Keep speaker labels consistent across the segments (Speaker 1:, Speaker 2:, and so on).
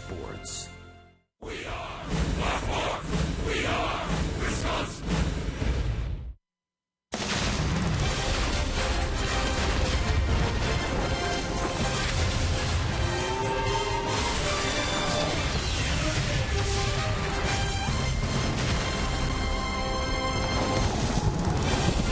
Speaker 1: Sports.
Speaker 2: We are Black. We are Wisconsin.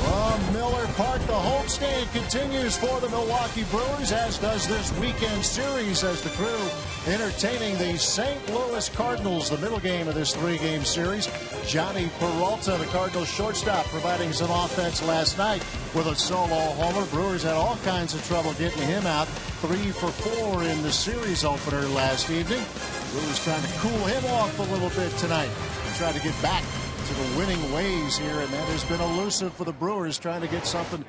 Speaker 3: From Miller Park, the homestand continues for the Milwaukee Brewers, as does this weekend series as the crew entertaining the St. Louis Cardinals, the middle game of this three-game series. Johnny Peralta, the Cardinals shortstop, providing some offense last night with a solo homer. Brewers had all kinds of trouble getting him out. 3 for 4 in the series opener last evening. Brewers trying to cool him off a little bit tonight and try to get back to the winning ways here, and that has been elusive for the Brewers, trying to get something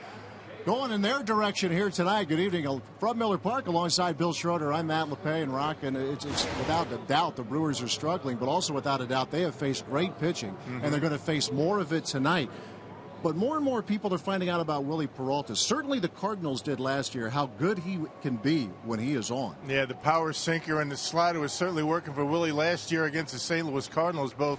Speaker 3: going in their direction here tonight. Good evening from Miller Park, alongside Bill Schroeder. I'm Matt LePay and Rock, and it's without a doubt the Brewers are struggling, but also without a doubt they have faced great pitching, and they're going to face more of it tonight. But more and more people are finding out about Willie Peralta. Certainly the Cardinals did last year, how good he can be when he is on.
Speaker 4: Yeah, the power sinker and the slider was certainly working for Willie last year against the St. Louis Cardinals, both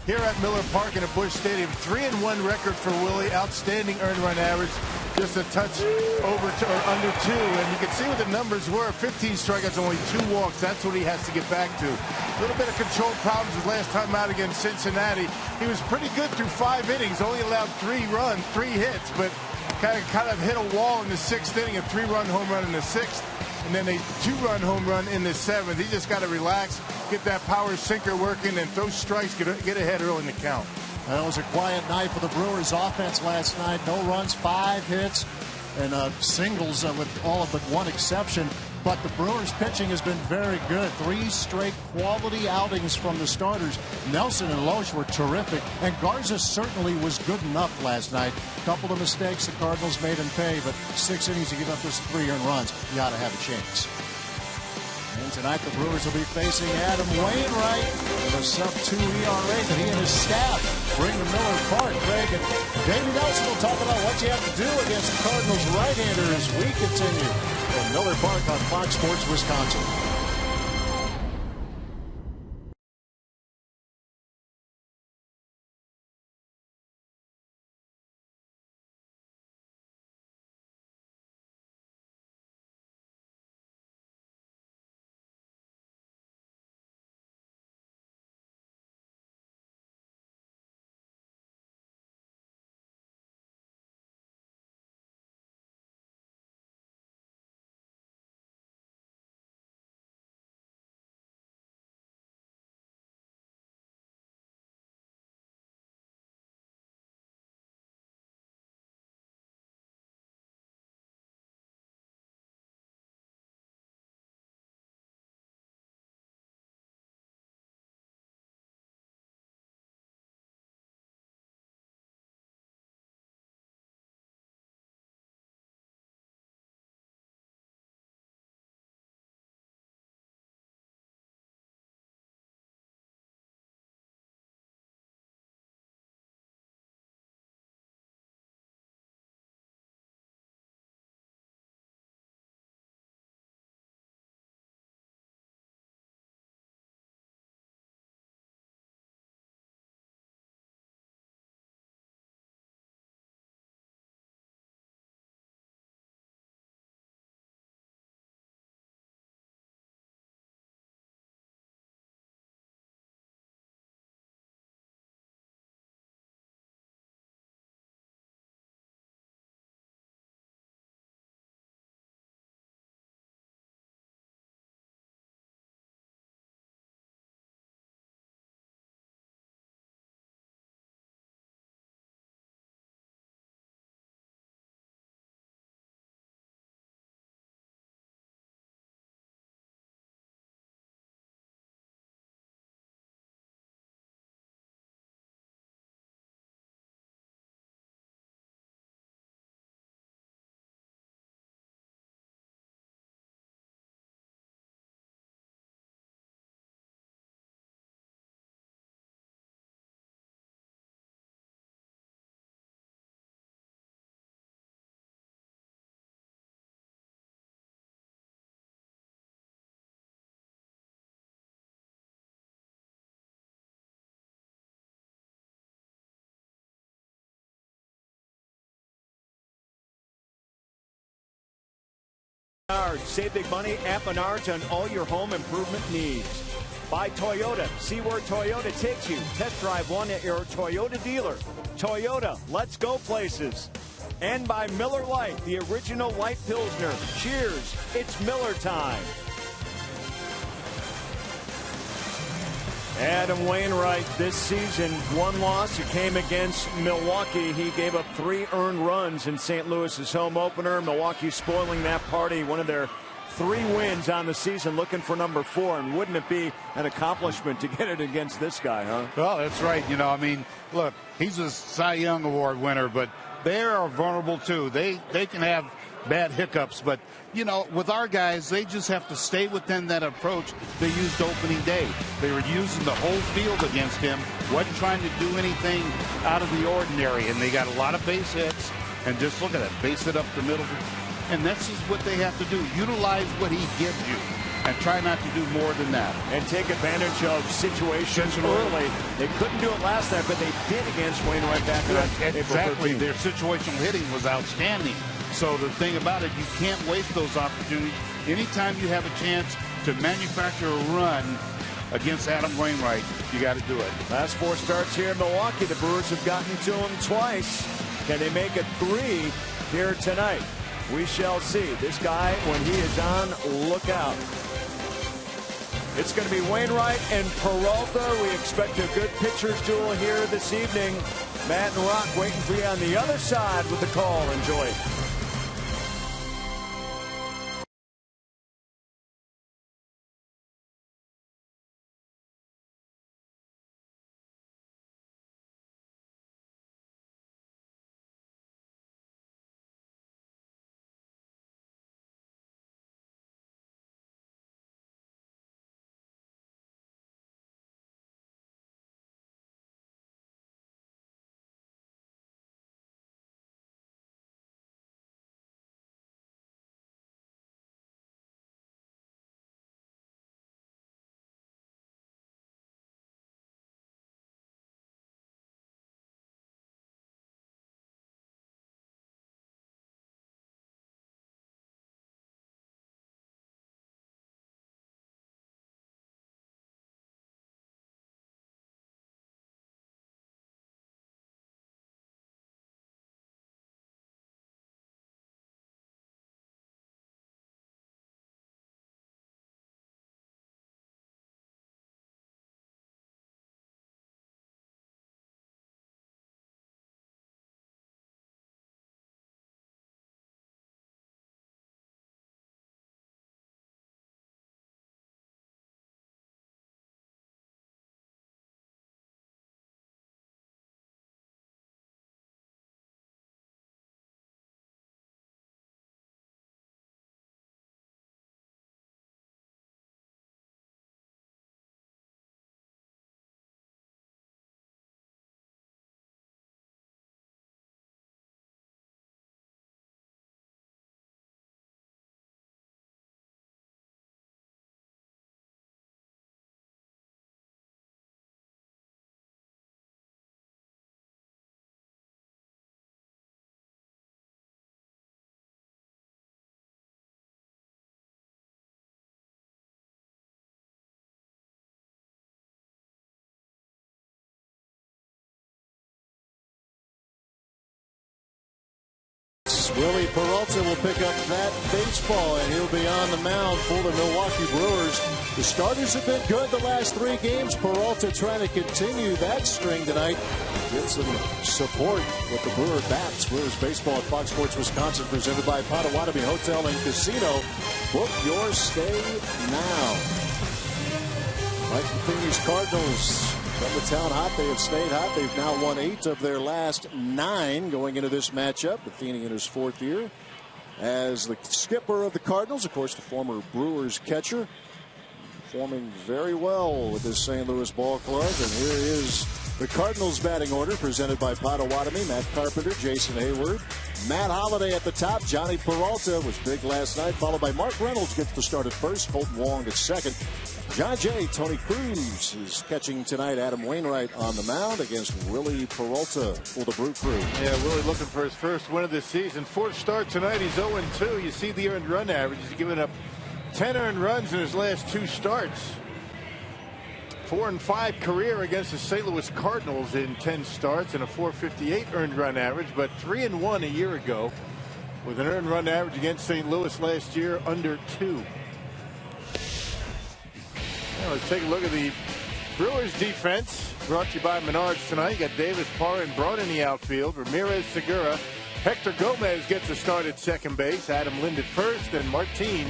Speaker 4: here at Miller Park and at Busch Stadium. 3-1 record for Willie, outstanding earned run average, just a touch over to, or under 2, and you can see what the numbers were. 15 strikeouts, only 2 walks. That's what he has to get back to. A little bit of control problems his last time out against Cincinnati. He was pretty good through 5 innings, only allowed 3 hits, but kind of hit a wall in the 6th inning, a 3-run home run in the 6th, and then a 2-run home run in the 7th. He just got to relax, get that power sinker working, and throw strikes, get ahead early in the count.
Speaker 3: That was a quiet night for the Brewers offense last night. No runs, 5 hits, and singles with all but one exception. But the Brewers pitching has been very good. 3 straight quality outings from the starters. Nelson and Loesch were terrific, and Garza certainly was good enough last night. A couple of mistakes the Cardinals made him pay, but 6 innings to give up those 3 earned runs, you ought to have a chance. And tonight the Brewers will be facing Adam Wainwright with a sub-2 ERA that he and his staff bring to Miller Park. Craig and Davey Nelson will talk about what you have to do against the Cardinals right-hander as we continue from Miller Park on Fox Sports Wisconsin.
Speaker 1: Save big money at Menards on all your home improvement needs. By Toyota. See where Toyota takes you. Test drive one at your Toyota dealer. Toyota, let's go places. And by Miller Lite, the original light Pilsner. Cheers, it's Miller time. Adam Wainwright this season, one loss. It came against Milwaukee. He gave up 3 earned runs in St. Louis's home opener. Milwaukee spoiling that party. One of their 3 wins on the season, looking for number 4. And wouldn't it be an accomplishment to get it against this guy, huh?
Speaker 5: Well, that's right. You know, I mean, look, he's a Cy Young Award winner, but they are vulnerable too. They can have bad hiccups, but you know, with our guys, they just have to stay within that approach they used opening day. They were using the whole field against him, wasn't trying to do anything out of the ordinary, and they got a lot of base hits. And just look at that, base hit up the middle, and that's just what they have to do. Utilize what he gives you and try not to do more than that.
Speaker 1: And take advantage of situations early. They couldn't do it last time, but they did against Wainwright back on
Speaker 5: Exactly.
Speaker 1: April 13th.
Speaker 5: Their situational hitting was outstanding. So the thing about it, you can't waste those opportunities. Anytime you have a chance to manufacture a run against Adam Wainwright, you got to do it.
Speaker 1: Last 4 starts here in Milwaukee. The Brewers have gotten to him twice. Can they make it 3 here tonight? We shall see. This guy, when he is on, look out. It's going to be Wainwright and Peralta. We expect a good pitcher's duel here this evening. Matt and Rock waiting for you on the other side with the call. Enjoy it.
Speaker 3: Willie Peralta will pick up that baseball, and he'll be on the mound for the Milwaukee Brewers. The starters have been good the last 3 games. Peralta trying to continue that string tonight. Get some support with the Brewer bats. Brewers baseball at Fox Sports Wisconsin, presented by Potawatomi Hotel and Casino. Book your stay now. Mike Matheny's Cardinals from the town hot. They have stayed hot. They've now won 8 of their last 9 going into this matchup. Matheny in his 4th year as the skipper of the Cardinals. Of course, the former Brewers catcher. Performing very well with this St. Louis ball club. And here is the Cardinals batting order presented by Potawatomi. Matt Carpenter, Jason Hayward, Matt Holliday at the top. Johnny Peralta was big last night, followed by Mark Reynolds gets the start at first. Colton Wong at second. John Jay, Tony Cruz is catching tonight. Adam Wainwright on the mound against Willie Peralta for the Brew Crew.
Speaker 4: Yeah, Willie looking for his first win of the season. Fourth start tonight. He's 0-2. You see the earned run average. He's given up 10 earned runs in his last 2 starts. 4-5 career against the St. Louis Cardinals in 10 starts and a 4.58 earned run average, but 3-1 a year ago with an earned run average against St. Louis last year under 2. Now let's take a look at the Brewers defense, brought to you by Menards tonight. You got Davis, Parra, and Braun in the outfield. Ramirez, Segura, Hector Gomez gets a start at second base. Adam Lind at first, and Martin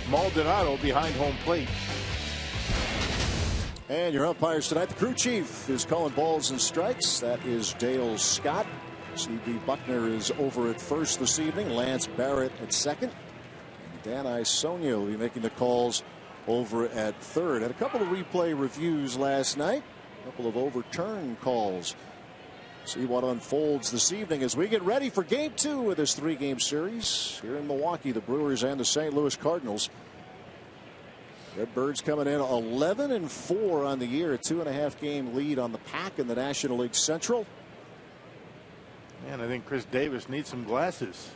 Speaker 4: Maldonado behind home plate.
Speaker 3: And your umpires tonight, the crew chief is calling balls and strikes. That is Dale Scott. C.B. Buckner is over at first this evening. Lance Barrett at second. And Dan Isonia will be making the calls over at third. Had a couple of replay reviews last night. A couple of overturned calls. See what unfolds this evening as we get ready for Game 2 of this 3-game series here in Milwaukee. The Brewers and the St. Louis Cardinals. Redbirds coming in 11-4 on the year, a 2.5-game lead on the Pack in the National League Central.
Speaker 4: Man, I think Chris Davis needs some glasses.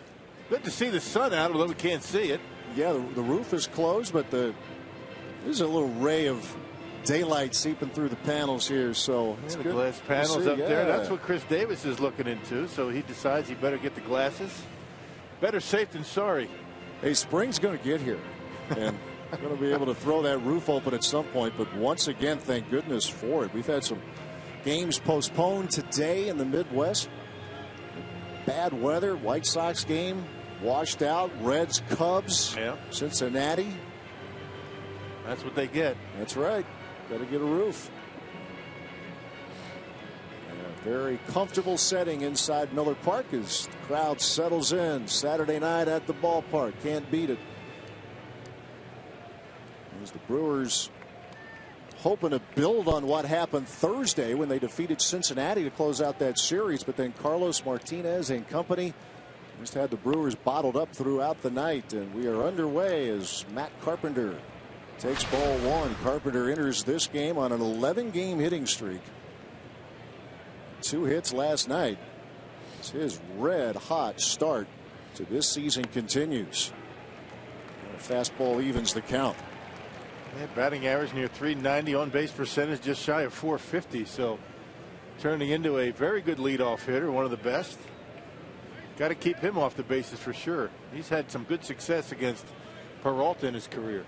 Speaker 4: Good to see the sun out, although we can't see it.
Speaker 3: Yeah, the roof is closed, but there's a little ray of daylight seeping through the panels here, so it's
Speaker 4: the
Speaker 3: good
Speaker 4: glass panels
Speaker 3: see,
Speaker 4: up there. That's what Chris Davis is looking into, so he decides he better get the glasses. Better safe than sorry.
Speaker 3: Hey, spring's going to get here, and going to be able to throw that roof open at some point, but once again, thank goodness for it. We've had some games postponed today in the Midwest. Bad weather. White Sox game washed out. Reds, Cubs, Cincinnati.
Speaker 4: That's what they get.
Speaker 3: That's right. Got to get a roof. A very comfortable setting inside Miller Park as the crowd settles in. Saturday night at the ballpark. Can't beat it. As the Brewers hoping to build on what happened Thursday when they defeated Cincinnati to close out that series, but then Carlos Martinez and company just had the Brewers bottled up throughout the night, and we are underway as Matt Carpenter takes ball 1. Carpenter enters this game on an 11-game hitting streak. 2 hits last night. As his red hot start to this season continues. And a fastball evens the count.
Speaker 4: Yeah, batting average near 390, on base percentage just shy of 450. So turning into a very good leadoff hitter, one of the best. Got to keep him off the bases for sure. He's had some good success against Peralta in his career.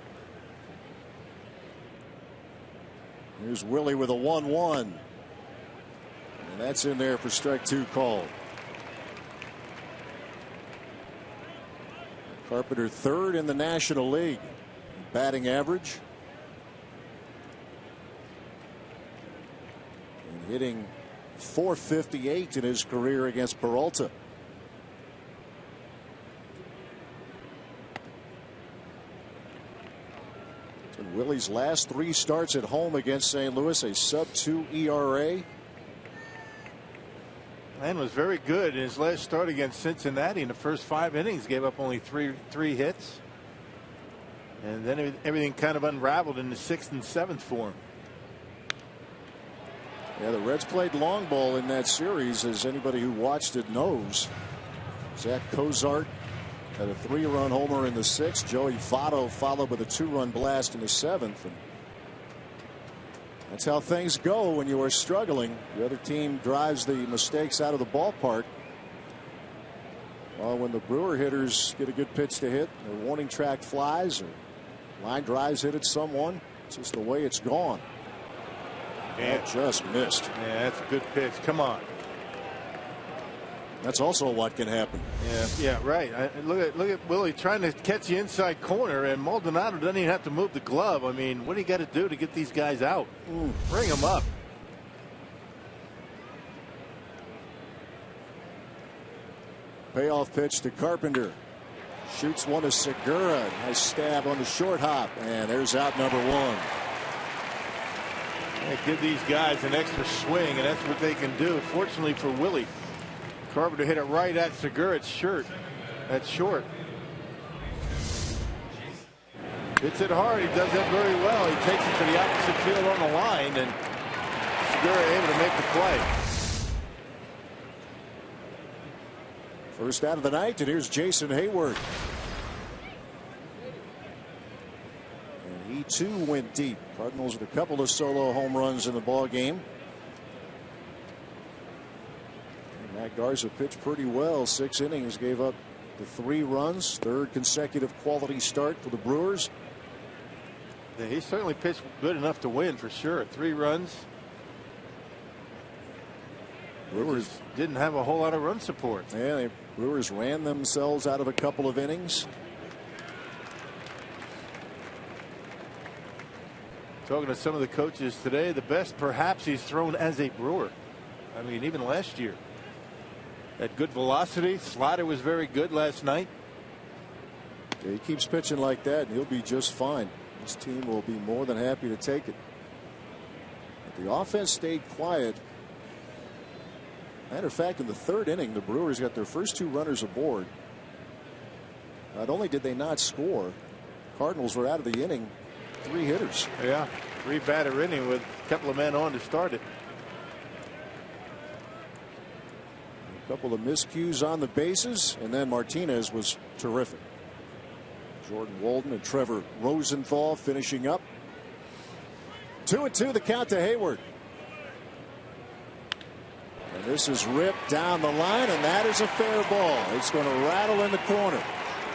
Speaker 3: Here's Willie with a 1-1. And that's in there for strike 2 called. Carpenter third in the National League. Batting average. And hitting .458 in his career against Peralta. So Willie's last 3 starts at home against St. Louis, a sub-2 ERA.
Speaker 4: And was very good in his last start against Cincinnati. In the first 5 innings, gave up only three hits. And then everything kind of unraveled in the 6th and 7th for him.
Speaker 3: Yeah, the Reds played long ball in that series, as anybody who watched it knows. Zach Cozart had a 3-run homer in the 6th. Joey Votto followed with a 2-run blast in the 7th. And that's how things go when you are struggling. The other team drives the mistakes out of the ballpark. Well, when the Brewer hitters get a good pitch to hit, their warning track flies, or line drives hit at someone. It's just the way it's gone.
Speaker 4: Yeah.
Speaker 3: That just missed.
Speaker 4: Yeah, that's a good pitch. Come on.
Speaker 3: That's also what can happen.
Speaker 4: Yeah, right. Look at Willie trying to catch the inside corner, and Maldonado doesn't even have to move the glove. I mean, what do you got to do to get these guys out? Bring them up.
Speaker 3: Payoff pitch to Carpenter. Shoots one to Segura. Nice stab on the short hop, and there's out number 1.
Speaker 4: Yeah, give these guys an extra swing, and that's what they can do. Fortunately for Willie, Carpenter hit it right at Segura's shirt. That's short. Hits it hard. He does that very well. He takes it to the opposite field on the line, and Segura able to make the play.
Speaker 3: First out of the night, and here's Jason Hayward. And he too went deep. Cardinals with a couple of solo home runs in the ball game. And Matt Garza pitched pretty well. 6 innings, gave up the 3 runs. 3rd consecutive quality start for the Brewers.
Speaker 4: Yeah, he certainly pitched good enough to win for sure. 3 runs. Brewers didn't have a whole lot of run support.
Speaker 3: Yeah, the Brewers ran themselves out of a couple of innings.
Speaker 4: Talking to some of the coaches today, the best perhaps he's thrown as a Brewer. I mean, even last year. At good velocity. Slider was very good last night.
Speaker 3: Yeah, he keeps pitching like that, and he'll be just fine. This team will be more than happy to take it. But the offense stayed quiet. Matter of fact, in the 3rd inning, the Brewers got their first 2 runners aboard. Not only did they not score, Cardinals were out of the inning 3 hitters.
Speaker 4: Yeah, 3-batter inning with a couple of men on to start it.
Speaker 3: A couple of miscues on the bases, and then Martinez was terrific. Jordan Walden and Trevor Rosenthal finishing up. 2-2 the count to Hayward. And this is ripped down the line, and that is a fair ball. It's going to rattle in the corner.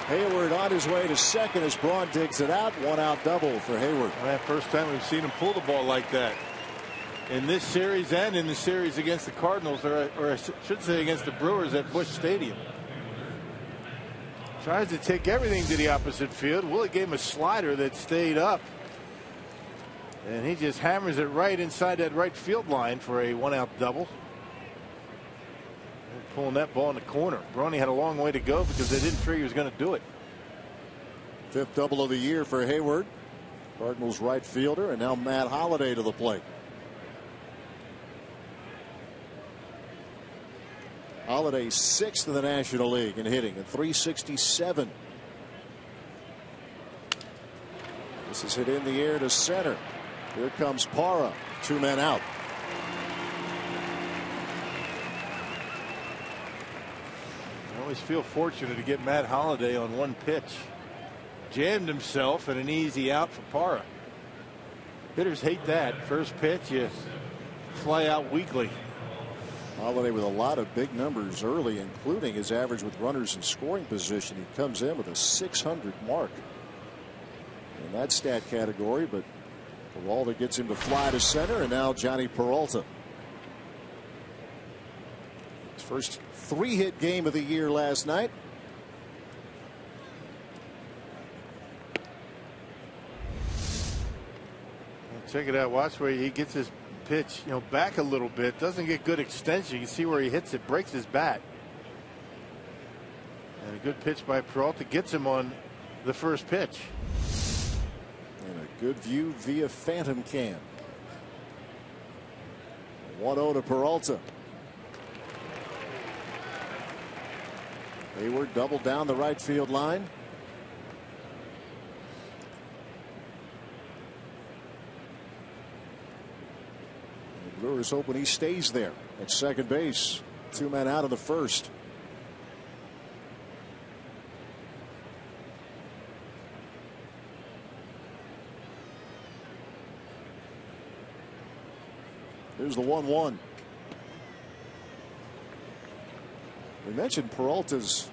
Speaker 3: Hayward on his way to second as Braun digs it out. 1-out double for Hayward.
Speaker 4: Well, first time we've seen him pull the ball like that in this series and in the series against the Cardinals, or I should say against the Brewers at Busch Stadium. Tries to take everything to the opposite field. Willie gave him a slider that stayed up, and he just hammers it right inside that right field line for a 1-out double. And pulling that ball in the corner. Brony had a long way to go because they didn't figure he was going to do it.
Speaker 3: 5th double of the year for Hayward. Cardinals right fielder, and now Matt Holliday to the plate. Holliday 6th in the National League in hitting at .367. This is hit in the air to center. Here comes Parra. 2 men out.
Speaker 4: I always feel fortunate to get Matt Holliday on one pitch. Jammed himself and an easy out for Parra. Hitters hate that. First pitch, you fly out weakly.
Speaker 3: Holliday with a lot of big numbers early, including his average with runners in scoring position. He comes in with a 600 mark in that stat category, but Peralta gets him to fly to center, and now Johnny Peralta. His first 3-hit game of the year last night.
Speaker 4: Check it out. Watch where he gets his pitch, back a little bit. Doesn't get good extension. You can see where he hits it, breaks his bat. And a good pitch by Peralta gets him on the first pitch.
Speaker 3: And a good view via phantom cam. 1-0 to Peralta. Hayward doubled down the right field line. The Brewers hoping he stays there at second base. 2 men out of the first. Here's the 1-1. We mentioned Peralta's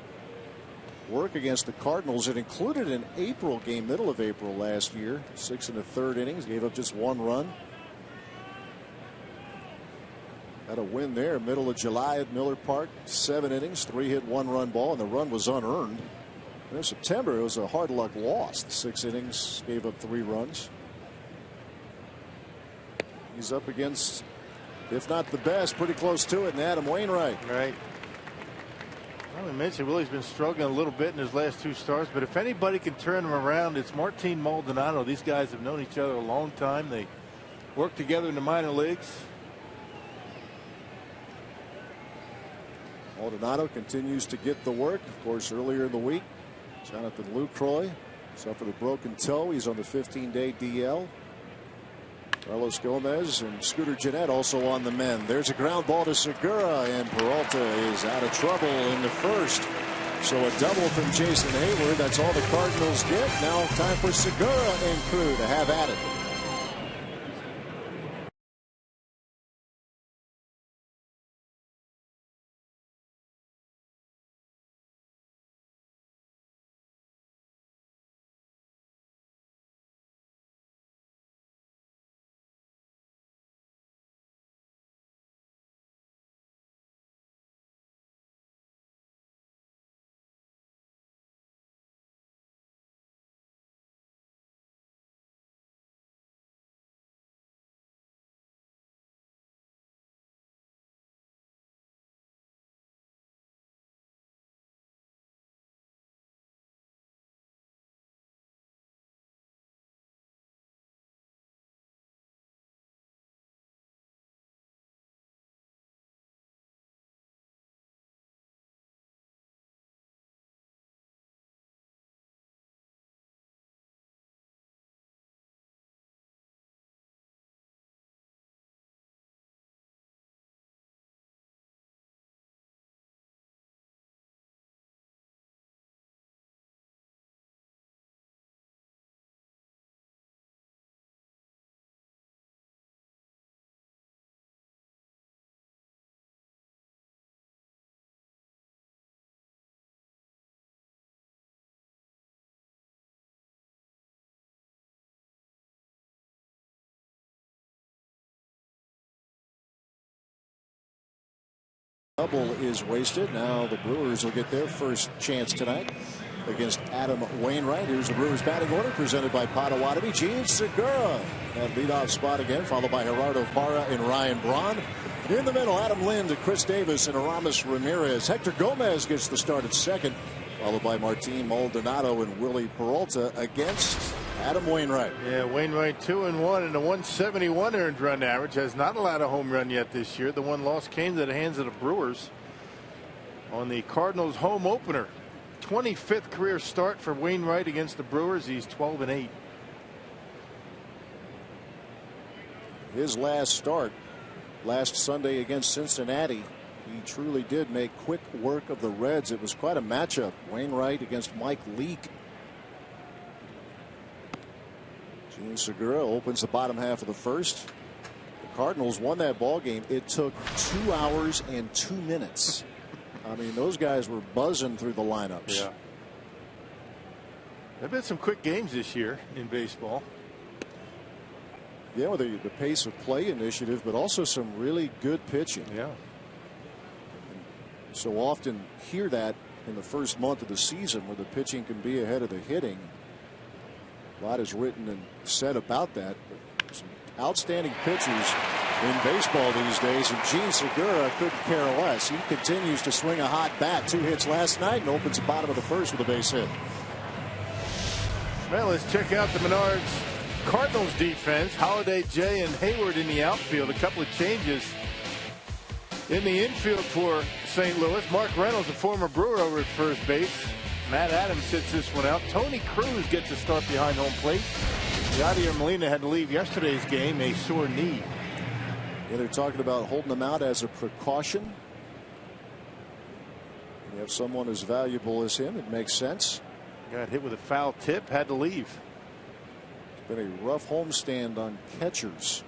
Speaker 3: work against the Cardinals. It included an April game, middle of April last year. 6 1/3 innings, gave up just 1 run. Had a win there, middle of July at Miller Park. 7 innings, 3-hit, 1-run ball, and the run was unearned. In September, it was a hard luck loss. 6 innings, gave up 3 runs. He's up against, if not the best, pretty close to it, and Adam Wainwright.
Speaker 4: Right. Well, I mentioned Willie's been struggling a little bit in his last 2 starts, but if anybody can turn him around, it's Martin Maldonado. These guys have known each other a long time. They worked together in the minor leagues.
Speaker 3: Maldonado continues to get the work. Of course, earlier in the week, Jonathan Lucroy suffered a broken toe. He's on the 15-day DL. Carlos Gomez and Scooter Gennett also on the mend. There's a ground ball to Segura, and Peralta is out of trouble in the first. So a double from Jason Hayward. That's all the Cardinals get. Now time for Segura and crew to have at it. Double is wasted. Now the Brewers will get their first chance tonight against Adam Wainwright. Here's the Brewers batting order presented by Potawatomi. Gene Segura at leadoff spot again, followed by Gerardo Parra and Ryan Braun. In the middle, Adam Lind to Chris Davis and Aramis Ramirez. Hector Gomez gets the start at second, followed by Martin Maldonado and Willie Peralta against Adam Wainwright.
Speaker 4: Yeah, Wainwright 2-1 and a 171 earned run average. Has not allowed a home run yet this year. The one loss came to the hands of the Brewers on the Cardinals home opener. 25th career start for Wainwright against the Brewers. He's 12-8.
Speaker 3: His last start last Sunday against Cincinnati, he truly did make quick work of the Reds. It was quite a matchup. Wainwright against Mike Leake. Gene Segura opens the bottom half of the first. The Cardinals won that ball game. It took 2 hours and 2 minutes. I mean, those guys were buzzing through the lineups.
Speaker 4: Yeah. There've been some quick games this year in baseball.
Speaker 3: Yeah, with the pace of play initiative, but also some really good pitching.
Speaker 4: Yeah.
Speaker 3: So often hear that in the first month of the season where the pitching can be ahead of the hitting. A lot is written and said about that. But some outstanding pitchers in baseball these days, and Gene Segura couldn't care less. He continues to swing a hot bat. 2 hits last night and opens the bottom of the first with a base hit.
Speaker 4: Well, let's check out the Menards Cardinals defense. Holiday, Jay, and Hayward in the outfield. A couple of changes in the infield for St. Louis. Mark Reynolds, a former Brewer, over at first base. Matt Adams sits this one out. Tony Cruz gets a start behind home plate. Yadier Molina had to leave yesterday's game, a sore knee.
Speaker 3: Yeah, they're talking about holding him out as a precaution. You have someone as valuable as him, it makes sense.
Speaker 4: Got hit with a foul tip, had to leave.
Speaker 3: It's been a rough homestand on catchers.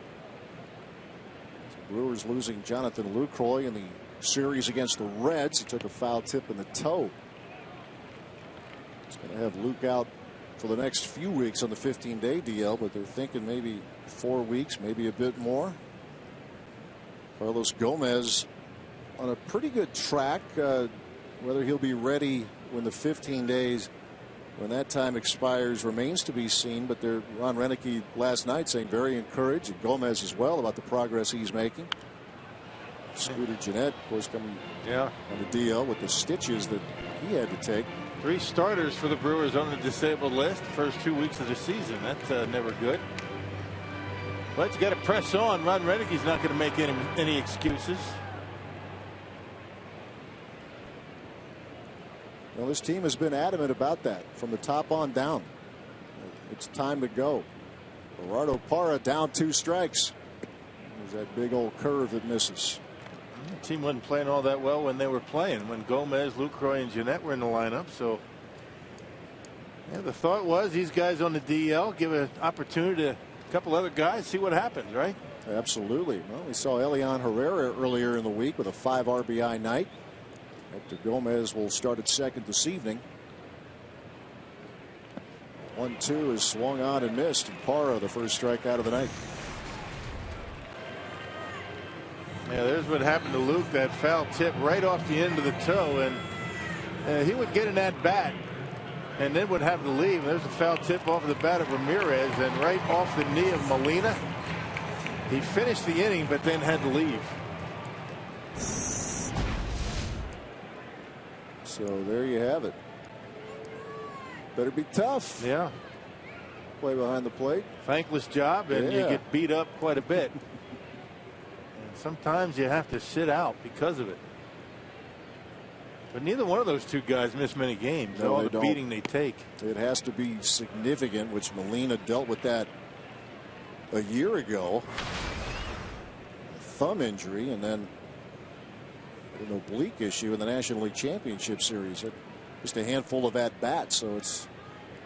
Speaker 3: The Brewers losing Jonathan Lucroy in the series against the Reds. He took a foul tip in the toe. It's going to have Luke out for the next few weeks on the 15-day DL, but they're thinking maybe 4 weeks, maybe a bit more. Carlos Gomez on a pretty good track. Whether he'll be ready when the 15 days, when that time expires, remains to be seen. But Ron Renneke last night saying very encouraged, and Gomez as well, about the progress he's making. Scooter Gennett, of course, coming on the DL with the stitches that he had to take.
Speaker 4: 3 starters for the Brewers on the disabled list first 2 weeks of the season. That's never good. But you got to press on. Ron Renneke's not going to make any excuses.
Speaker 3: Well, this team has been adamant about that from the top on down. It's time to go. Gerardo Parra down 2 strikes. There's that big old curve that misses.
Speaker 4: The team wasn't playing all that well when they were playing, when Gomez, Lucroy, and Jeanette were in the lineup. So yeah, the thought was these guys on the DL give an opportunity to a couple other guys, see what happens, right?
Speaker 3: Absolutely. Well, we saw Elian Herrera earlier in the week with a 5 RBI night. Hector Gomez will start at second this evening. 1-2 is swung on and missed, and Parra the first strikeout of the night.
Speaker 4: Yeah, there's what happened to Luke, that foul tip right off the end of the toe, and he would get an at bat and then would have to leave. There's a foul tip off of the bat of Ramirez and right off the knee of Molina. He finished the inning but then had to leave.
Speaker 3: So there you have it. Better be tough.
Speaker 4: Yeah.
Speaker 3: Play behind the plate.
Speaker 4: Thankless job, and you get beat up quite a bit. And sometimes you have to sit out because of it. But neither one of those 2 guys miss many games.
Speaker 3: No,
Speaker 4: all
Speaker 3: they
Speaker 4: the
Speaker 3: don't.
Speaker 4: beating they take.
Speaker 3: It has to be significant, which Molina dealt with that a year ago. A thumb injury, and then an oblique issue in the National League Championship Series. Just a handful of at-bats, so it's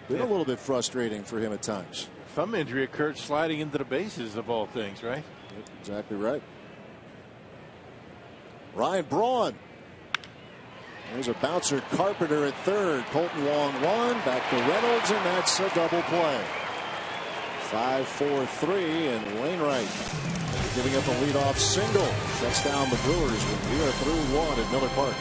Speaker 3: been a little bit frustrating for him at times.
Speaker 4: Thumb injury occurred sliding into the bases of all things, right?
Speaker 3: Yep, exactly right. Ryan Braun. There's a bouncer, Carpenter at third. Colton Wong 1, back to Reynolds, and that's a double play. 5-4-3, and Wainwright giving up a leadoff single. Shuts down the Brewers when we are through 1 at Miller Park.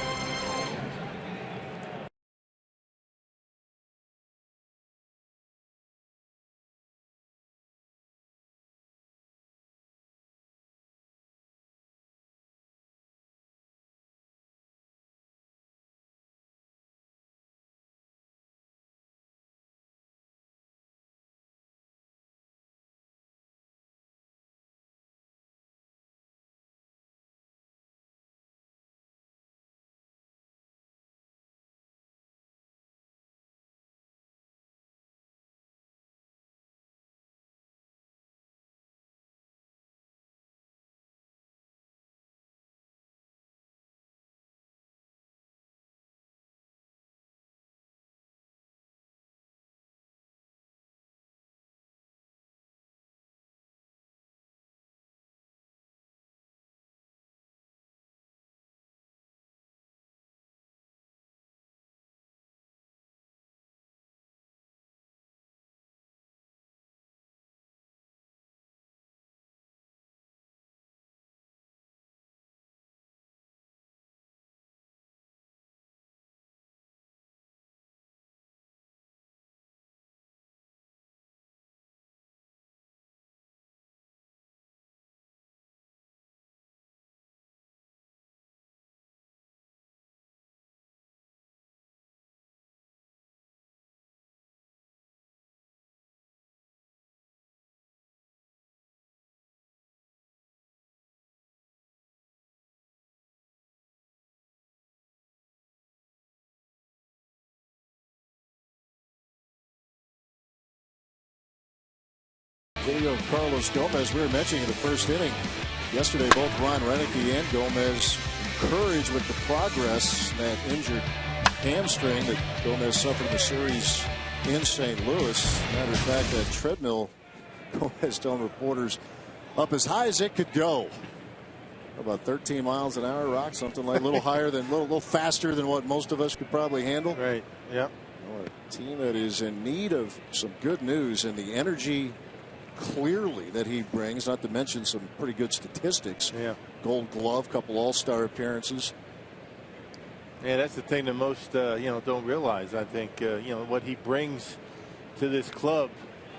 Speaker 3: Video of Carlos Gomez. We were mentioning in the first inning yesterday, both Ron Renicky and Gomez encouraged with the progress. That injured hamstring that Gomez suffered in the series in St. Louis. Matter of fact, that treadmill, Gomez telling reporters, up as high as it could go. About 13 miles an hour, Rock, something like a little higher than, a little faster than what most of us could probably handle.
Speaker 4: Right. Yep.
Speaker 3: Well, a team that is in need of some good news, and the energy clearly that he brings, not to mention some pretty good statistics.
Speaker 4: Yeah.
Speaker 3: Gold Glove, couple All-Star appearances.
Speaker 4: Yeah, that's the thing that most don't realize. I think what he brings to this club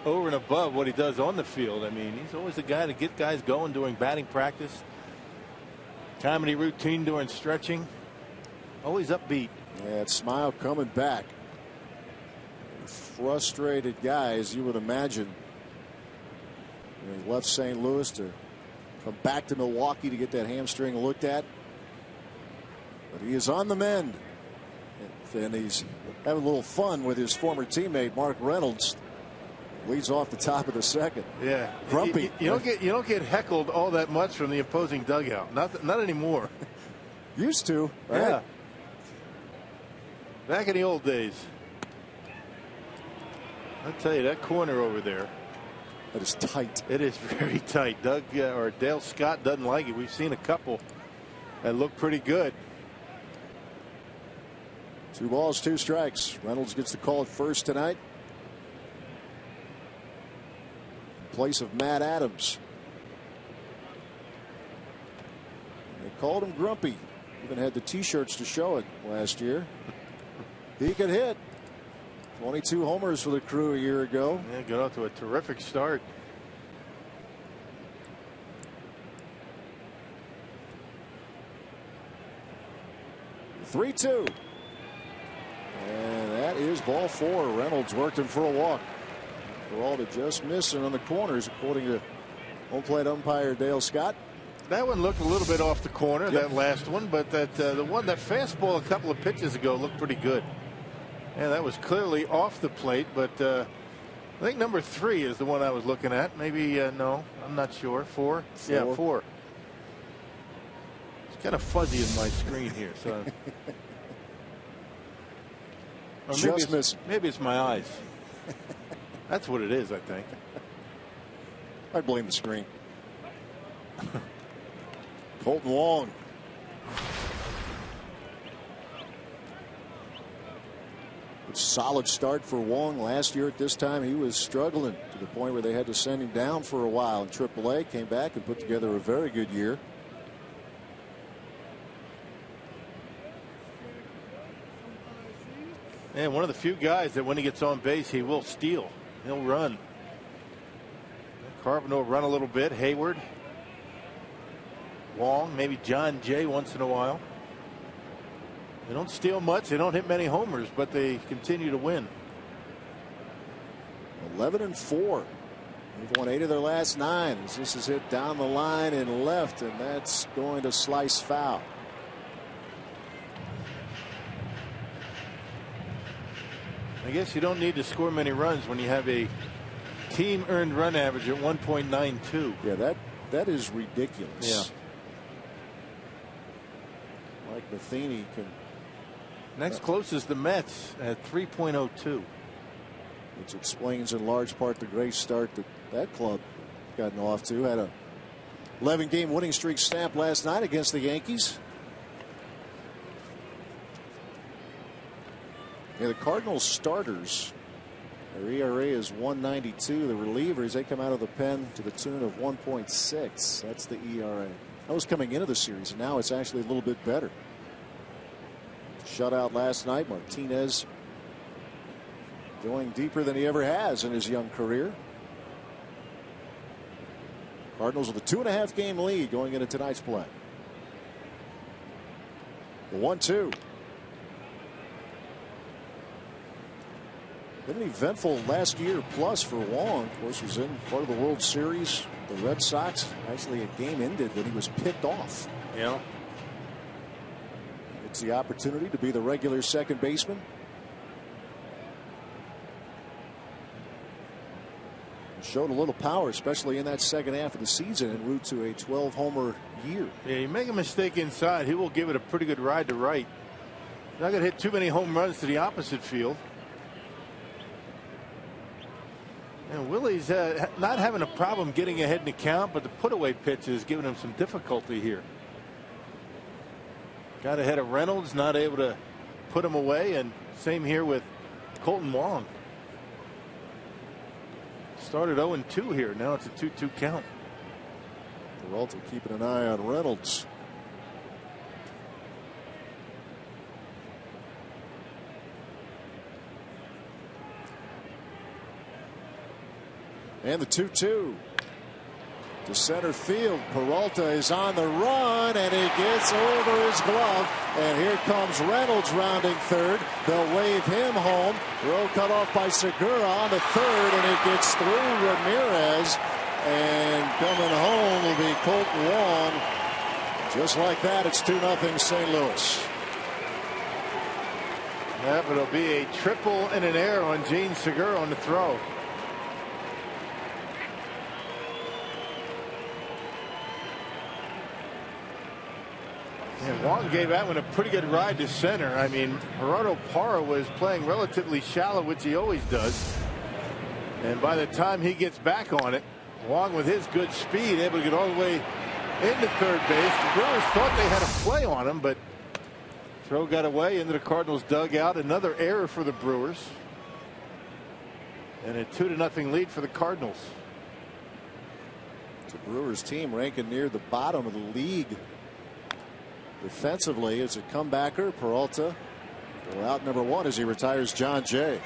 Speaker 4: over and above what he does on the field. I mean, he's always the guy to get guys going during batting practice, comedy routine during stretching. Always upbeat.
Speaker 3: Yeah, that smile coming back. Frustrated guy, as you would imagine. He left St. Louis to come back to Milwaukee to get that hamstring looked at. But he is on the mend. and he's having a little fun with his former teammate Mark Reynolds. Leads off the top of the second.
Speaker 4: Yeah,
Speaker 3: grumpy.
Speaker 4: You don't get heckled all that much from the opposing dugout. Not anymore.
Speaker 3: Used to. Right?
Speaker 4: Yeah. Back in the old days. I'll tell you, that corner over there.
Speaker 3: That is tight.
Speaker 4: It is very tight. Doug or Dale Scott doesn't like it. We've seen a couple that look pretty good.
Speaker 3: 2 balls, 2 strikes. Reynolds gets the call at first tonight. In place of Matt Adams. They called him grumpy. Even had the T-shirts to show it last year. He could hit. 22 homers for the Crew a year ago.
Speaker 4: Yeah, got off to a terrific start.
Speaker 3: Three, 2. And that is ball 4. Reynolds worked him for a walk. Peralta just missing on the corners, according to home plate umpire Dale Scott.
Speaker 4: That one looked a little bit off the corner, that last one, but that fastball a couple of pitches ago looked pretty good. Yeah, that was clearly off the plate, but I think number 3 is the one I was looking at. Maybe no, I'm not sure. 4? Yeah, 4. It's kind of fuzzy in my screen here, so. Maybe it's my eyes. That's what it is, I think.
Speaker 3: I blame the screen. Colton Wong. Solid start for Wong. Last year at this time he was struggling to the point where they had to send him down for a while in AAA. Came back and put together a very good year.
Speaker 4: And one of the few guys that when he gets on base he will steal. He'll run. Carpenter will run a little bit. Hayward, Wong, maybe John Jay once in a while. They don't steal much. They don't hit many homers, but they continue to win.
Speaker 3: 11-4. They've won 8 of their last 9. This is hit down the line and left, and that's going to slice foul.
Speaker 4: I guess you don't need to score many runs when you have a team earned run average at 1.92.
Speaker 3: Yeah, that is ridiculous.
Speaker 4: Yeah.
Speaker 3: Mike Matheny can.
Speaker 4: Next closest the Mets at 3.02.
Speaker 3: Which explains in large part the great start that club gotten off to. Had a 11-game winning streak snapped last night against the Yankees. Yeah, the Cardinals starters, their ERA is 1.92. The relievers, they come out of the pen to the tune of 1.6. That's the ERA. That was coming into the series, and now it's actually a little bit better. Shutout last night. Martinez going deeper than he ever has in his young career. Cardinals with a 2.5-game lead going into tonight's play. The 1-2. Been an eventful last year plus for Wong. Of course, was in part of the World Series. The Red Sox, actually a game ended when he was picked off.
Speaker 4: Yeah.
Speaker 3: It's the opportunity to be the regular second baseman. Showed a little power, especially in that second half of the season, en route to a 12-homer year.
Speaker 4: Yeah, you make a mistake inside, he will give it a pretty good ride to right. Not going to hit too many home runs to the opposite field. And Willie's not having a problem getting ahead in the count, but the put-away pitch is giving him some difficulty here. Got ahead of Reynolds, not able to put him away, and same here with Colton Wong. Started 0-2 here. Now it's a 2-2 count.
Speaker 3: Peralta keeping an eye on Reynolds. And the 2-2 to center field. Peralta is on the run, and he gets over his glove. And here comes Reynolds rounding third. They'll wave him home. Throw cut off by Segura on the third, and it gets through Ramirez. And coming home will be Colton Wong. Just like that, it's 2-0 St. Louis.
Speaker 4: Yeah, but it'll be a triple and an error on Gene Segura on the throw. And Wong gave that one a pretty good ride to center. I mean, Gerardo Parra was playing relatively shallow, which he always does. And by the time he gets back on it, Wong with his good speed able to get all the way into third base. The Brewers thought they had a play on him, but throw got away into the Cardinals dugout. Another error for the Brewers. And a 2-0 lead for the Cardinals.
Speaker 3: The Brewers team ranking near the bottom of the league defensively as a comebacker. Peralta out number 1 as he retires John Jay.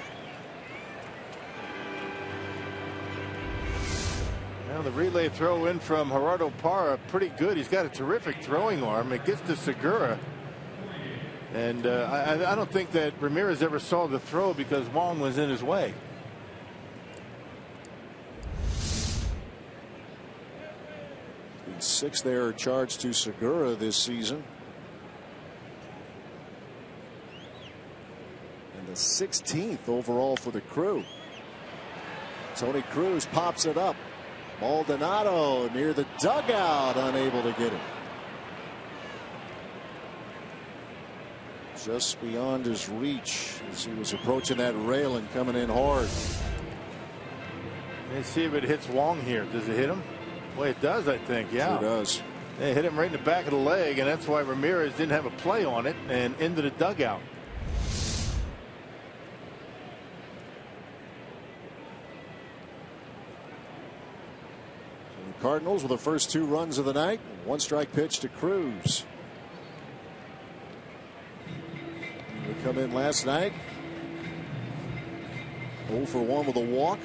Speaker 4: Now the relay throw in from Gerardo Parra, pretty good. He's got a terrific throwing arm. It gets to Segura. And I don't think that Ramirez ever saw the throw because Wong was in his way.
Speaker 3: The 6th error charged to Segura this season. And the 16th overall for the Crew. Tony Cruz pops it up. Maldonado near the dugout, unable to get it. Just beyond his reach as he was approaching that rail and coming in hard.
Speaker 4: Let's see if it hits Wong here. Does it hit him? Well, it does, I think. Yeah,
Speaker 3: it does.
Speaker 4: They hit him right in the back of the leg, and that's why Ramirez didn't have a play on it and into the dugout.
Speaker 3: So the Cardinals with the first 2 runs of the night. 1 strike pitch to Cruz. They come in last night 0 for 1 with a walk.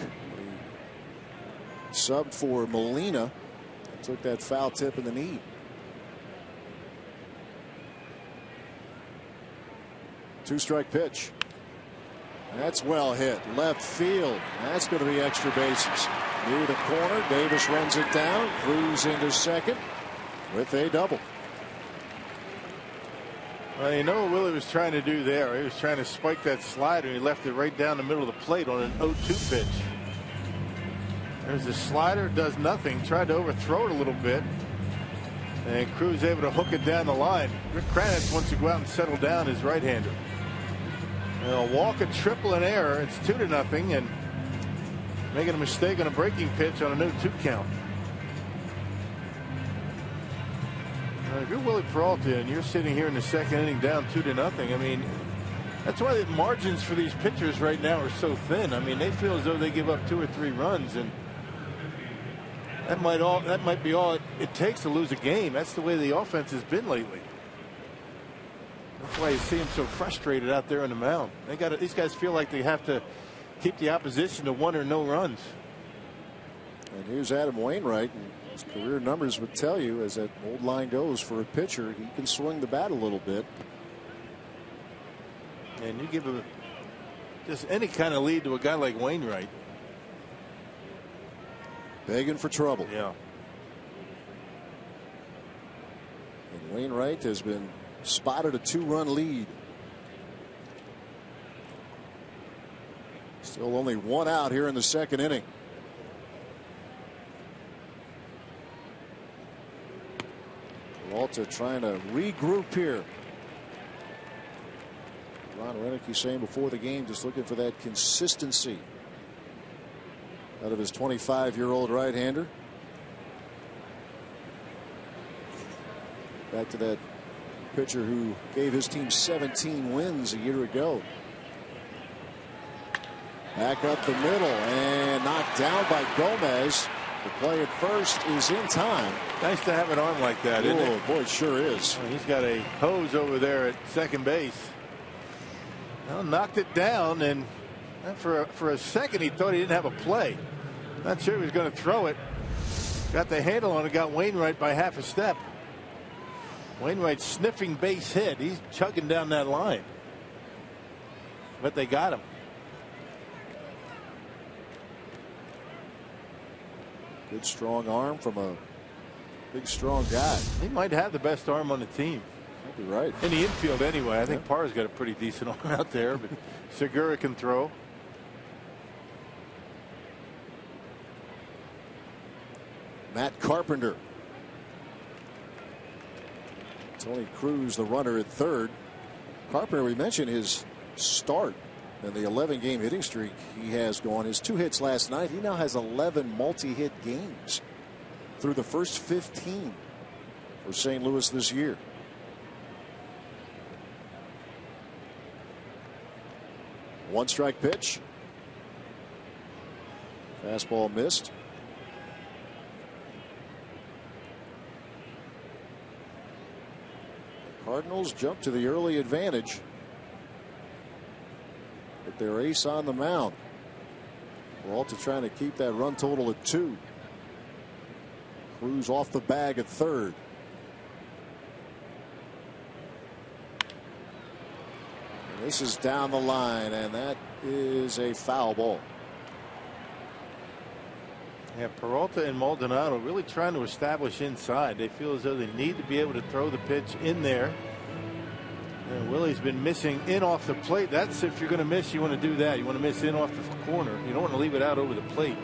Speaker 3: He subbed for Molina. Took that foul tip in the knee. Two-strike pitch. That's well hit. Left field. That's going to be extra bases. Near the corner. Davis runs it down. Cruz into second with a double.
Speaker 4: Well, you know what Willie was trying to do there. He was trying to spike that slider, and he left it right down the middle of the plate on an 0-2 pitch. There's the slider, does nothing. Tried to overthrow it a little bit. And Cruz able to hook it down the line. Rick Kranitz wants to go out and settle down his right-hander. A walk, a triple, and error. It's 2-0, and making a mistake on a breaking pitch on a 0-2 count. Now, if you're Willie Peralta and you're sitting here in the second inning down 2-0, I mean, that's why the margins for these pitchers right now are so thin. I mean, they feel as though they give up 2 or 3 runs, and that might be all it takes to lose a game. That's the way the offense has been lately. That's why you see them so frustrated out there on the mound. These guys feel like they have to keep the opposition to 1 or no runs.
Speaker 3: And here's Adam Wainwright. His career numbers would tell you, as that old line goes, for a pitcher, he can swing the bat a little bit.
Speaker 4: And you give just any kind of lead to a guy like Wainwright.
Speaker 3: Begging for trouble.
Speaker 4: Yeah.
Speaker 3: And Wainwright has been spotted a 2-run lead. Still only 1 out here in the second inning. Peralta trying to regroup here. Ron Renicky saying before the game, just looking for that consistency out of his 25-year-old right-hander. Back to that pitcher who gave his team 17 wins a year ago. Back up the middle and knocked down by Gomez. The play at first is in time.
Speaker 4: Nice to have an arm like that, isn't it?
Speaker 3: Boy, it sure is.
Speaker 4: Well, he's got a hose over there at second base. Well, knocked it down, and for a second he thought he didn't have a play. Not sure he was going to throw it. Got the handle on it, got Wainwright by half a step. Wainwright sniffing base hit. He's chugging down that line. But they got him.
Speaker 3: Good strong arm from a big strong guy.
Speaker 4: He might have the best arm on the team.
Speaker 3: You'll be right.
Speaker 4: In the infield anyway. I think Parr's got a pretty decent arm out there, but Segura can throw.
Speaker 3: Matt Carpenter. Tony Cruz, the runner at third. Carpenter, we mentioned his start in the 11-game hitting streak he has gone. His 2 hits last night. He now has 11 multi-hit games through the first 15 for St. Louis this year. One strike pitch. Fastball missed. The Cardinals jump to the early advantage with their ace on the mound. Peralta trying to keep that run total at 2. Cruz off the bag at third. And this is down the line, and that is a foul ball.
Speaker 4: Yeah, Peralta and Maldonado really trying to establish inside. They feel as though they need to be able to throw the pitch in there. And Willie's been missing in off the plate. That's if you're going to miss, you want to do that. You want to miss in off the corner. You don't want to leave it out over the plate.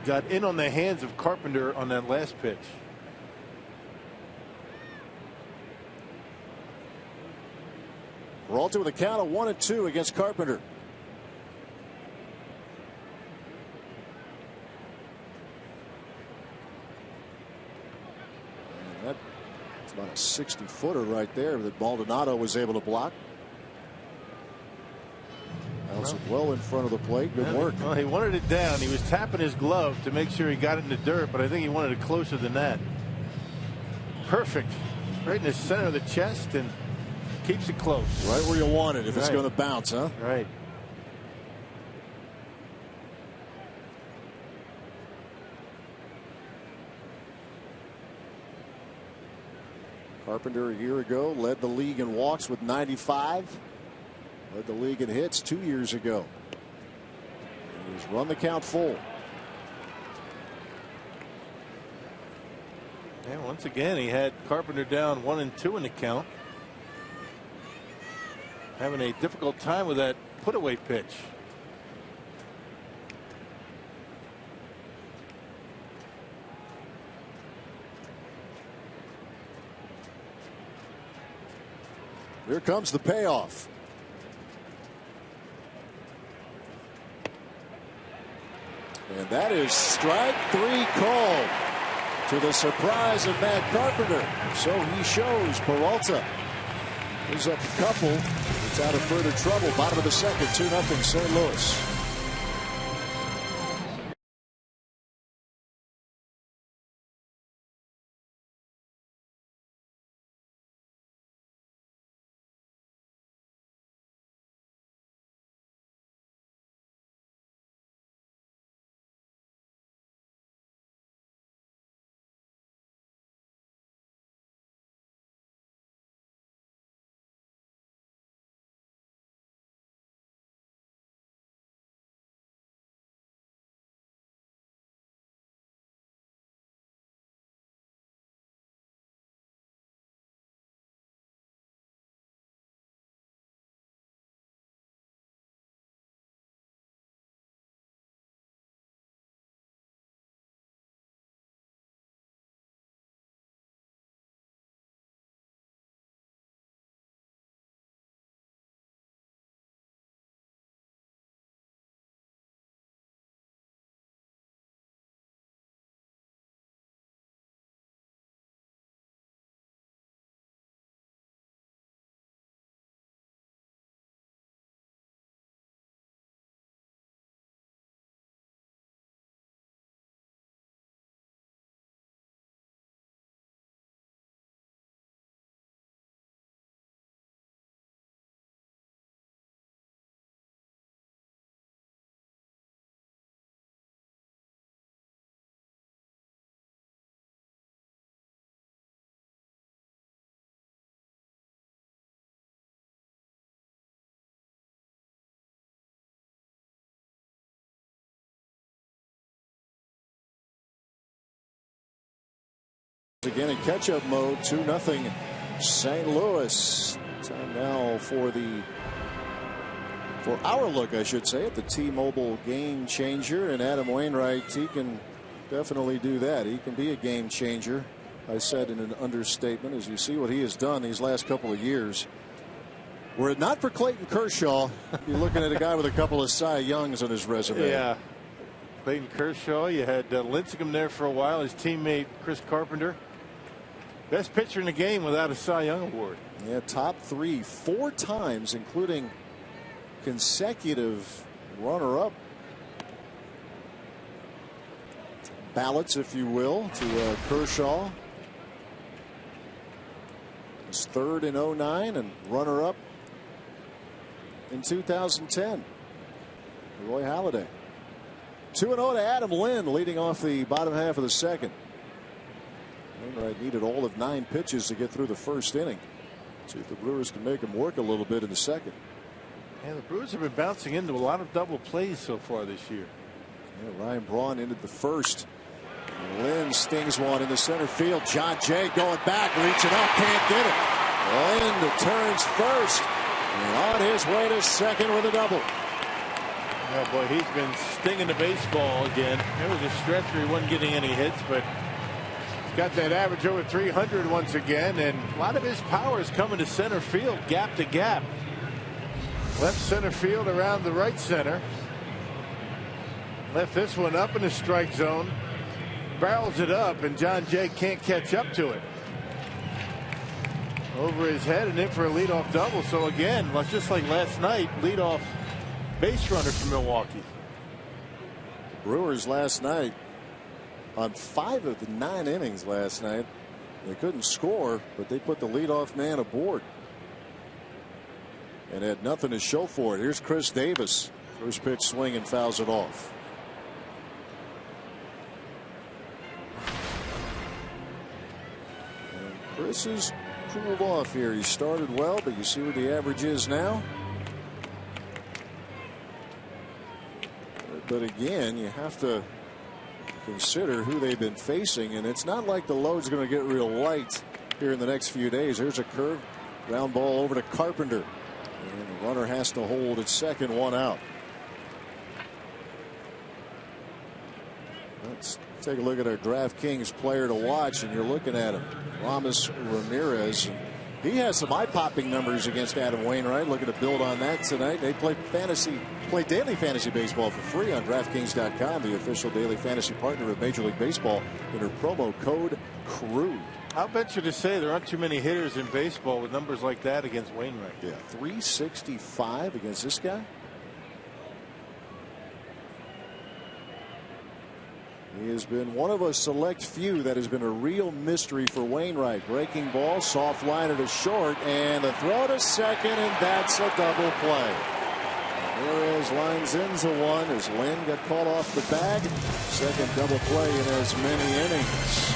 Speaker 4: Got in on the hands of Carpenter on that last pitch.
Speaker 3: Peralta with a count of 1-2 against Carpenter. That's about a 60-footer right there that Maldonado was able to block. Bounced well in front of the plate. Good work.
Speaker 4: Well, he wanted it down. He was tapping his glove to make sure he got it in the dirt, but I think he wanted it closer than that. Perfect. Right in the center of the chest and keeps it close.
Speaker 3: Right where you want it if it's
Speaker 4: Right.
Speaker 3: going to bounce, huh?
Speaker 4: Right.
Speaker 3: Carpenter a year ago led the league in walks with 95. Led the league in hits 2 years ago. He's run the count full.
Speaker 4: And once again, he had Carpenter down 1-2 in the count. Having a difficult time with that put-away pitch.
Speaker 3: Here comes the payoff. And that is strike 3 called, to the surprise of Matt Carpenter. So he shows Peralta is up a couple. It's out of further trouble. Bottom of the second, 2-0 St. Louis. Again in catch-up mode, 2-0 St. Louis. Time now for our look, I should say, at the T-Mobile game changer. And Adam Wainwright, he can definitely do that. He can be a game changer. I said in an understatement, as you see what he has done these last couple of years. Were it not for Clayton Kershaw, you're looking at a guy with a couple of Cy Youngs on his resume.
Speaker 4: Yeah. Clayton Kershaw, you had Lincecum there for a while, his teammate Chris Carpenter. Best pitcher in the game without a Cy Young award.
Speaker 3: Yeah, top 3 4 times, including consecutive runner-up ballots, if you will, to Kershaw. His third in 09 and runner-up in 2010. Roy Halladay. 2-0 to Adam Lynn, leading off the bottom half of the second. Wainwright needed all of 9 pitches to get through the first inning. See if the Brewers can make him work a little bit in the second.
Speaker 4: And the Brewers have been bouncing into a lot of double plays so far this year.
Speaker 3: Yeah, Ryan Braun ended the first. Lynn stings one in the center field. John Jay going back, reaching up, can't get it. Lynn turns first and on his way to second with a double.
Speaker 4: Oh boy, he's been stinging the baseball again. There was a stretch where he wasn't getting any hits, but he's got that average over 300 once again, and a lot of his power is coming to center field, gap to gap. Left center field around the right center. Left this one up in the strike zone. Barrels it up, and John Jay can't catch up to it. Over his head and in for a leadoff double. So again, just like last night, leadoff base runner for Milwaukee.
Speaker 3: Brewers last night, on 5 of the 9 innings last night, they couldn't score, but they put the leadoff man aboard and had nothing to show for it. Here's Chris Davis. First pitch swing and fouls it off. And Chris has cooled off here. He started well, but you see what the average is now. But again, you have to consider who they've been facing, and it's not like the load's going to get real light here in the next few days. There's a curve, ground ball over to Carpenter, and the runner has to hold at second, 1 out. Let's take a look at our DraftKings player to watch, and you're looking at him, Ramos Ramirez. He has some eye-popping numbers against Adam Wainwright. Looking to build on that tonight. They play daily fantasy baseball for free on DraftKings.com, the official daily fantasy partner of Major League Baseball. Enter promo code CREW.
Speaker 4: I'll venture to say there aren't too many hitters in baseball with numbers like that against Wainwright.
Speaker 3: Yeah, 365 against this guy. He has been one of a select few that has been a real mystery for Wainwright. Breaking ball, soft liner to short, and the throw to second, and that's a double play. Ramirez lines into one as Lynn got caught off the bag. Second double play in as many innings.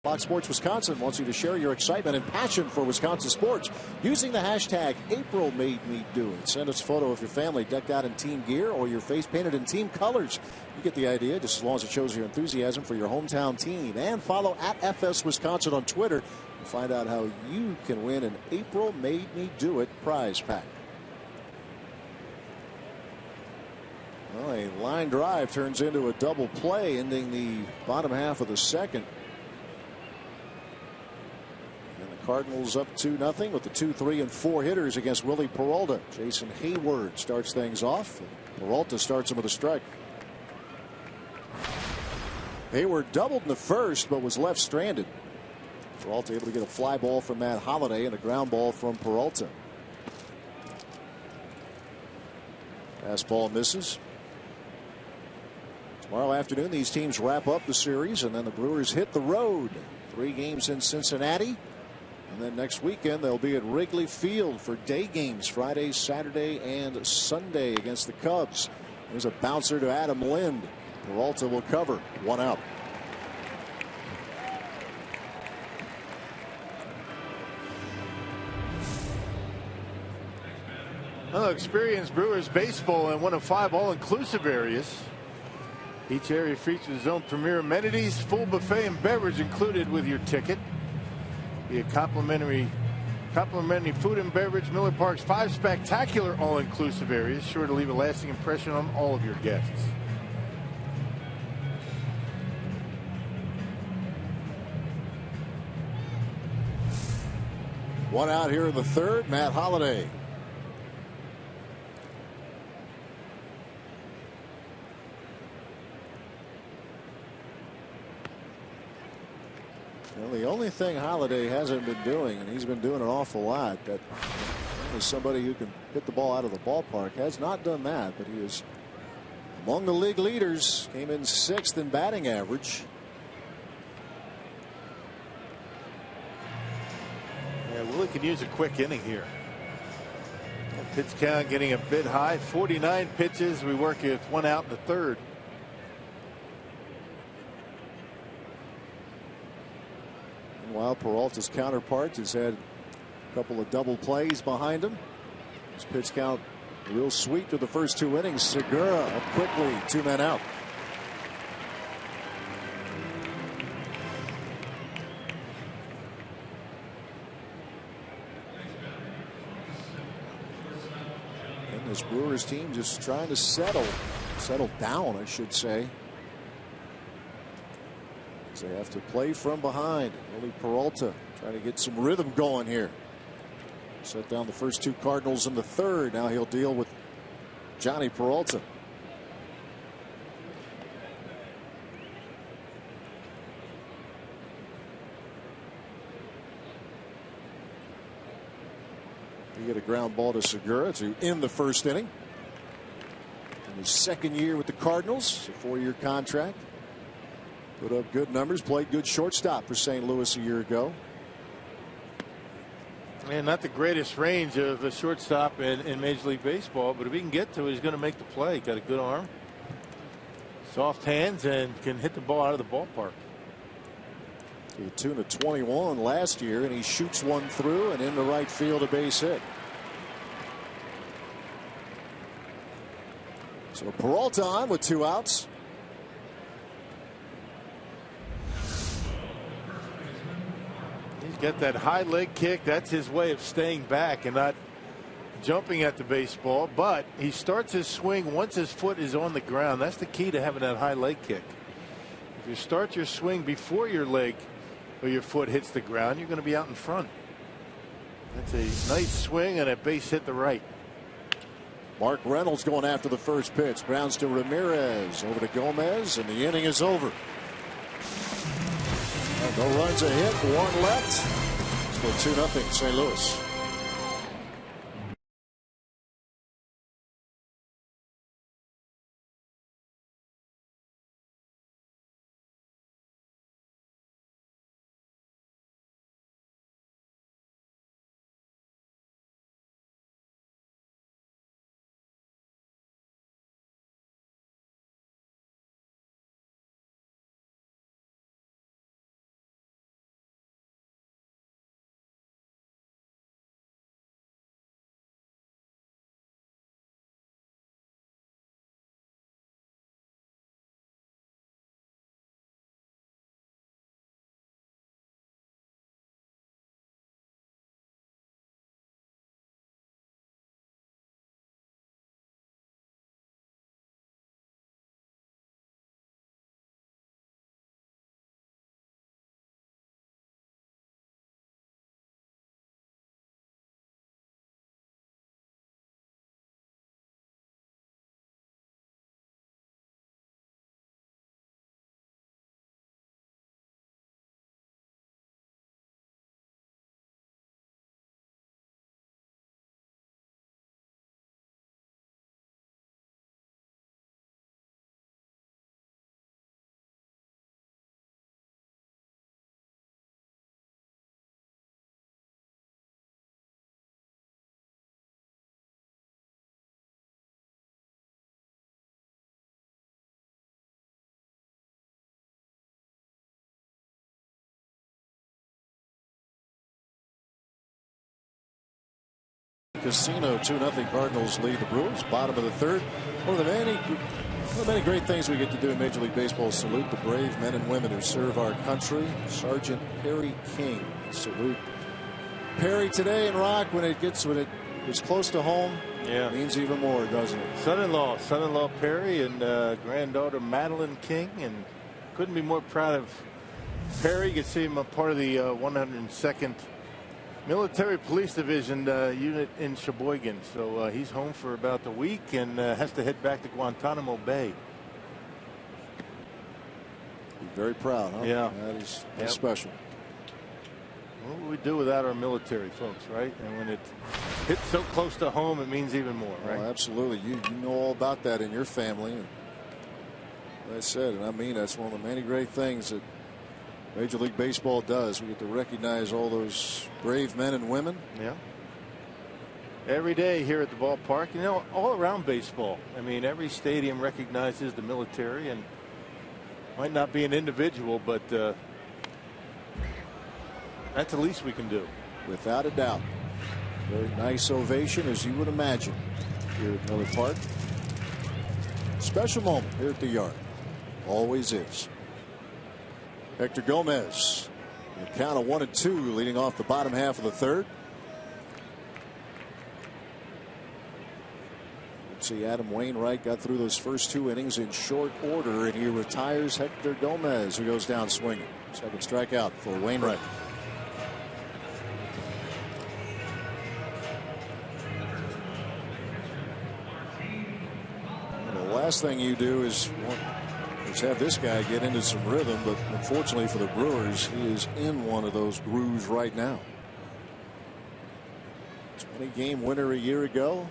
Speaker 3: Fox Sports Wisconsin wants you to share your excitement and passion for Wisconsin sports using the hashtag #AprilMadeMeDoIt. Send us a photo of your family decked out in team gear or your face painted in team colors. You get the idea, just as long as it shows your enthusiasm for your hometown team. And follow @FS Wisconsin on Twitter to find out how you can win an April Made Me Do It prize pack. Well, a line drive turns into a double play, ending the bottom half of the second. Cardinals up 2-0 with the 2, 3, and 4 hitters against Willie Peralta. Jason Hayward starts things off. Peralta starts him with a strike. Hayward doubled in the first but was left stranded. Peralta able to get a fly ball from Matt Holliday and a ground ball from Peralta. Fastball misses. Tomorrow afternoon these teams wrap up the series and then the Brewers hit the road. 3 games in Cincinnati. And then next weekend they'll be at Wrigley Field for day games Friday, Saturday, and Sunday against the Cubs. There's a bouncer to Adam Lind. Peralta will cover. 1 out.
Speaker 4: Well, experienced Brewers baseball in one of 5 all-inclusive areas. Each area features its own premier amenities, full buffet and beverage included with your ticket. Be a complimentary food and beverage. Miller Park's 5 spectacular all-inclusive areas, sure to leave a lasting impression on all of your guests.
Speaker 3: One out here in the third. Matt Holliday. Well, the only thing Holliday hasn't been doing, and he's been doing an awful lot, that is somebody who can hit the ball out of the ballpark, has not done that, but he is among the league leaders. Came in 6th in batting average.
Speaker 4: Yeah, Willie can use a quick inning here. Pitch count getting a bit high. 49 pitches. We work with 1 out in the third.
Speaker 3: Meanwhile, Peralta's counterpart has had a couple of double plays behind him. His pitch count real sweet to the first 2 innings. Segura up quickly, 2 men out. And this Brewers team just trying to settle down, I should say. They have to play from behind. Willie Peralta trying to get some rhythm going here. Set down the first 2 Cardinals in the third. Now he'll deal with Johnny Peralta. You get a ground ball to Segura to end the first inning. In his 2nd year with the Cardinals, a 4-year contract. Put up good numbers, played good shortstop for St. Louis a year ago.
Speaker 4: And not the greatest range of a shortstop in Major League Baseball, but if he can get to it, he's going to make the play. Got a good arm, soft hands, and can hit the ball out of the ballpark.
Speaker 3: He had 2 to 21 last year, and he shoots one through and into right field, a base hit. So Peralta on with 2 outs.
Speaker 4: Get that high leg kick. That's his way of staying back and not jumping at the baseball. But he starts his swing once his foot is on the ground. That's the key to having that high leg kick. If you start your swing before your leg or your foot hits the ground, you're going to be out in front. That's a nice swing and a base hit to right.
Speaker 3: Mark Reynolds going after the first pitch. Grounds to Ramirez. Over to Gomez, and the inning is over. No runs, a hit, 1 left. Still 2-0 St. Louis. casino. 2-0 Cardinals lead the Brewers. Bottom of the third. One of the many great things we get to do in Major League Baseball is salute the brave men and women who serve our country. Sergeant Perry King. Salute Perry today in Rock. When it gets close to home,
Speaker 4: yeah,
Speaker 3: it means even more, doesn't it?
Speaker 4: Son-in-law Perry and granddaughter Madeline King, and couldn't be more proud of Perry. You can see him a part of the 102nd Military Police Division unit in Sheboygan. So he's home for about a week and has to head back to Guantanamo Bay.
Speaker 3: Very proud, huh?
Speaker 4: Yeah.
Speaker 3: That's special.
Speaker 4: What would we do without our military folks, right? And when it hits so close to home, it means even more, right?
Speaker 3: Oh, absolutely. You know all about that in your family. And like I said, and I mean, that's one of the many great things that Major League Baseball does. We get to recognize all those brave men and women.
Speaker 4: Yeah. Every day here at the ballpark, you know, all around baseball. I mean, every stadium recognizes the military, and might not be an individual, but that's the least we can do.
Speaker 3: Without a doubt. Very nice ovation, as you would imagine, here at Miller Park. Special moment here at the Yard. Always is. Hector Gomez, a count of 1-2, leading off the bottom half of the third. Let's see, Adam Wainwright got through those first 2 innings in short order, and he retires Hector Gomez, who goes down swinging. Second strikeout for Wainwright. And the last thing you do is have this guy get into some rhythm, but unfortunately for the Brewers, he is in one of those grooves right now. 20-game winner a year ago,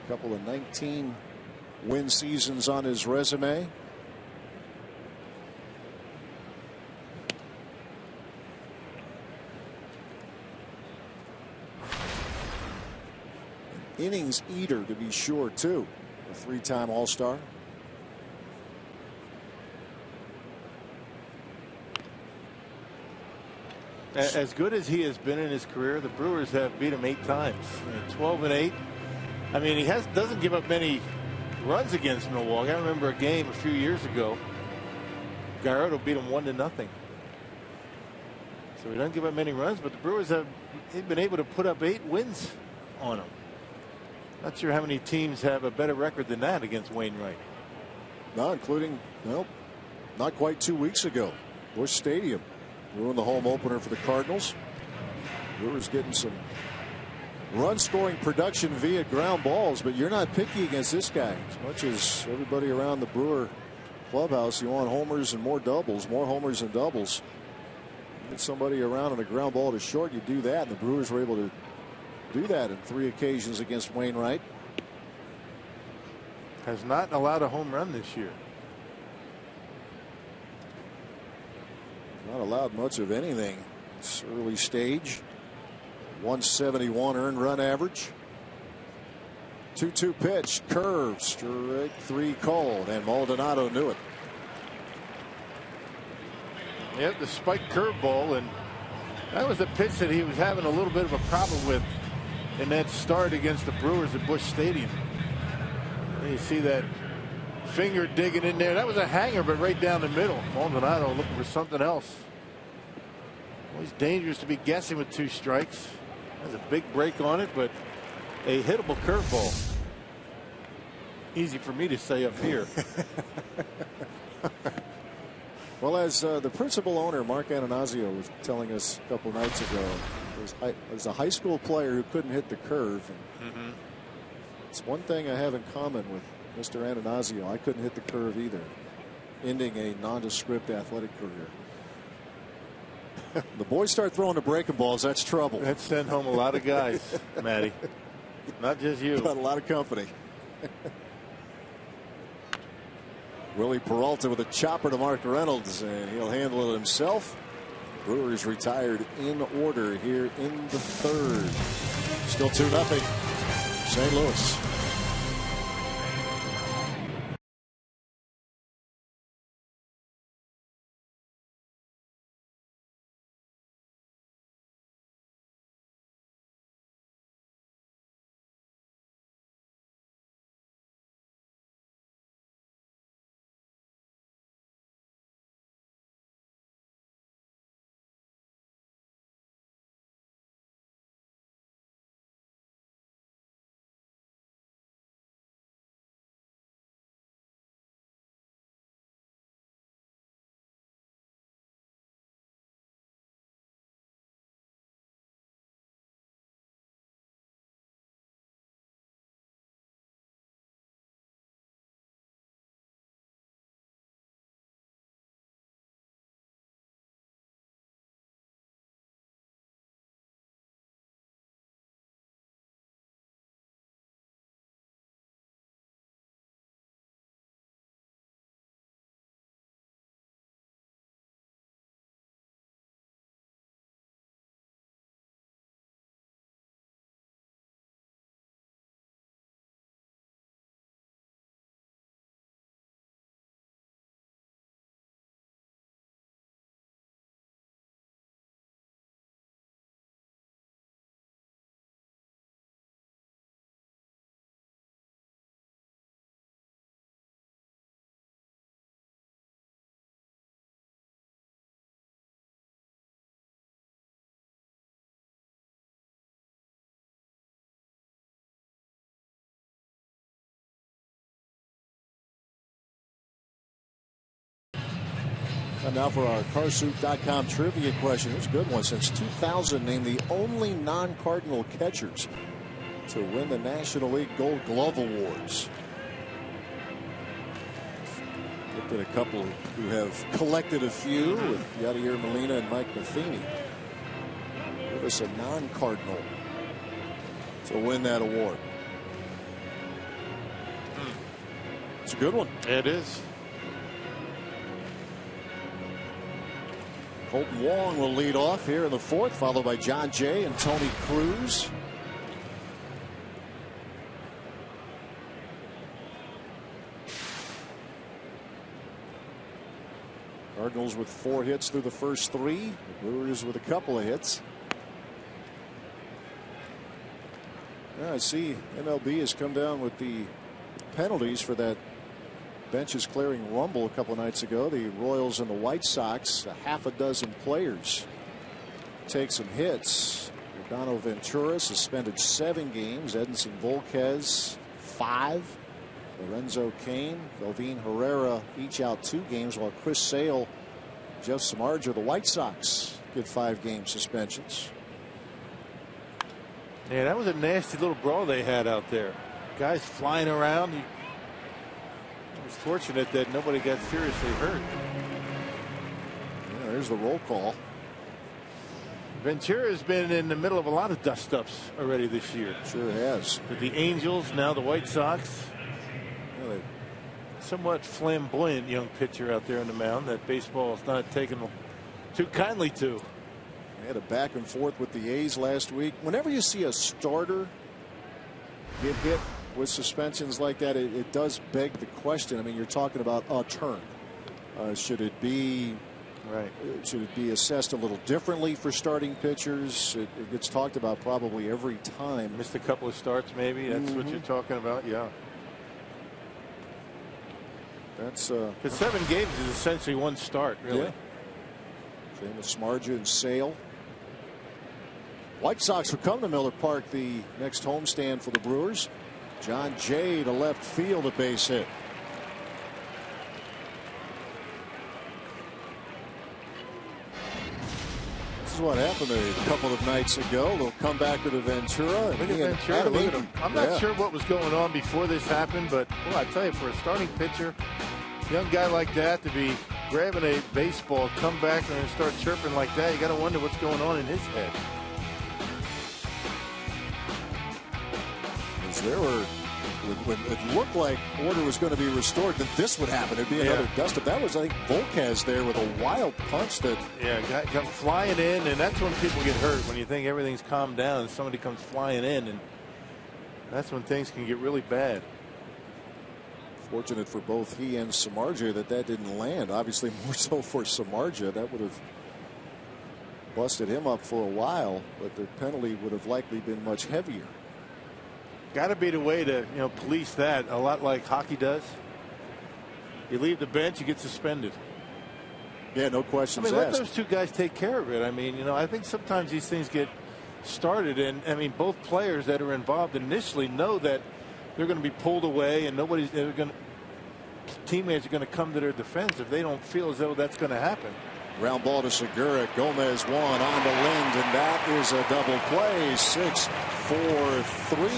Speaker 3: a couple of 19-win seasons on his resume. An innings eater, to be sure, too. A 3-time All-Star.
Speaker 4: As good as he has been in his career, the Brewers have beat him 8 times. 12-8. I mean, he doesn't give up many runs against Milwaukee. I remember a game a few years ago. Gallardo beat him 1-0. So he doesn't give up many runs, but the Brewers have been able to put up 8 wins on him. Not sure how many teams have a better record than that against Wainwright.
Speaker 3: No, including, well, not quite 2 weeks ago. Busch Stadium ruined the home opener for the Cardinals. Brewers getting some run scoring production via ground balls, but you're not picky against this guy. As much as everybody around the Brewer clubhouse, you want homers and more doubles, more homers and doubles. Get somebody around on a ground ball to short, you do that, and the Brewers were able to do that in 3 occasions against Wainwright.
Speaker 4: Has not allowed a home run this year.
Speaker 3: Not allowed much of anything this early stage. 171 earned run average. 2-2 pitch, curve, strike 3 called, and Maldonado knew it.
Speaker 4: Yep, the spiked curveball, and that was the pitch that he was having a little bit of a problem with in that start against the Brewers at Busch Stadium. And you see that finger digging in there. That was a hanger, but right down the middle. Maldonado looking for something else. Always dangerous to be guessing with 2 strikes. Has a big break on it, but a hittable curveball. Easy for me to say up here.
Speaker 3: Well, as the principal owner, Mark Ananazio, was telling us a couple nights ago, was a high school player who couldn't hit the curve. And it's one thing I have in common with Mr. Ananazio. I couldn't hit the curve either, ending a nondescript athletic career. The boys start throwing the breaking balls, that's trouble.
Speaker 4: That sent home a lot of guys, Matty. Not just you.
Speaker 3: Got a lot of company. Willie Peralta with a chopper to Mark Reynolds, and he'll handle it himself. Brewers retired in order here in the third. Still 2-0. St. Louis. Time now for our Carsoup.com trivia question. It was a good one. Since 2000, named the only non-Cardinal catchers to win the National League Gold Glove Awards. Looked at a couple who have collected a few with Yadier Molina and Mike Matheny. Give us a non-Cardinal to win that award. It's a good one.
Speaker 4: It is.
Speaker 3: Colton Wong will lead off here in the fourth, followed by John Jay and Tony Cruz. Cardinals with 4 hits through the first 3. The Brewers with a couple of hits. I see MLB has come down with the penalties for that benches clearing rumble a couple of nights ago. The Royals and the White Sox, a half a dozen players take some hits. Rodano Ventura suspended 7 games. Edinson Volquez 5. Lorenzo Cain, Kelvin Herrera each out 2 games, while Chris Sale, Jeff Samardzija, the White Sox get 5-game suspensions.
Speaker 4: Yeah, that was a nasty little brawl they had out there. Guys flying around. It was fortunate that nobody got seriously hurt.
Speaker 3: Yeah, there's the roll call.
Speaker 4: Ventura has been in the middle of a lot of dust-ups already this year.
Speaker 3: Sure has.
Speaker 4: With the Angels, now the White Sox. Somewhat flamboyant young pitcher out there on the mound that baseball is not taking too kindly to.
Speaker 3: They had a back and forth with the A's last week. Whenever you see a starter get hit with suspensions like that, it does beg the question. I mean, you're talking about a turn. Should it be
Speaker 4: right?
Speaker 3: Should it be assessed a little differently for starting pitchers? It gets talked about probably every time.
Speaker 4: Missed a couple of starts, maybe. That's what you're talking about. Yeah.
Speaker 3: That's
Speaker 4: because 7 games is essentially 1 start, really.
Speaker 3: Yeah. Same with Samardzija and Sale. White Sox will come to Miller Park, the next homestand for the Brewers. John Jay to left field, a base hit. This is what happened a couple of nights ago. They'll come back to the Ventura.
Speaker 4: Look at Ventura. Look at him. I'm not sure what was going on before this happened, but well, I tell you, for a starting pitcher, young guy like that to be grabbing a baseball, come back and start chirping like that, you got to wonder what's going on in his head.
Speaker 3: There were, when it looked like order was going to be restored, then this would happen. It'd be another dust up. That was, I think, Volquez there with a wild punch that.
Speaker 4: Yeah, guy come flying in, and that's when people get hurt. When you think everything's calmed down, and somebody comes flying in, and that's when things can get really bad.
Speaker 3: Fortunate for both he and Samardzija that didn't land. Obviously, more so for Samardzija. That would have busted him up for a while, but the penalty would have likely been much heavier.
Speaker 4: Got to be the way to police that, a lot like hockey does. You leave the bench, you get suspended.
Speaker 3: Yeah, no questions asked.
Speaker 4: Let those 2 guys take care of it. I mean, I think sometimes these things get started, and I mean, both players that are involved initially know that they're going to be pulled away, and teammates are going to come to their defense if they don't feel as though that's going to happen.
Speaker 3: Ground ball to Segura. Gomez one on to Lind, and that is a double play. 6-4-3.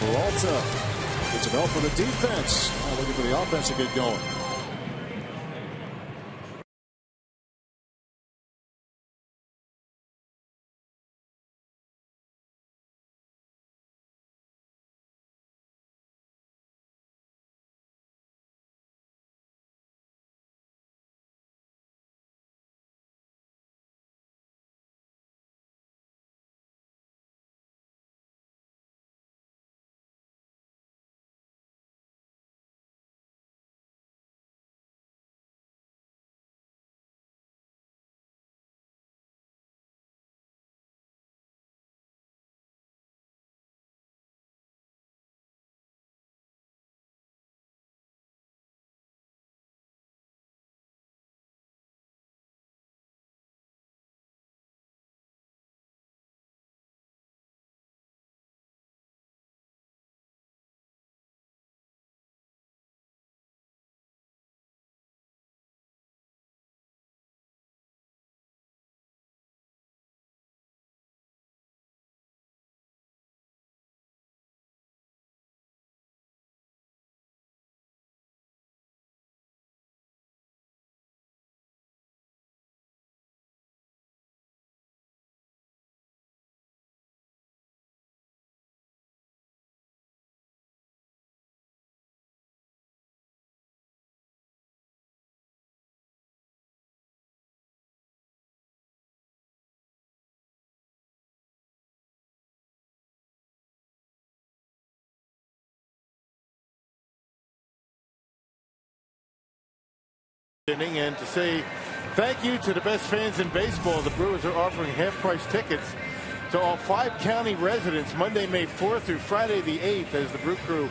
Speaker 3: Peralta gets an help for the defense. Looking for the offense to get going.
Speaker 4: inning, and to say thank you to the best fans in baseball, the Brewers are offering half-price tickets to all 5 county residents Monday, May 4th through Friday the 8th as the Brew Crew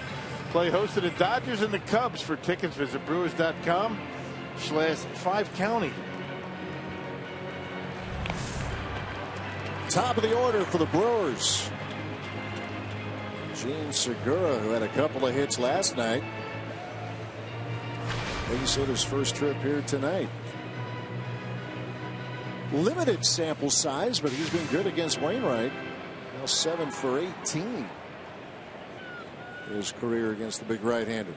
Speaker 4: play host to the Dodgers and the Cubs. For tickets, visit brewers.com/5 county.
Speaker 3: Top of the order for the Brewers. Gene Segura, who had a couple of hits last night. Base hit his first trip here tonight. Limited sample size, but he's been good against Wainwright. Now 7 for 18. His career against the big right-hander.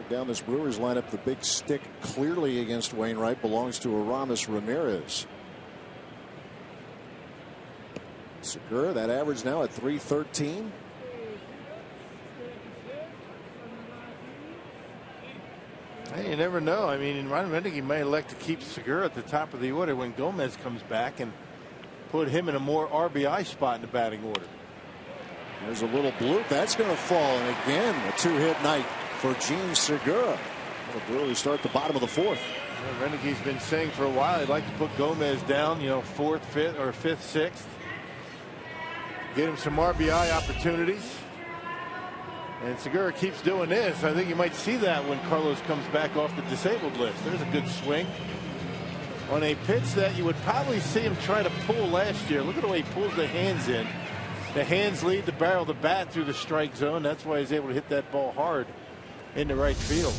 Speaker 3: Down this Brewers lineup, the big stick clearly against Wainwright belongs to Aramis Ramirez. Segura, that average now at .313.
Speaker 4: Hey, you never know. I mean, I think he might elect to keep Segura at the top of the order when Gomez comes back and put him in a more RBI spot in the batting order.
Speaker 3: There's a little bloop. That's going to fall. And again, a 2-hit night for Gene Segura. The Brewers start the bottom of the 4th.
Speaker 4: Renige's been saying for a while he'd like to put Gomez down, 4th, 5th, or 5th, 6th. Get him some RBI opportunities. And Segura keeps doing this. I think you might see that when Carlos comes back off the disabled list. There's a good swing on a pitch that you would probably see him try to pull last year. Look at the way he pulls the hands in. The hands lead the barrel of the bat through the strike zone. That's why he's able to hit that ball hard into right field.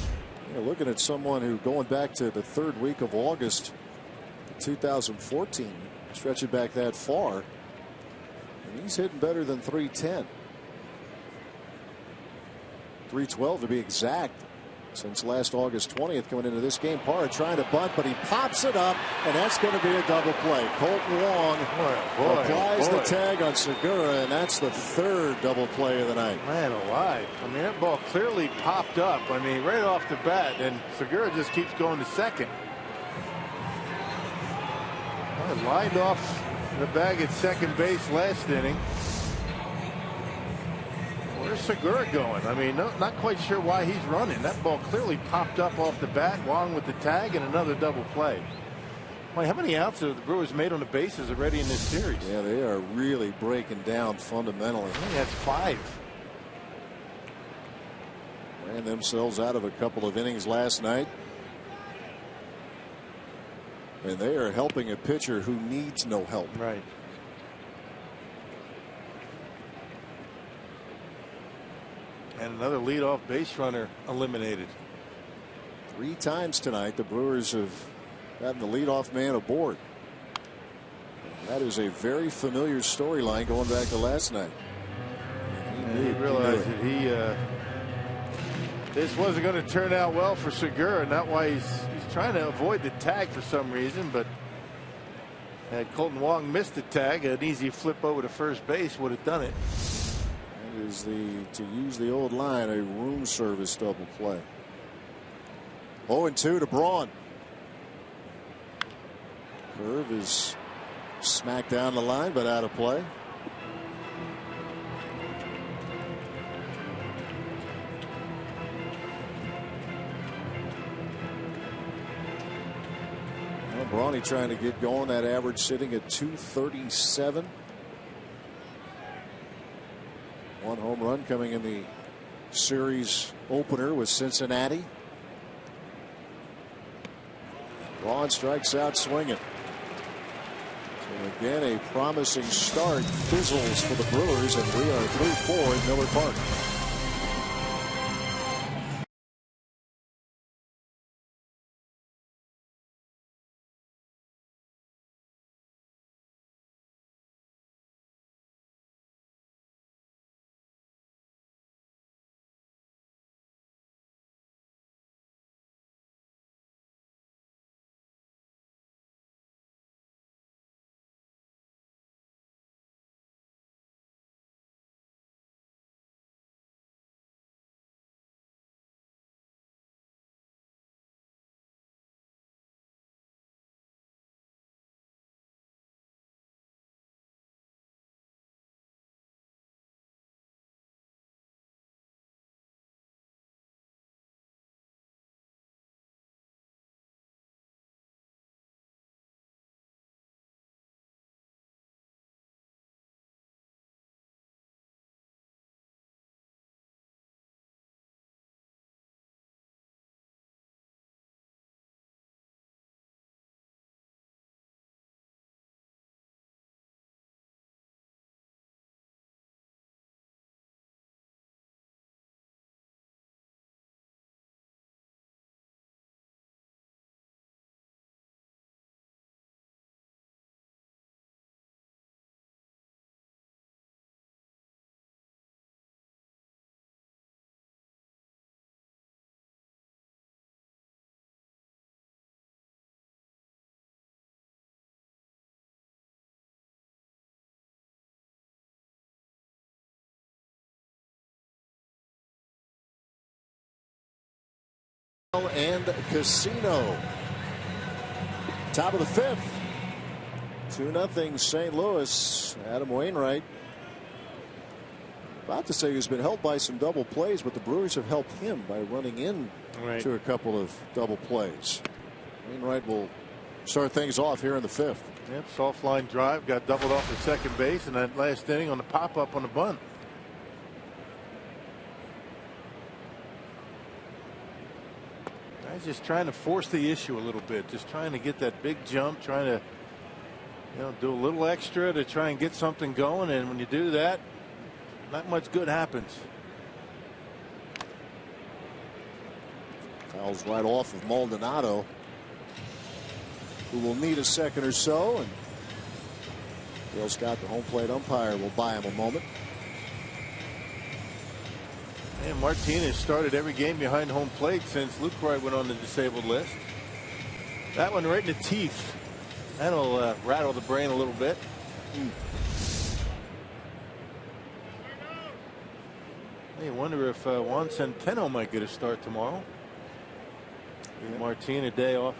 Speaker 3: Yeah, looking at someone who, going back to the 3rd week of August 2014, stretch it back that far, and he's hitting better than .310. .312 to be exact since last August 20th. Coming into this game, Parra trying to bunt, but he pops it up, and that's going to be a double play. Colton Wong applies the tag on Segura, and that's the 3rd double play of the night.
Speaker 4: Man alive. I mean, that ball clearly popped up. I mean, right off the bat, and Segura just keeps going to second. Well, lined off the bag at second base last inning. Where's Segura going? I mean, not quite sure why he's running. That ball clearly popped up off the bat. Wong with the tag and another double play. Boy, how many outs have the Brewers made on the bases already in this series?
Speaker 3: Yeah, they are really breaking down fundamentally.
Speaker 4: I think that's 5.
Speaker 3: Ran themselves out of a couple of innings last night. And they are helping a pitcher who needs no help.
Speaker 4: Right. And another leadoff base runner eliminated.
Speaker 3: 3 times tonight the Brewers have gotten the leadoff man aboard. That is a very familiar storyline going back to last night.
Speaker 4: He realized that this wasn't going to turn out well for Segura, and that's why he's trying to avoid the tag for some reason. But had Colton Wong missed the tag, an easy flip over to first base would have done it.
Speaker 3: Is to use the old line, a room service double play. 0-2 to Braun. Curve is smacked down the line, but out of play. Well, Brawny trying to get going. That average sitting at .237. 1 home run coming in the series opener with Cincinnati. Braun strikes out swinging. So again, a promising start fizzles for the Brewers, and we are 3-4 at Miller Park. and Casino. Top of the fifth. 2-0 St. Louis. Adam Wainwright. About to say he's been helped by some double plays, but the Brewers have helped him by running in to a couple of double plays. Wainwright will start things off here in the fifth.
Speaker 4: Yep, soft line drive, got doubled off at second base in that last inning on the pop up on the bunt. Guys just trying to force the issue a little bit, just trying to get that big jump, trying to do a little extra to try and get something going, and when you do that, not much good happens.
Speaker 3: Fouls right off of Maldonado, who will need a second or so, and Bill Scott, the home plate umpire, will buy him a moment.
Speaker 4: And Martinez started every game behind home plate since Lucroy went on the disabled list. That one right in the teeth. That'll rattle the brain a little bit. You wonder if Juan Centeno might get a start tomorrow. Give Martin a day off.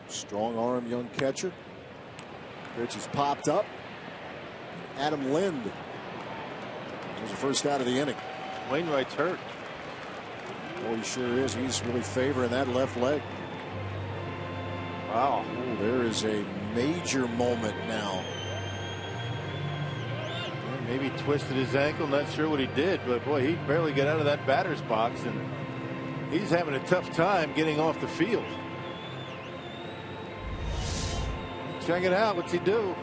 Speaker 3: Strong arm young catcher. Pitch is popped up. Adam Lind was the first out of the inning.
Speaker 4: Wainwright's hurt.
Speaker 3: Oh, he sure is. He's really favoring that left leg.
Speaker 4: Wow.
Speaker 3: Oh, there is a major moment now.
Speaker 4: Maybe twisted his ankle, not sure what he did, but boy, he barely got out of that batter's box, and he's having a tough time getting off the field. Check it out. What's he do?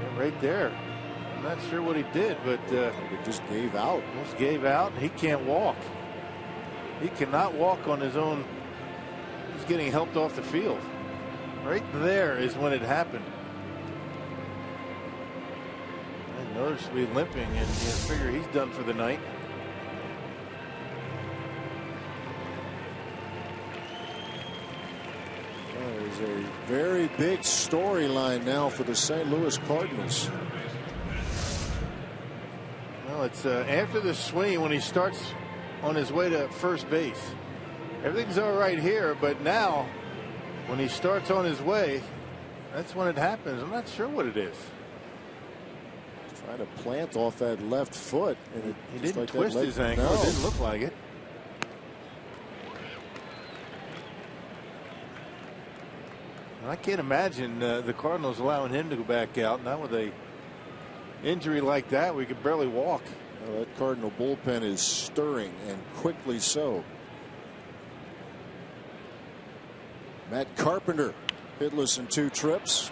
Speaker 4: Yeah, right there. I'm not sure what he did, but
Speaker 3: it just gave out.
Speaker 4: Just gave out. He can't walk. He cannot walk on his own. He's getting helped off the field. Right there is when it happened. I noticeably limping, and you figure he's done for the night.
Speaker 3: There's a very big storyline now for the St. Louis Cardinals.
Speaker 4: Well, it's after the swing when he starts on his way to first base. Everything's all right here, but now when he starts on his way, that's when it happens. I'm not sure what it is.
Speaker 3: Trying to plant off that left foot. And
Speaker 4: he didn't twist his ankle. No. It didn't look like it. I can't imagine the Cardinals allowing him to go back out. Not with a injury like that. We could barely walk.
Speaker 3: Well, that Cardinal bullpen is stirring, and quickly so. Matt Carpenter hitless in 2 trips.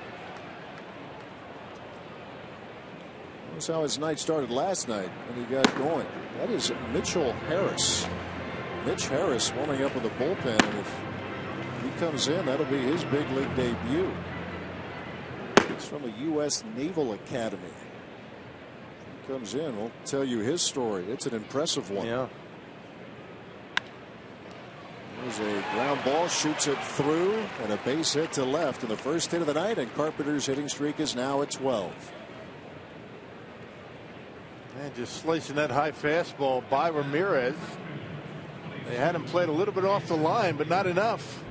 Speaker 3: That's how his night started last night when he got going. That is Mitchell Harris. Mitch Harris warming up with the bullpen, and if he comes in, that'll be his big league debut. He's from the U.S. Naval Academy. If he comes in, we'll tell you his story. It's an impressive one.
Speaker 4: Yeah.
Speaker 3: There's a ground ball, shoots it through, and a base hit to left in the first hit of the night, and Carpenter's hitting streak is now at 12.
Speaker 4: And just slicing that high fastball by Ramirez. They had him played a little bit off the line, but not enough.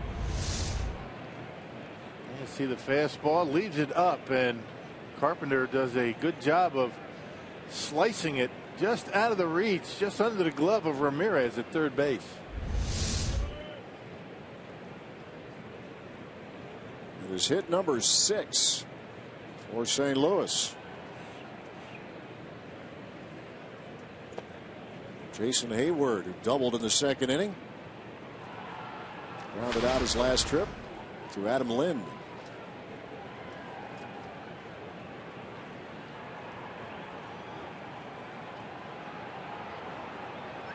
Speaker 4: You see the fastball, leaves it up, and Carpenter does a good job of slicing it just out of the reach, just under the glove of Ramirez at third base.
Speaker 3: It is hit number 6 for St. Louis. Jason Hayward, who doubled in the second inning, rounded out his last trip to Adam Lind.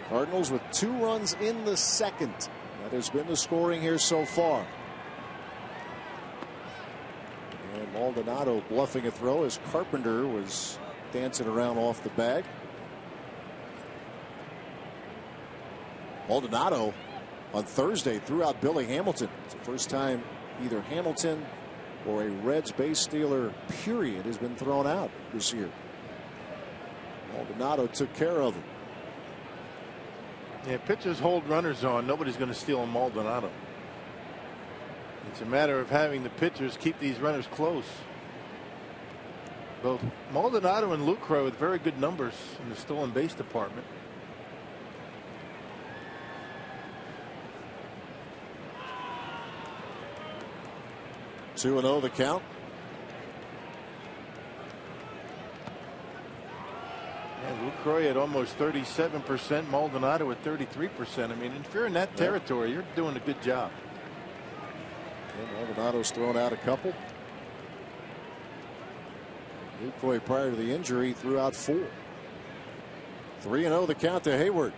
Speaker 3: Cardinals with 2 runs in the second. That has been the scoring here so far. And Maldonado bluffing a throw as Carpenter was dancing around off the bag. Maldonado on Thursday threw out Billy Hamilton. It's the first time either Hamilton or a Reds base stealer period has been thrown out this year. Maldonado took care of him.
Speaker 4: Yeah, pitchers hold runners on. Nobody's going to steal a Maldonado. It's a matter of having the pitchers keep these runners close. Both Maldonado and Lucroy with very good numbers in the stolen base department.
Speaker 3: Two and 0 the count.
Speaker 4: Yeah, Lucroy at almost 37%, Maldonado at 33%. I mean, if you're in that territory, you're doing a good job.
Speaker 3: Yeah, Maldonado's thrown out a couple. Lucroy, prior to the injury, threw out 4. 3 and 0 the count to Hayward.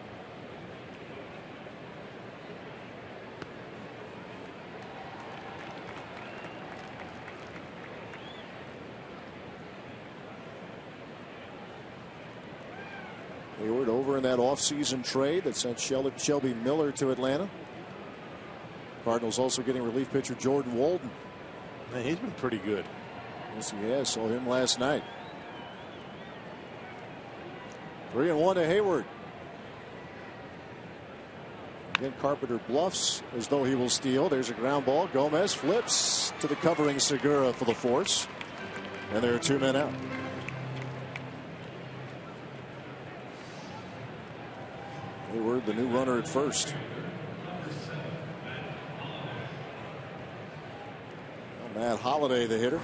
Speaker 3: Hayward over in that offseason trade that sent Shelby Miller to Atlanta. Cardinals also getting relief pitcher Jordan Walden.
Speaker 4: Man, he's been pretty good.
Speaker 3: Yes, he has. Saw him last night. 3 and 1 to Hayward. Again, Carpenter bluffs as though he will steal. There's a ground ball. Gomez flips to the covering Segura for the force. And there are 2 men out. Hayward, the new runner at first. Matt Holliday, the hitter.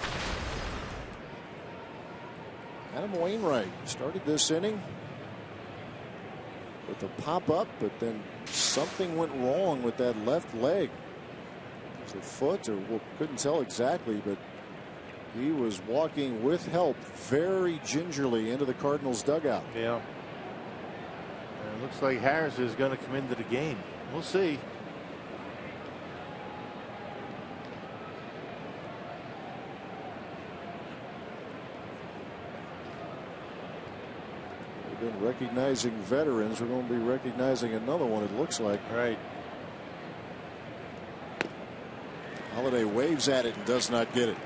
Speaker 3: Adam Wainwright started this inning with a pop-up, but then something went wrong with that left leg. Was it foot, or couldn't tell exactly, but he was walking with help very gingerly into the Cardinals dugout.
Speaker 4: Yeah. And it looks like Harris is going to come into the game. We'll see.
Speaker 3: Been recognizing veterans. We're going to be recognizing another one, it looks like.
Speaker 4: Right.
Speaker 3: Holliday waves at it and does not get it.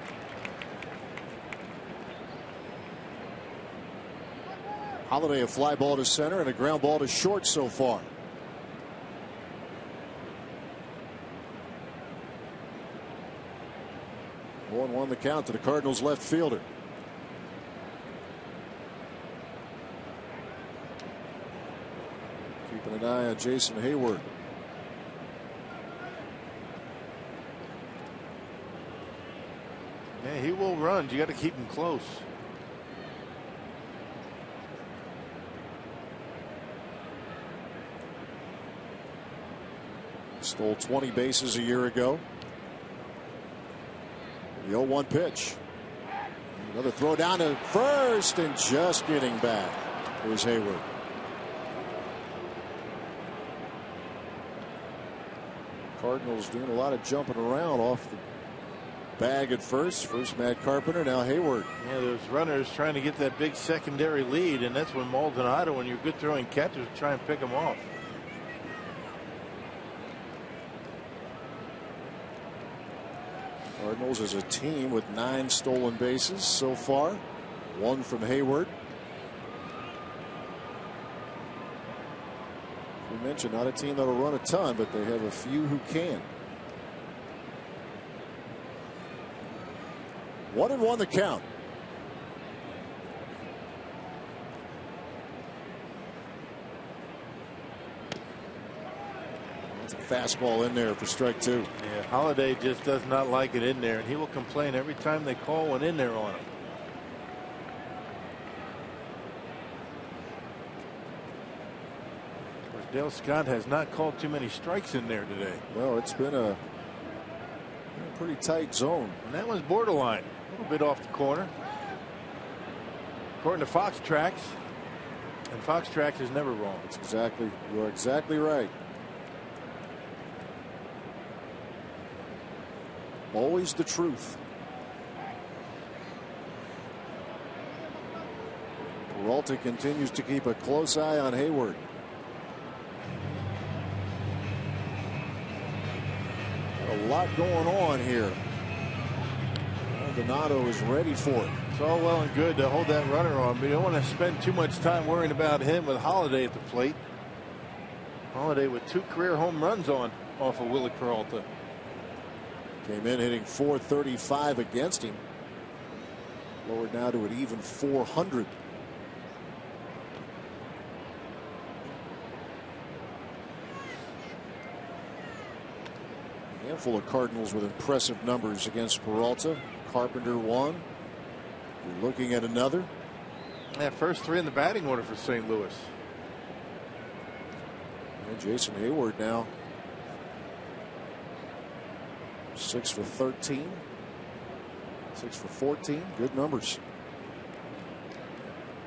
Speaker 3: Holliday a fly ball to center and a ground ball to short so far. One 1 the count to the Cardinals left fielder. Keeping an eye on Jason Hayward.
Speaker 4: Yeah, he will run. You got to keep him close.
Speaker 3: Stole 20 bases a year ago. The 0-1 pitch. Another throw down to first, and just getting back is Hayward. Cardinals doing a lot of jumping around off the bag at first. First Matt Carpenter, now Hayward.
Speaker 4: Yeah, those runners trying to get that big secondary lead, and that's when Maldonado and your good throwing catchers try and pick them off.
Speaker 3: Cardinals as a team with 9 stolen bases so far. 1 from Hayward. We mentioned not a team that'll run a ton, but they have a few who can. 1-1 the count. That's a fastball in there for strike 2.
Speaker 4: Yeah, Holliday just does not like it in there, and he will complain every time they call one in there on him. Dale Scott has not called too many strikes in there today.
Speaker 3: No, it's been a pretty tight zone.
Speaker 4: And that one's borderline. A little bit off the corner. According to Fox Tracks. And Fox Tracks is never wrong.
Speaker 3: You're exactly right. Always the truth. Peralta continues to keep a close eye on Hayward. A lot going on here. Maldonado is ready for it.
Speaker 4: It's all well and good to hold that runner on, but you don't want to spend too much time worrying about him with Holiday at the plate. Holiday with 2 career home runs off of Willie Peralta.
Speaker 3: Came in hitting .435 against him. Lowered now to an even .400. A handful of Cardinals with impressive numbers against Peralta. Carpenter one. You're looking at another.
Speaker 4: Yeah, first 3 in the batting order for St. Louis.
Speaker 3: And Jason Hayward now 6 for 13. 6 for 14. Good numbers.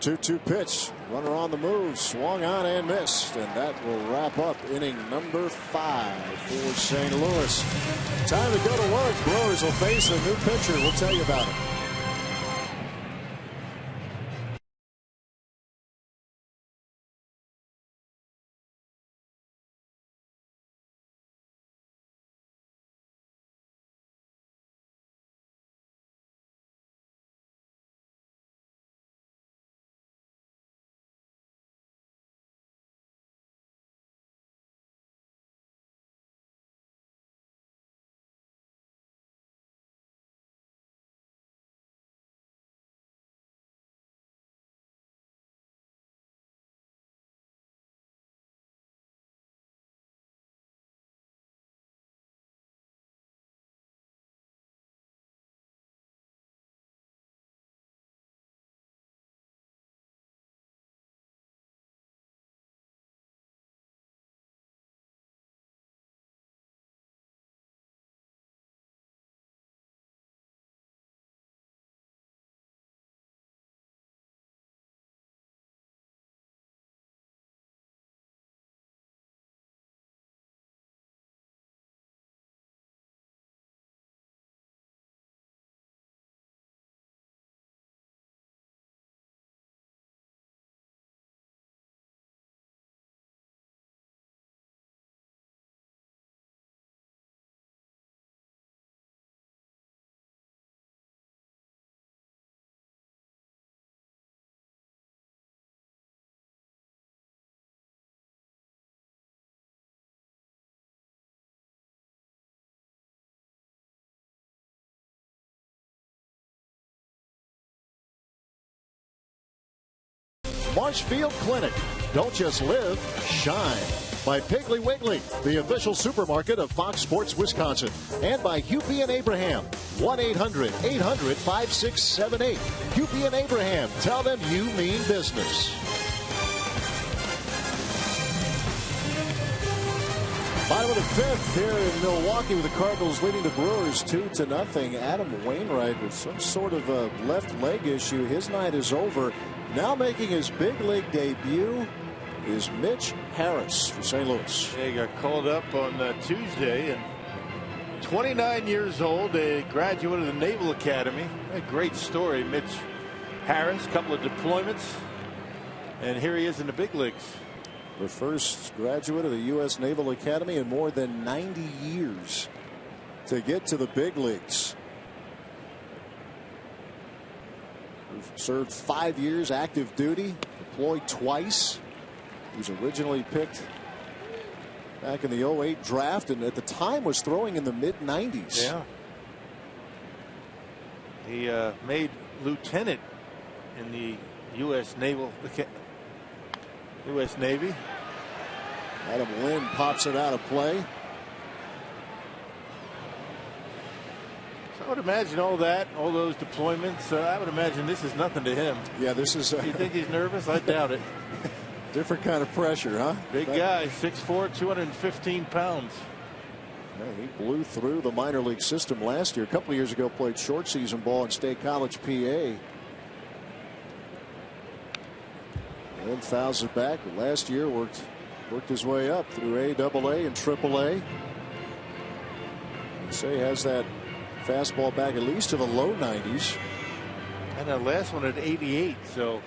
Speaker 3: 2-2 pitch. Runner on the move. Swung on and missed. And that will wrap up inning number 5 for St. Louis. Time to go to work. Brewers will face a new pitcher. We'll tell you about it. Marshfield Clinic. Don't just live, shine. By Piggly Wiggly, the official supermarket of Fox Sports Wisconsin. And by Hupy and Abraham. 1-800-800-5678. Hupy and Abraham. Tell them you mean business. Bottom of the 5th here in Milwaukee with the Cardinals leading the Brewers 2-0. Adam Wainwright with some sort of a left leg issue. His night is over. Now making his big league debut is Mitch Harris for St. Louis.
Speaker 4: Yeah, he got called up on Tuesday, and 29 years old, a graduate of the Naval Academy. A great story. Mitch Harris, couple of deployments, and here he is in the big leagues.
Speaker 3: The first graduate of the U.S. Naval Academy in more than 90 years to get to the big leagues. Served 5 years active duty, deployed twice. He was originally picked back in the 08 draft, and at the time was throwing in the mid-90s.
Speaker 4: Yeah. He made lieutenant in the U.S. Navy.
Speaker 3: Adam Lind pops it out of play.
Speaker 4: I would imagine all those deployments. I would imagine this is nothing to him.
Speaker 3: Yeah, this is.
Speaker 4: You think he's nervous? I doubt it.
Speaker 3: Different kind of pressure, huh?
Speaker 4: Big guy, 6'4", 215 pounds.
Speaker 3: Yeah, he blew through the minor league system last year. A couple of years ago, played short season ball in State College, PA. And fouls it back. But last year worked his way up through AA and AAA. Say has that fastball back at least to the low 90s.
Speaker 4: And the last one at 88, so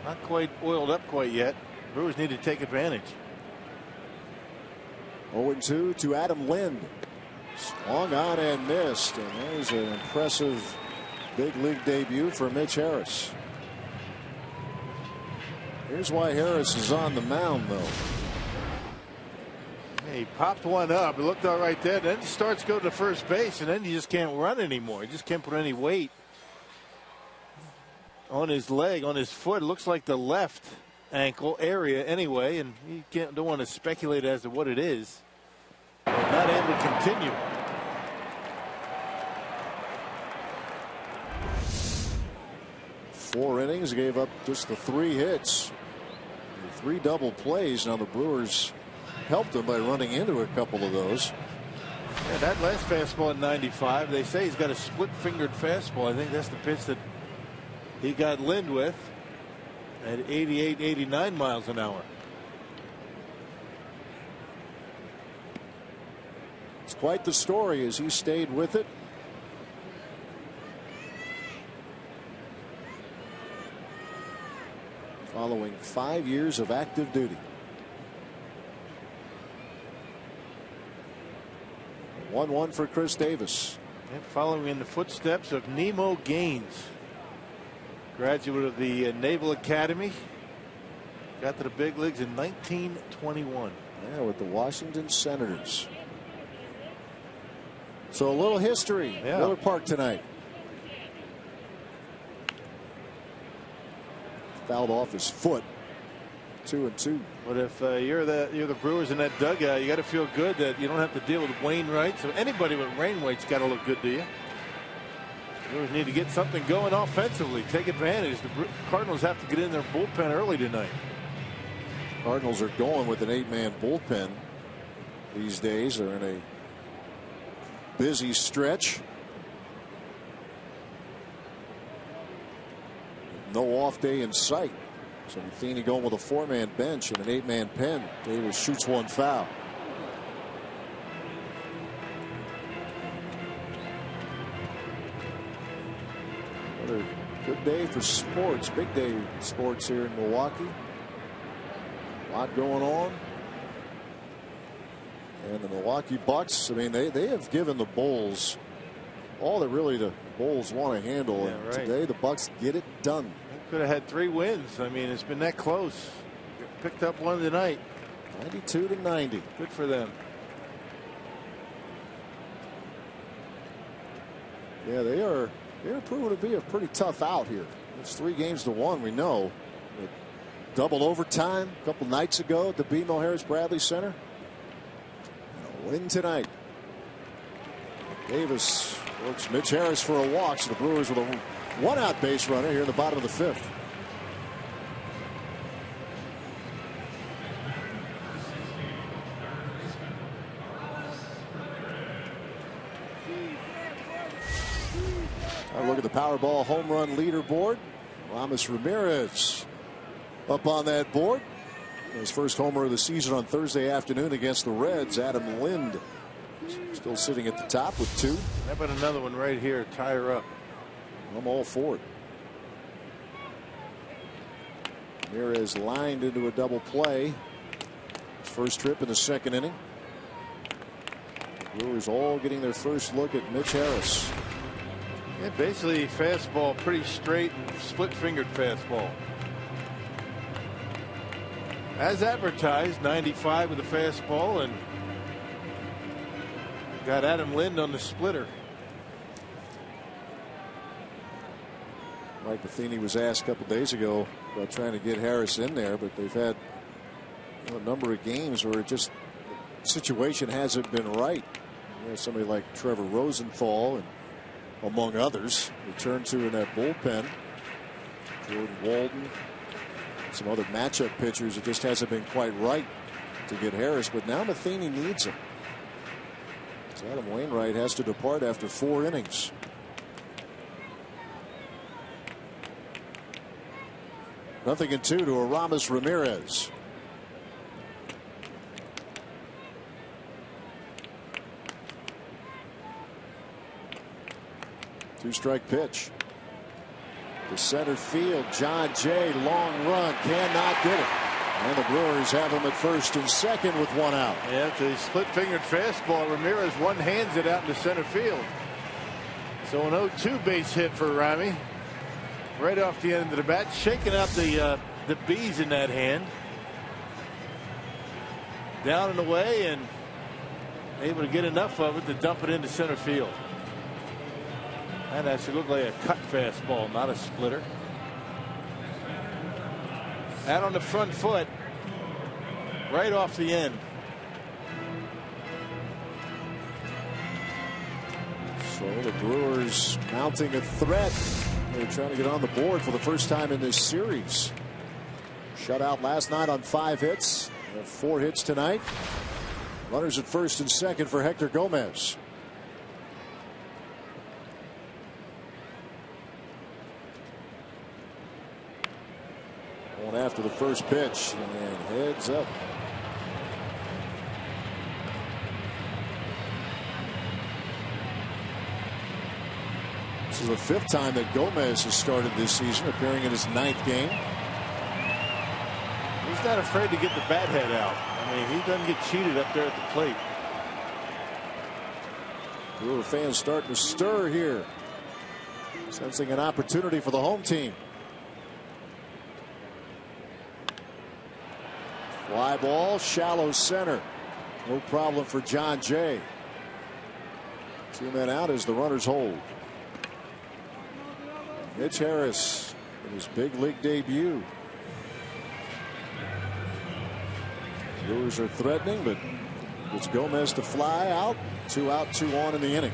Speaker 4: not quite oiled up quite yet. Brewers need to take advantage.
Speaker 3: 0-2 to Adam Lind. Swung on and missed. And there's an impressive Big league debut for Mitch Harris. Here's why Harris is on the mound, though.
Speaker 4: He popped one up. It looked all right there. Then he starts going to first base, and then he just can't run anymore. He just can't put any weight on his leg, on his foot. It looks like the left ankle area anyway, and you don't want to speculate as to what it is. Not able to continue.
Speaker 3: Four innings, gave up just the 3 hits. 3 double plays. Now the Brewers helped him by running into a couple of those.
Speaker 4: Yeah, that last fastball at 95, they say he's got a split-fingered fastball. I think that's the pitch that he got Lind with at 88, 89 miles an hour.
Speaker 3: It's quite the story as he stayed with it. Following 5 years of active duty. 1-1 for Chris Davis.
Speaker 4: And following in the footsteps of Nemo Gaines, graduate of the Naval Academy, got to the big leagues in 1921.
Speaker 3: Yeah, with the Washington Senators. So a little history.
Speaker 4: Yeah.
Speaker 3: Miller Park tonight. Fouled off his foot. 2-2.
Speaker 4: But if you're the Brewers in that dugout, you got to feel good that you don't have to deal with Wainwright. So anybody with Wainwright's got to look good to you. Brewers need to get something going offensively. Take advantage. The Cardinals have to get in their bullpen early tonight.
Speaker 3: Cardinals are going with an 8-man bullpen these days. They're in a busy stretch. No off day in sight. So Matheny going with a 4-man bench and an 8-man pen. Davis shoots one foul. Another good day for sports. Big day sports here in Milwaukee. A lot going on. And the Milwaukee Bucks, I mean, they have given the Bulls all that really the Bulls want to handle.
Speaker 4: Yeah,
Speaker 3: and
Speaker 4: right.
Speaker 3: Today the Bucks get it done.
Speaker 4: Could have had 3 wins. I mean, it's been that close. Picked up one tonight.
Speaker 3: 92-90.
Speaker 4: Good for them.
Speaker 3: Yeah, they're proving to be a pretty tough out here. It's 3-1, we know. But double overtime a couple nights ago at the BMO Harris Bradley Center. And a win tonight. Davis works Mitch Harris for a walk, so the Brewers with a 1-out base runner here in the bottom of the 5th. Now look at the Powerball home run leaderboard. Ramos Ramirez up on that board. His first homer of the season on Thursday afternoon against the Reds. Adam Lind still sitting at the top with 2.
Speaker 4: How about another one right here? Tie her up.
Speaker 3: I'm all for it. Ramirez lined into a double play. First trip in the 2nd inning. The Brewers all getting their first look at Mitch Harris.
Speaker 4: Yeah, basically fastball, pretty straight and split-fingered fastball. As advertised, 95 with the fastball, and got Adam Lind on the splitter.
Speaker 3: Mike Matheny was asked a couple days ago about trying to get Harris in there, but they've had a number of games where the situation hasn't been right. Somebody like Trevor Rosenthal and among others return to in that bullpen. Jordan Walden, some other matchup pitchers. It just hasn't been quite right to get Harris, but now Matheny needs him. So Adam Wainwright has to depart after 4 innings. Nothing in 2 to Aramis Ramirez. Two-strike pitch. To center field. John Jay, long run, cannot get it. And the Brewers have him at first and second with 1 out.
Speaker 4: Yeah, it's a split-fingered fastball. Ramirez one-hands it out into center field. So an 0-2 base hit for Rami. Right off the end of the bat, shaking out the bees in that hand. Down and away, and able to get enough of it to dump it into center field. That actually looked like a cut fastball, not a splitter. Out on the front foot, right off the end.
Speaker 3: So the Brewers mounting a threat. They're trying to get on the board for the first time in this series. Shutout last night on 5 hits. 4 hits tonight. Runners at first and second for Hector Gomez. Going after the first pitch and heads up. This is the 5th time that Gomez has started this season, appearing in his 9th game.
Speaker 4: He's not afraid to get the bat head out. I mean, he doesn't get cheated up there at the plate.
Speaker 3: Brewer fans starting to stir here, sensing an opportunity for the home team. Fly ball, shallow center. No problem for John Jay. 2 men out as the runners hold. Mitch Harris in his big league debut. Brewers are threatening, but it's Gomez to fly out. 2 out, 2 on in the inning.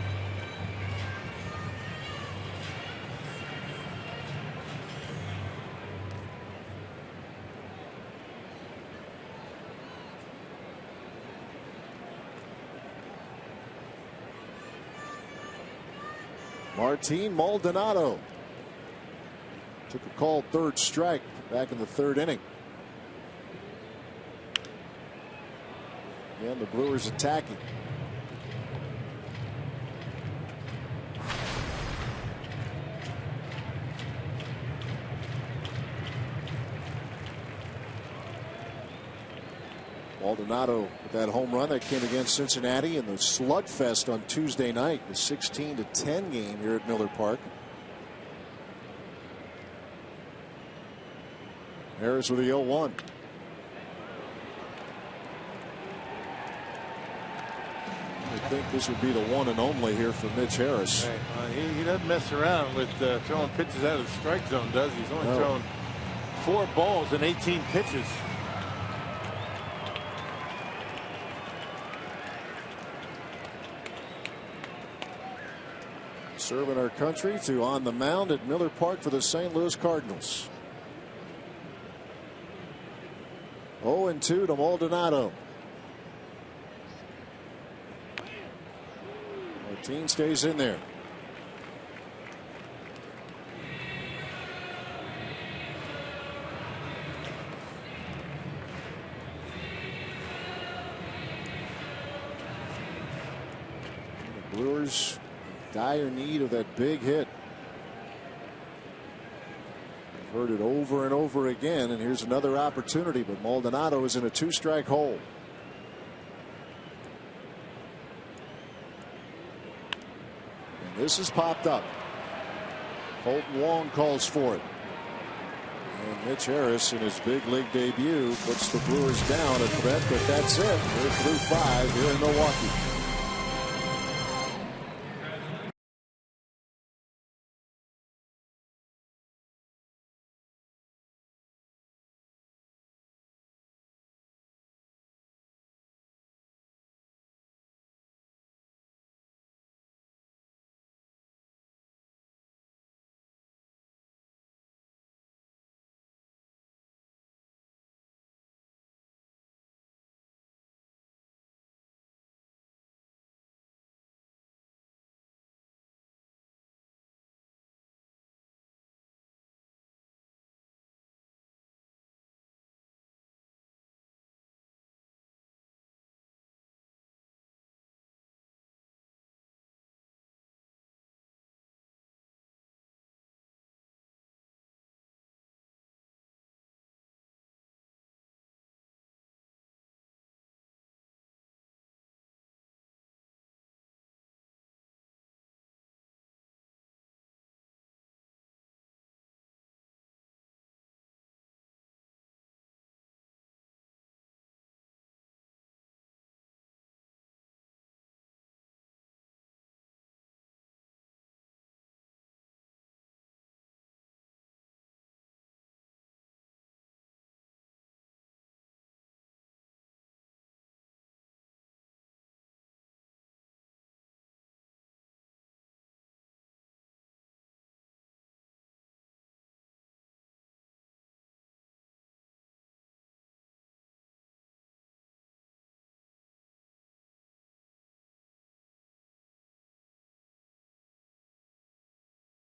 Speaker 3: Martin Maldonado took a called 3rd strike back in the 3rd inning. And the Brewers attacking. Maldonado with that home run that came against Cincinnati in the slugfest on Tuesday night, the 16-10 game here at Miller Park. Harris with the 0-1. I think this would be the one and only here for Mitch Harris.
Speaker 4: Right. He doesn't mess around with throwing pitches out of the strike zone, does he? He's only thrown 4 balls in 18 pitches.
Speaker 3: Serving our country to on the mound at Miller Park for the St. Louis Cardinals. 0-2 to Maldonado. Martin stays in there. The Brewers dire need of that big hit. Heard it over and over again, and here's another opportunity, but Maldonado is in a 2-strike hole. And this has popped up. Colton Wong calls for it. And Mitch Harris in his big league debut puts the Brewers down a threat, but that's it. They're through 5 here in Milwaukee.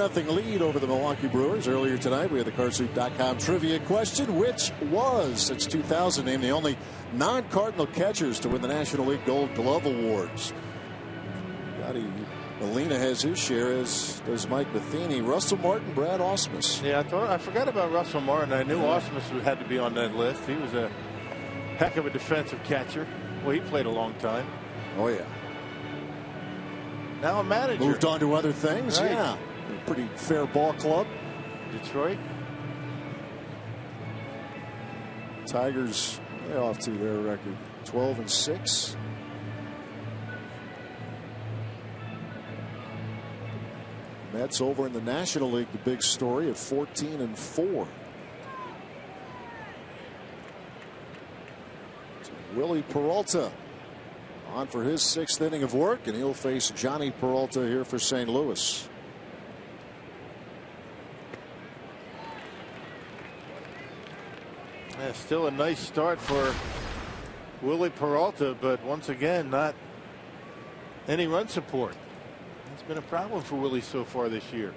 Speaker 3: Nothing lead over the Milwaukee Brewers. Earlier tonight, we had the CardSoup.com trivia question, which was, since 2000, named the only non-Cardinal catchers to win the National League Gold Glove Awards. Molina has his share, as does Mike Matheny. Russell Martin, Brad Ausmus.
Speaker 4: Yeah, I forgot about Russell Martin. I knew Ausmus had to be on that list. He was a heck of a defensive catcher. Well, he played a long time.
Speaker 3: Oh, yeah.
Speaker 4: Now a manager.
Speaker 3: Moved on to other things.
Speaker 4: Right.
Speaker 3: Yeah. A pretty fair ball club.
Speaker 4: Detroit.
Speaker 3: Tigers, they're off to their record 12-6. Mets over in the National League, the big story at 14-4. So Willie Peralta on for his 6th inning of work, and he'll face Johnny Peralta here for St. Louis.
Speaker 4: Yeah, still a nice start for Willie Peralta, but once again, not any run support. It's been a problem for Willie so far this year.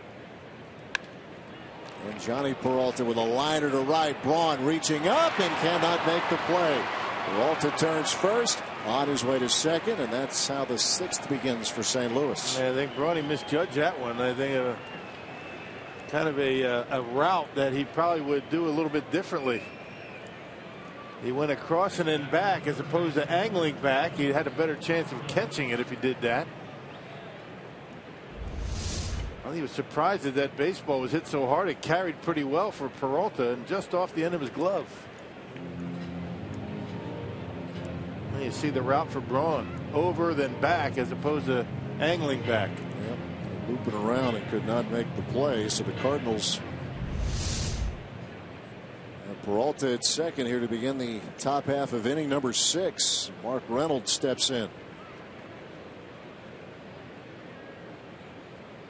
Speaker 3: And Johnny Peralta with a liner to right. Braun reaching up and cannot make the play. Peralta turns first, on his way to second, and that's how the 6th begins for St. Louis.
Speaker 4: Yeah, I think Braun misjudged that one. I think kind of a route that he probably would do a little bit differently. He went across and then back as opposed to angling back. He had a better chance of catching it if he did that. I think he was surprised that that baseball was hit so hard. It carried pretty well for Peralta and just off the end of his glove. And you see the route for Braun, over then back as opposed to angling back.
Speaker 3: Yep. Looping around and could not make the play. So the Cardinals have Peralta at second here to begin the top half of inning number 6. Mark Reynolds steps in.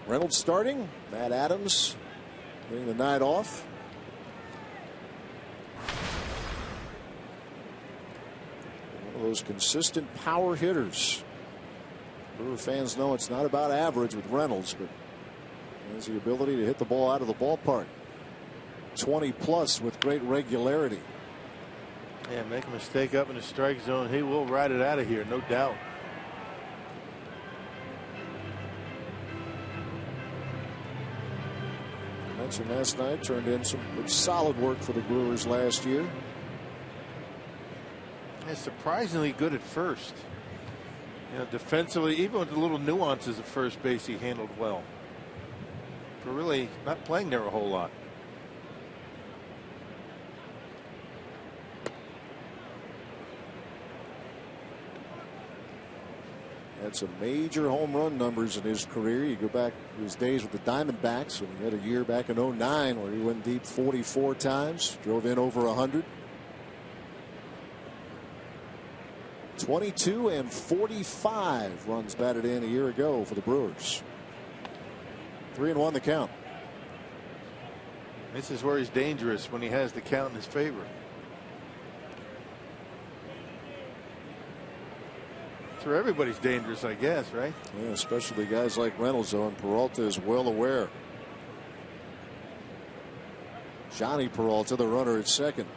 Speaker 3: Reynolds starting. Matt Adams getting the night off. One of those consistent power hitters. Brewer fans know it's not about average with Reynolds, but he has the ability to hit the ball out of the ballpark. 20 plus with great regularity.
Speaker 4: Yeah, make a mistake up in the strike zone, he will ride it out of here, no doubt.
Speaker 3: Mentioned last night, turned in some solid work for the Brewers last year.
Speaker 4: He's surprisingly good at first. You know, defensively, even with the little nuances at first base, he handled well. But really not playing there a whole lot.
Speaker 3: Had some major home run numbers in his career. You go back to his days with the Diamondbacks, and he had a year back in 09 where he went deep 44 times, drove in over 100. 22 and 45 runs batted in a year ago for the Brewers. 3-1 the count.
Speaker 4: This is where he's dangerous, when he has the count in his favor. For everybody's dangerous, I guess, right?
Speaker 3: Yeah, especially guys like Reynolds, though, and Peralta is well aware. Johnny Peralta, the runner at second.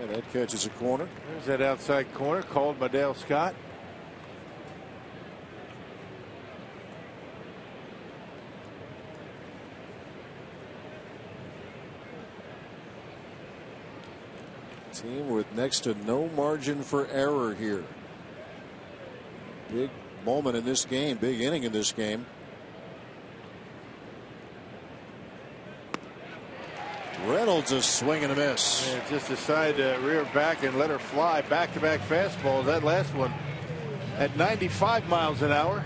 Speaker 3: That catches a corner.
Speaker 4: There's that outside corner called by Dale Scott.
Speaker 3: Team with next to no margin for error here. Big moment in this game, big inning in this game. Reynolds a swing and a miss.
Speaker 4: Yeah, just decided to rear back and let her fly. Back-to-back fastballs. That last one at 95 miles an hour.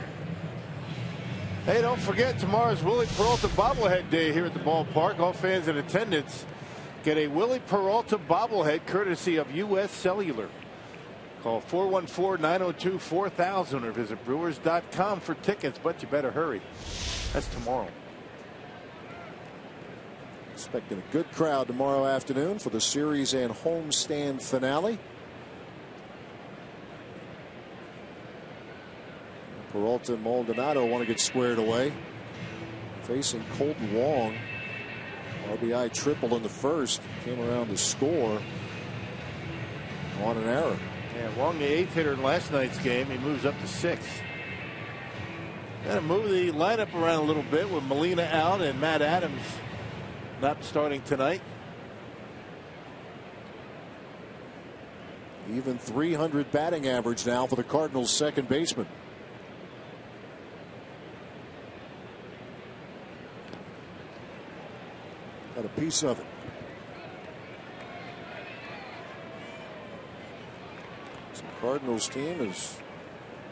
Speaker 4: Hey, don't forget, tomorrow's Willie Peralta bobblehead day here at the ballpark. All fans in attendance get a Willie Peralta bobblehead courtesy of U.S. Cellular. Call 414-902-4000 or visit Brewers.com for tickets, but you better hurry. That's tomorrow.
Speaker 3: Expecting a good crowd tomorrow afternoon for the series and homestand finale. Peralta and Maldonado want to get squared away. Facing Colton Wong. RBI triple in the first. Came around to score on an error.
Speaker 4: Yeah, Wong, the 8th hitter in last night's game. He moves up to 6th. Got to move the lineup around a little bit with Molina out and Matt Adams not starting tonight.
Speaker 3: Even .300 batting average now for the Cardinals' second baseman. Got a piece of it. Cardinals team, as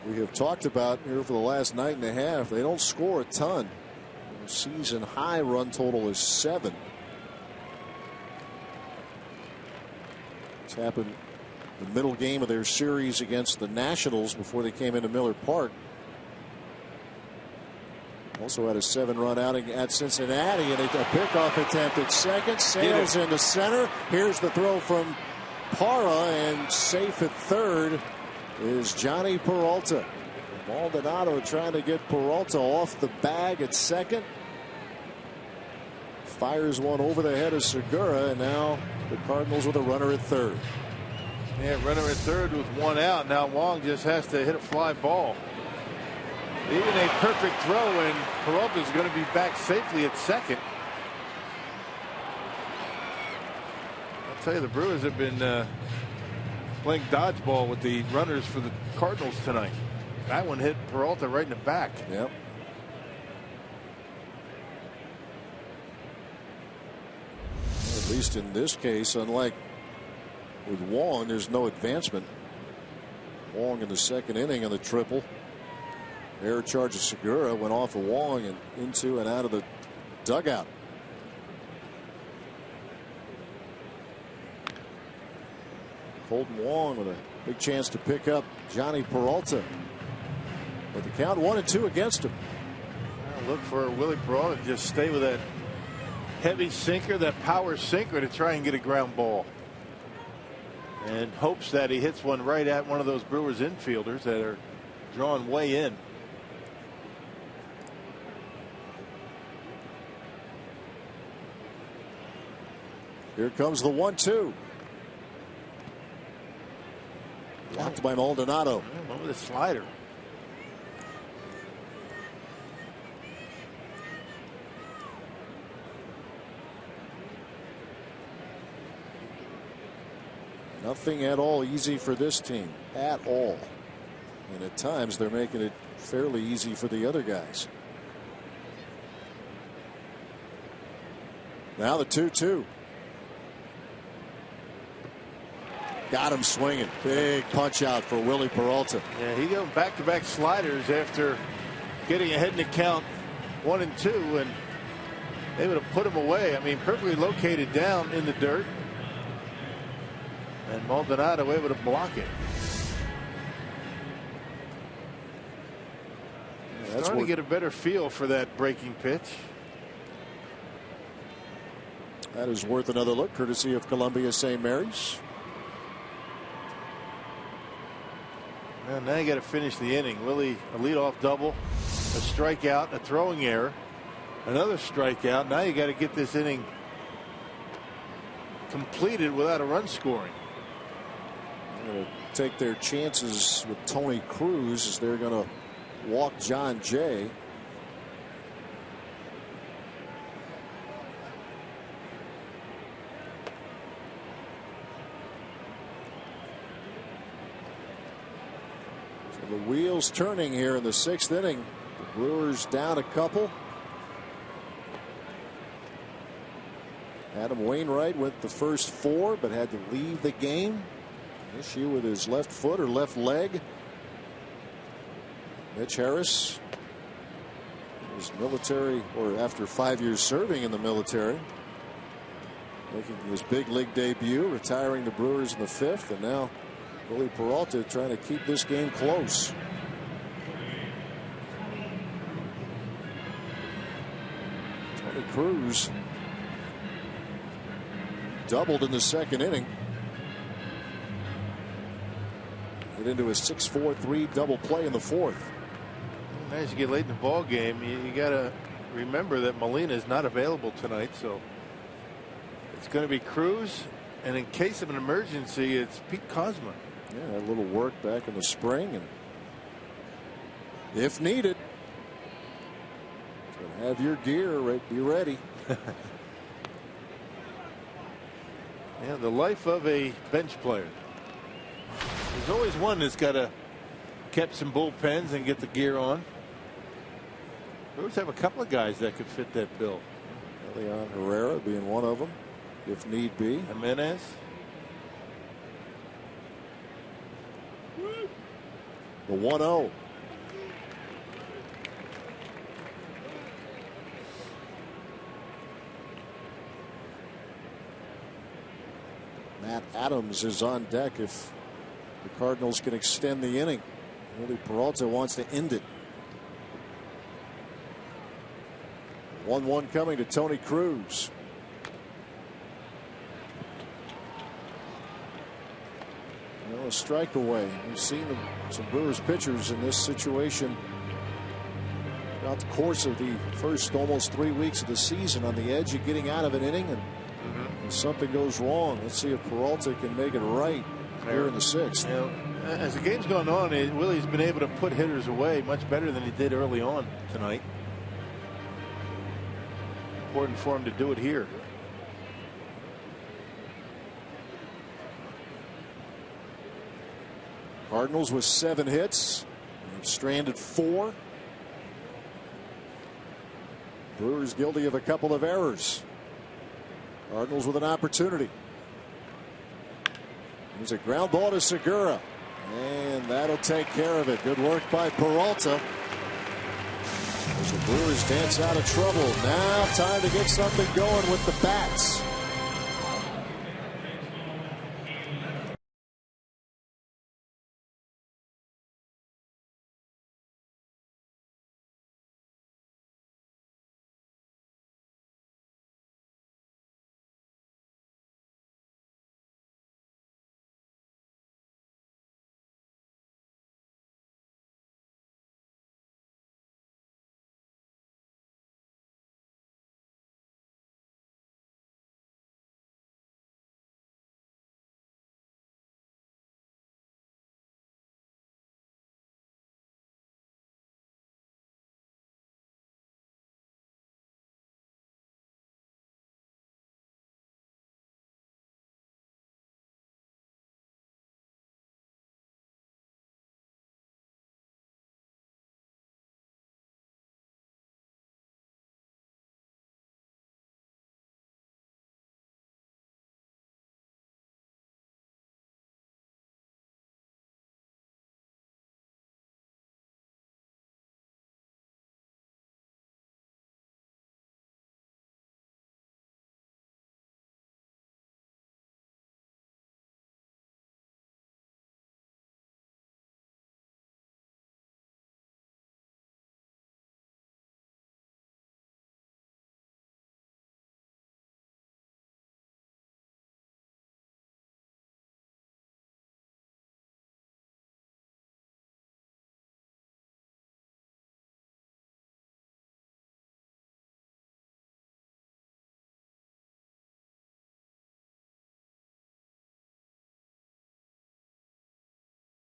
Speaker 3: we have talked about here for the last night and a half, they don't score a ton. Their season high run total is 7. It's happened the middle game of their series against the Nationals before they came into Miller Park. Also had a 7-run outing at Cincinnati, and a pickoff attempt at second. Sails into center. Here's the throw from Parra, and safe at third is Johnny Peralta. Maldonado trying to get Peralta off the bag at second. Fires one over the head of Segura, and now the Cardinals with a runner at third.
Speaker 4: Yeah, runner at third with 1 out. Now Wong just has to hit a fly ball. Even a perfect throw, and Peralta is going to be back safely at second. I'll tell you, the Brewers have been playing dodgeball with the runners for the Cardinals tonight. That one hit Peralta right in the back.
Speaker 3: Yep. At least in this case, unlike with Wong, there's no advancement. Wong in the second inning on the triple. Error charge of Segura went off of Wong and into and out of the dugout. Colton Wong with a big chance to pick up Johnny Peralta. But the count 1-2 against him.
Speaker 4: Look for Willie Peralta to just stay with that heavy sinker, that power sinker, to try and get a ground ball. And hopes that he hits one right at one of those Brewers infielders that are drawn way in.
Speaker 3: Here comes the 1-2. Blocked by Maldonado.
Speaker 4: Over the slider.
Speaker 3: Nothing at all easy for this team. At all. And at times they're making it fairly easy for the other guys. Now the 2-2. Got him swinging. Big punch out for Willie Peralta.
Speaker 4: Yeah, he got back-to-back sliders after getting ahead in the count 1 and 2, and they would have put him away. I mean, perfectly located down in the dirt. And Maldonado able to block it. Yeah, starting to get a better feel for that breaking pitch.
Speaker 3: That is worth another look, courtesy of Columbia St. Mary's.
Speaker 4: And now you got to finish the inning. Willie, a leadoff double, a strikeout, a throwing error, another strikeout. Now you got to get this inning completed without a run scoring.
Speaker 3: They're going to take their chances with Tony Cruz as they're going to walk John Jay. The wheels turning here in the 6th inning. The Brewers down a couple. Adam Wainwright went the first 4 but had to leave the game. Issue with his left foot or left leg. Mitch Harris is military, or after 5 years serving in the military, making his big league debut, retiring the Brewers in the 5th, and now Willie Peralta trying to keep this game close. Tony Cruz doubled in the second inning. Get into a 6-4-3 double play in the fourth.
Speaker 4: As you get late in the ball game, you got to remember that Molina is not available tonight, so it's going to be Cruz, and in case of an emergency, it's Pete Kozma.
Speaker 3: Yeah, a little work back in the spring, and if needed, so have your gear be ready.
Speaker 4: Yeah, the life of a bench player. There's always one that's got to keep some bullpens and get the gear on. Brewers have a couple of guys that could fit that bill.
Speaker 3: Leon Herrera being one of them, if need be.
Speaker 4: Jimenez.
Speaker 3: The 1-0. Matt Adams is on deck if the Cardinals can extend the inning. Willie Peralta wants to end it. 1-1 coming to Tony Cruz. Well, a strike away. We've seen some Brewers pitchers in this situation throughout the course of the first almost 3 weeks of the season, on the edge of getting out of an inning, and something goes wrong. Let's see if Peralta can make it right here in the sixth.
Speaker 4: You know, as the game's going on, Willie's been able to put hitters away much better than he did early on tonight. Important for him to do it here.
Speaker 3: Cardinals with 7 hits, stranded 4. Brewers guilty of a couple of errors. Cardinals with an opportunity. There's a ground ball to Segura, and that'll take care of it. Good work by Peralta. As the Brewers dance out of trouble. Now time to get something going with the bats.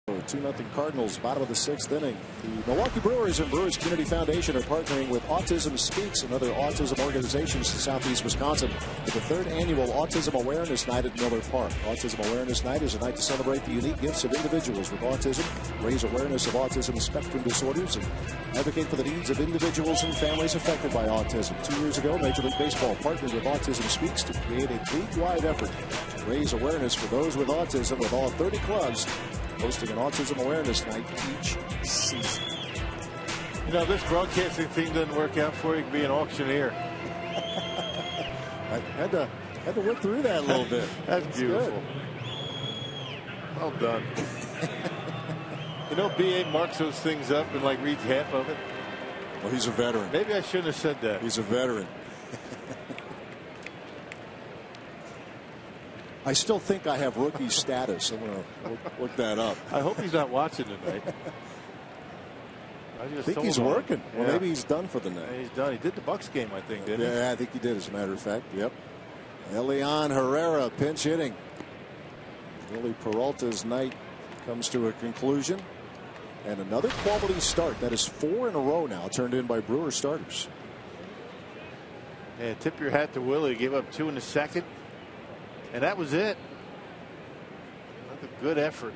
Speaker 3: A 2-0 Cardinals, bottom of the 6th inning. The Milwaukee Brewers and Brewers Community Foundation are partnering with Autism Speaks and other autism organizations in southeast Wisconsin for the 3rd annual Autism Awareness Night at Miller Park. Autism Awareness Night is a night to celebrate the unique gifts of individuals with autism, raise awareness of autism spectrum disorders, and advocate for the needs of individuals and families affected by autism. 2 years ago, Major League Baseball partnered with Autism Speaks to create a league-wide effort to raise awareness for those with autism, with all 30 clubs hosting an Autism Awareness Night each season.
Speaker 4: You know, this broadcasting thing doesn't work out for you. You can be an auctioneer.
Speaker 3: I had to work through that a little bit.
Speaker 4: That's beautiful. Good. Well done. You know, B.A. marks those things up and like reads half of it.
Speaker 3: Well, he's a veteran.
Speaker 4: Maybe I shouldn't have said that.
Speaker 3: He's a veteran. I still think I have rookie status. I'm going to look that up.
Speaker 4: I hope he's not watching tonight.
Speaker 3: I think he's working.
Speaker 4: Yeah.
Speaker 3: Well, maybe he's done for the night.
Speaker 4: Yeah, he's done. He did the Bucks game, I think, didn't he?
Speaker 3: Yeah, I think he did, as a matter of fact. Yep. Elian Herrera pinch hitting. Willie Peralta's night comes to a conclusion. And another quality start. That is 4 in a row now turned in by Brewers starters.
Speaker 4: Yeah, tip your hat to Willie. He gave up 2 in the second. And that was it. Another good effort.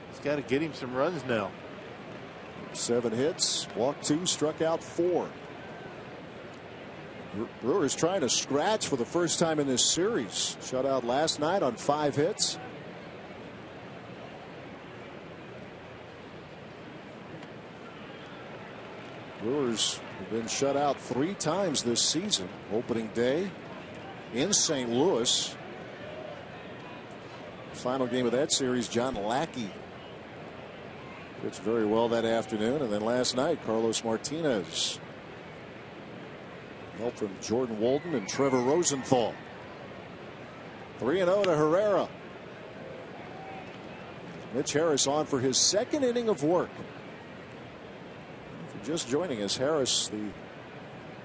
Speaker 4: He's got to get him some runs now.
Speaker 3: 7 hits, walked 2, struck out 4. Brewers trying to scratch for the first time in this series. Shut out last night on 5 hits. Brewers have been shut out 3 times this season. Opening day in St. Louis. Final game of that series, John Lackey pitched very well that afternoon, and then last night Carlos Martinez. Help from Jordan Walden and Trevor Rosenthal. 3-0 to Herrera. Mitch Harris on for his 2nd inning of work. If you're just joining us, Harris, the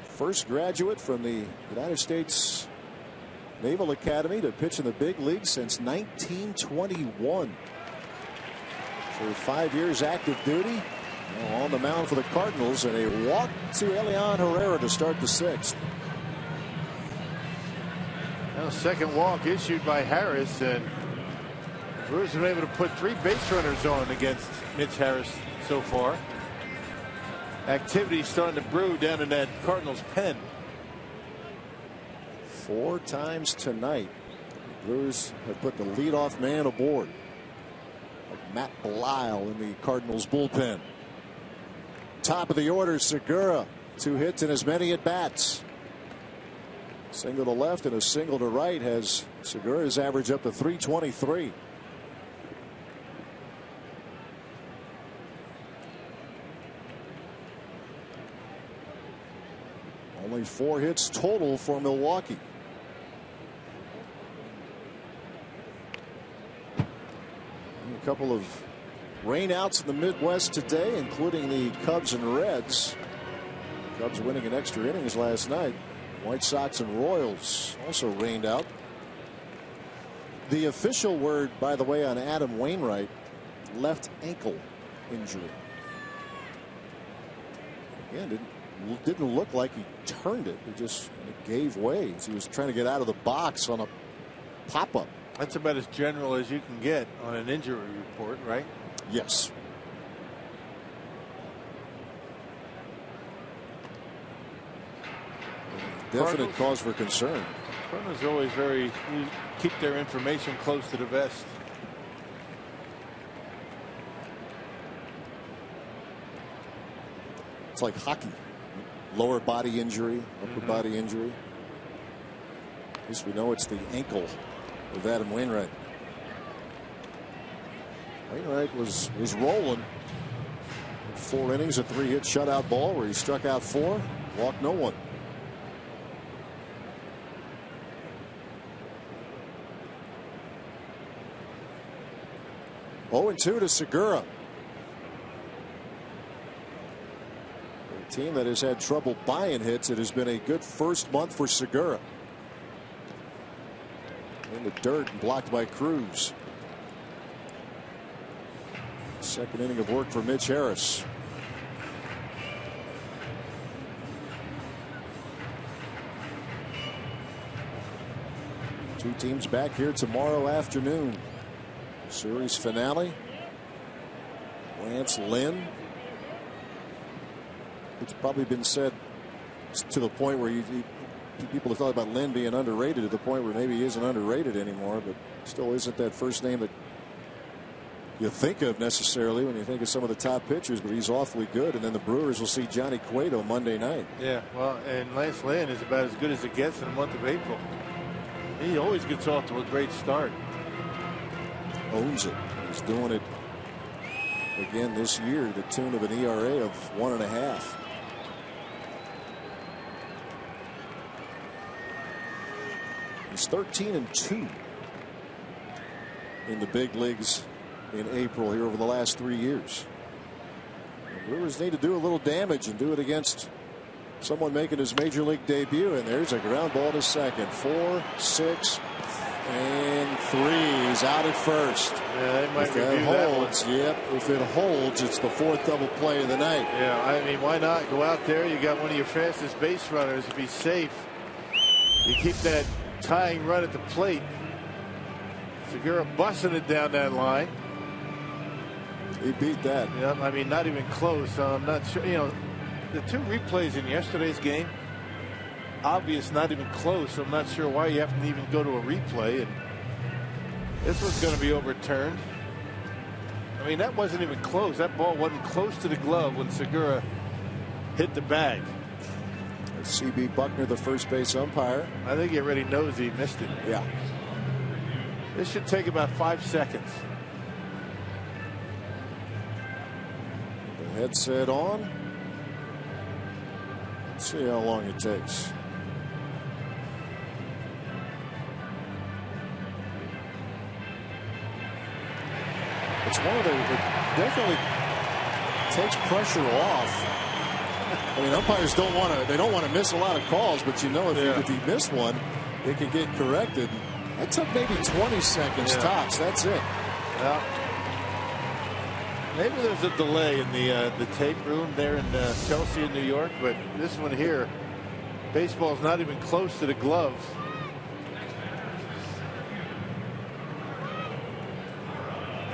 Speaker 3: first graduate from the United States Naval Academy to pitch in the big league since 1921. For 5 years active duty. Now on the mound for the Cardinals, and a walk to Elian Herrera to start the 6th.
Speaker 4: Now, second walk issued by Harris, and the Brewers have been able to put 3 base runners on against Mitch Harris so far. Activity starting to brew down in that Cardinals pen.
Speaker 3: 4 times tonight, the Brewers have put the leadoff man aboard. Matt Belisle in the Cardinals bullpen. Top of the order, Segura. 2 hits and as many at bats. Single to left and a single to right has Segura's average up to 323. Only 4 hits total for Milwaukee. A couple of rainouts in the Midwest today, including the Cubs and Reds. Cubs winning in extra innings last night. White Sox and Royals also rained out. The official word, by the way, on Adam Wainwright, left ankle injury. Again, didn't look like he turned it. It gave way as he was trying to get out of the box on a pop-up.
Speaker 4: That's about as general as you can get on an injury report, right?
Speaker 3: Yes. Definite cause for concern.
Speaker 4: Cardinals are always keep their information close to the vest.
Speaker 3: It's like hockey. Lower body injury, upper body injury. At least we know it's the ankle of Adam Wainwright. Wainwright was rolling. 4 innings, a 3-hit shutout ball where he struck out 4, walked no one. Oh, 0-2 to Segura. A team that has had trouble buying hits. It has been a good first month for Segura. In the dirt and blocked by Cruz. 2nd inning of work for Mitch Harris. Two teams back here tomorrow afternoon. Series finale. Lance Lynn. It's probably been said to the point where people have thought about Lynn being underrated, to the point where maybe he isn't underrated anymore, but still isn't that first name that you think of necessarily when you think of some of the top pitchers, but he's awfully good. And then the Brewers will see Johnny Cueto Monday night.
Speaker 4: Yeah, well, and Lance Lynn is about as good as it gets in the month of April. He always gets off to a great start.
Speaker 3: Owns it. He's doing it again this year to the tune of an ERA of 1.5. He's 13-2 in the big leagues in April here over the last 3 years. The Brewers need to do a little damage and do it against someone making his major league debut. And there's a ground ball to second. 4, 6, and 3. He's out at first.
Speaker 4: Yeah, they might
Speaker 3: if that holds, yep. If it holds, it's the 4th double play of the night.
Speaker 4: Yeah, I mean, why not go out there? You got one of your fastest base runners. Be safe. You keep that tying run at the plate. Segura busting it down that line.
Speaker 3: He beat that.
Speaker 4: Yeah, I mean, not even close. I'm not sure. You know, the 2 replays in yesterday's game, obvious, not even close. I'm not sure why you have to even go to a replay. And this one's going to be overturned. I mean, that wasn't even close. That ball wasn't close to the glove when Segura hit the bag.
Speaker 3: C.B. Buckner, the first base umpire.
Speaker 4: I think he already knows he missed it.
Speaker 3: Yeah.
Speaker 4: This should take about 5 seconds.
Speaker 3: The headset on. Let's see how long it takes. It's one of the, it definitely takes pressure off. I mean, umpires don't want to. They don't want to miss a lot of calls, but you know, if you miss one, it can get corrected. That took maybe 20 seconds tops. That's it.
Speaker 4: Yeah. Maybe there's a delay in the tape room there in Chelsea in New York, but this one here, baseball's not even close to the glove.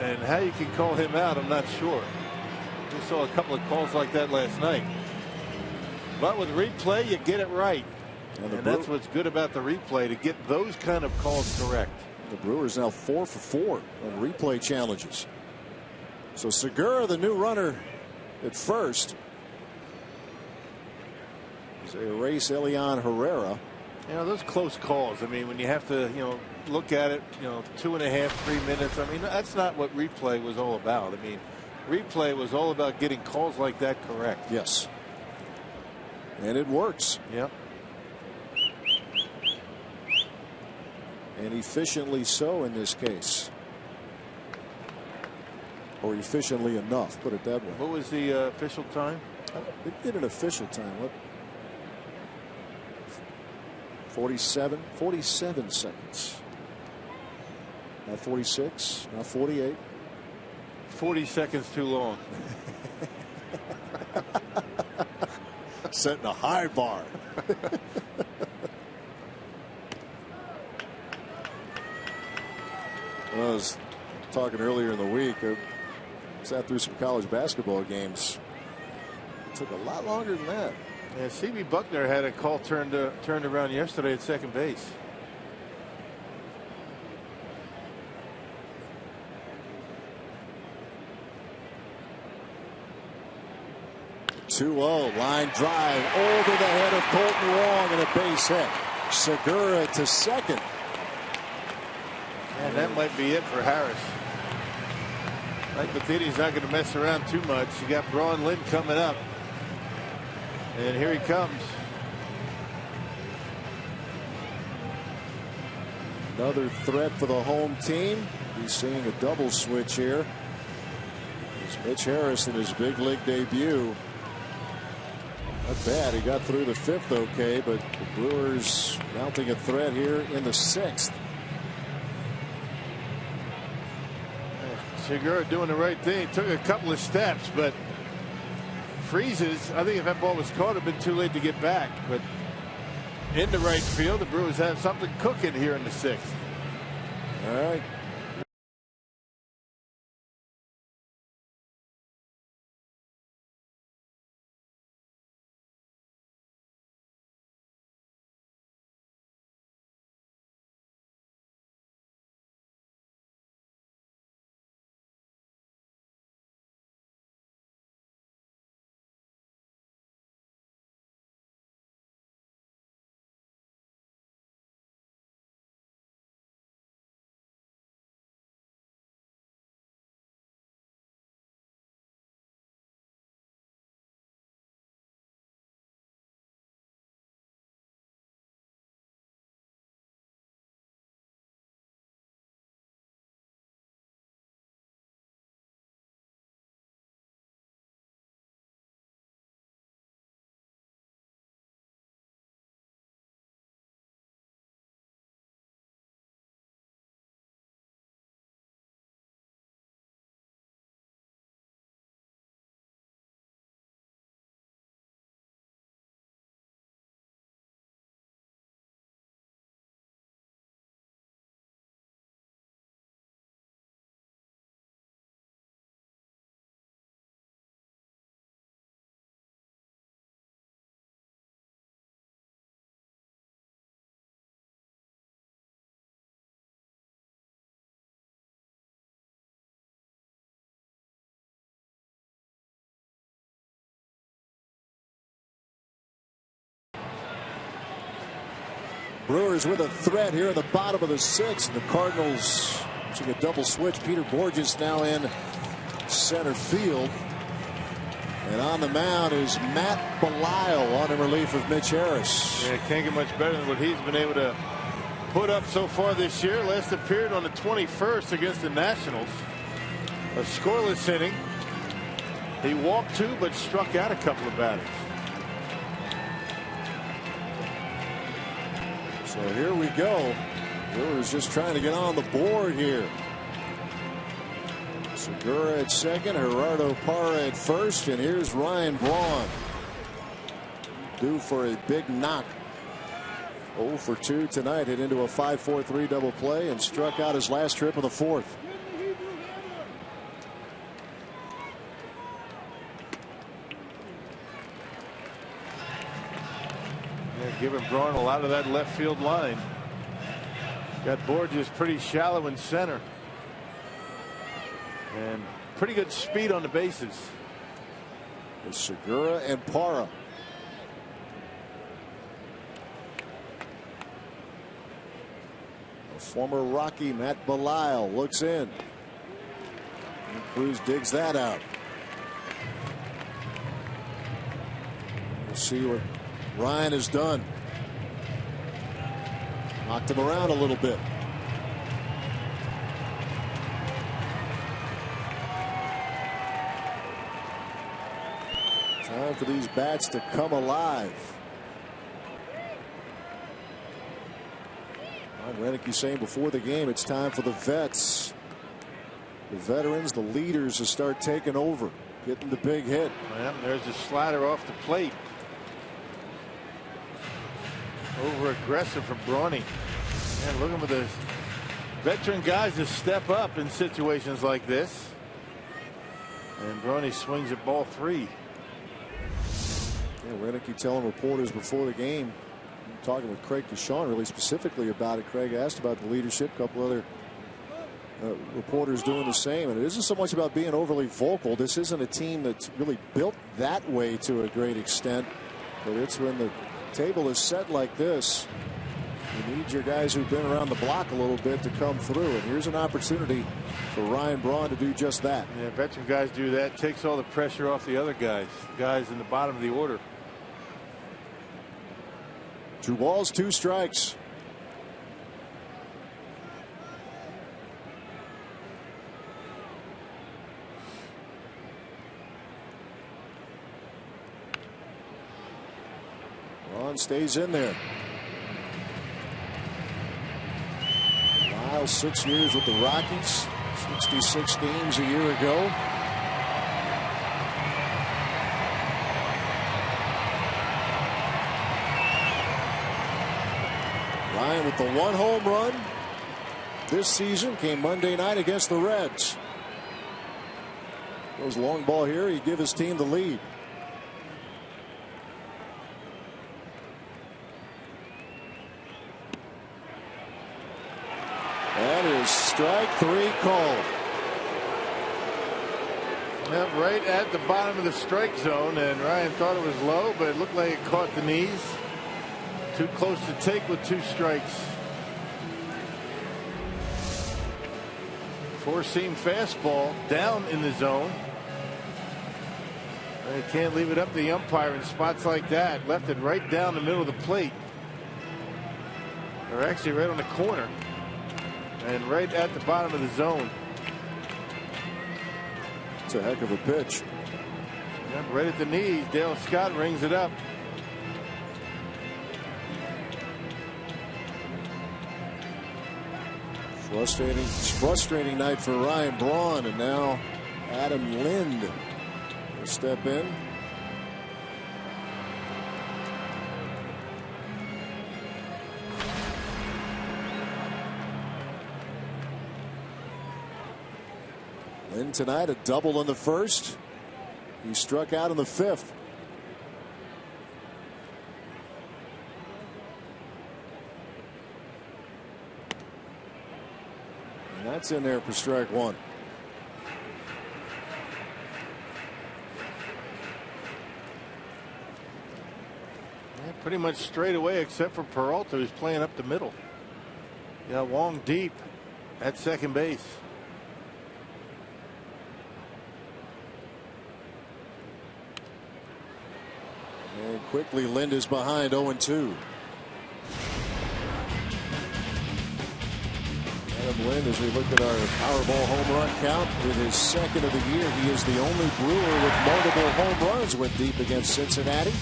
Speaker 4: And how you can call him out, I'm not sure. We saw a couple of calls like that last night. But with replay, you get it right. And that's what's good about the replay, to get those kind of calls correct.
Speaker 3: The Brewers now 4 for 4 on replay challenges. So Segura, the new runner at first. As they erase Elian Herrera.
Speaker 4: You know, those close calls. I mean, when you have to, look at it, 2.5, 3 minutes. I mean, that's not what replay was all about. I mean, replay was all about getting calls like that correct.
Speaker 3: Yes. And it works.
Speaker 4: Yep.
Speaker 3: And efficiently so in this case. Or efficiently enough, put it that way.
Speaker 4: What was the official time?
Speaker 3: They did an official time. What? 47 seconds. Not 46, not 48.
Speaker 4: 40 seconds too long.
Speaker 3: Setting a high bar. I was talking earlier in the week. I sat through some college basketball games. It took a lot longer than that.
Speaker 4: Yeah, C.B. Buckner had a call turned around yesterday at second base.
Speaker 3: .2-0 line drive over the head of Colton Wong and a base hit. Segura to second.
Speaker 4: And that might be it for Harris. Mike Matheny's not going to mess around too much. You got Braun Lynn coming up. And here he comes.
Speaker 3: Another threat for the home team. He's seeing a double switch here. It's Mitch Harris in his big league debut. Not bad. He got through the 5th okay, but the Brewers mounting a threat here in the 6th.
Speaker 4: Segura doing the right thing. Took a couple of steps, but freezes. I think if that ball was caught, it would have been too late to get back. But in the right field, the Brewers have something cooking here in the 6th.
Speaker 3: All right. Brewers with a threat here in the bottom of the 6th. The Cardinals using a double switch. Peter Borges now in center field. And on the mound is Matt Belisle on in relief of Mitch Harris.
Speaker 4: Yeah, can't get much better than what he's been able to put up so far this year. Last appeared on the 21st against the Nationals. A scoreless inning. He walked 2 but struck out a couple of batters.
Speaker 3: So here we go. Brewers just trying to get on the board here. Segura at second, Gerardo Parra at first, and here's Ryan Braun. Due for a big knock. 0 for 2 tonight. Hit into a 5-4-3 double play and struck out his last trip of the 4th.
Speaker 4: Yeah, giving Braun a lot of that left field line. Got Borges pretty shallow in center. And pretty good speed on the bases.
Speaker 3: It's Segura and Parra. A former Rocky, Matt Belisle, looks in. And Cruz digs that out. We'll see what Ryan has done. Knocked him around a little bit. Time for these bats to come alive. Renicky saying before the game it's time for the vets, the veterans, the leaders to start taking over, getting the big hit.
Speaker 4: Well, there's a slider off the plate. Over aggressive from Brawny. And looking for the veteran guys to step up in situations like this. And Brawny swings at ball 3.
Speaker 3: Yeah, Renicky telling reporters before the game, talking with Craig Deshawn really specifically about it. Craig asked about the leadership. A couple other reporters doing the same. And it isn't so much about being overly vocal. This isn't a team that's really built that way to a great extent. But it's when the table is set like this, you need your guys who've been around the block a little bit to come through. And here's an opportunity for Ryan Braun to do just that.
Speaker 4: Yeah, veteran guys do that. Takes all the pressure off the other guys in the bottom of the order.
Speaker 3: 2 balls, 2 strikes. Braun stays in there. Lyle, 6 years with the Rockies, 66 games a year ago. Ryan with the 1 home run this season came Monday night against the Reds. Goes long ball here. He give his team the lead. That is strike 3 called.
Speaker 4: Yep, right at the bottom of the strike zone, and Ryan thought it was low, but it looked like it caught the knees. Too close to take with 2 strikes. 4-seam fastball down in the zone. They can't leave it up to the umpire in spots like that. Left it right down the middle of the plate. Or actually right on the corner. And right at the bottom of the zone.
Speaker 3: It's a heck of a pitch.
Speaker 4: Yep, right at the knees. Dale Scott rings it up.
Speaker 3: Frustrating night for Ryan Braun, and now Adam Lind will step in. Lind tonight a double in the 1st. He struck out in the 5th. That's in there for strike 1.
Speaker 4: Pretty much straight away, except for Peralta, who's playing up the middle. Yeah, Wong deep at second base.
Speaker 3: And quickly, Lind is behind 0-2. Adam Lind, as we look at our Powerball home run count, in his second of the year, he is the only Brewer with multiple home runs. Went deep against Cincinnati.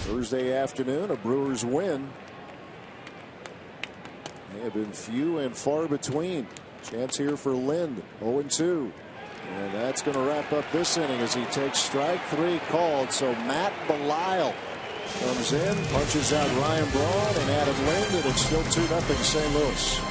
Speaker 3: Thursday afternoon, a Brewers win. They have been few and far between. Chance here for Lind, 0-2. And that's going to wrap up this inning as he takes strike 3 called. So Matt Belisle comes in, punches out Ryan Braun and Adam Lind, and it's still 2-0 St. Louis.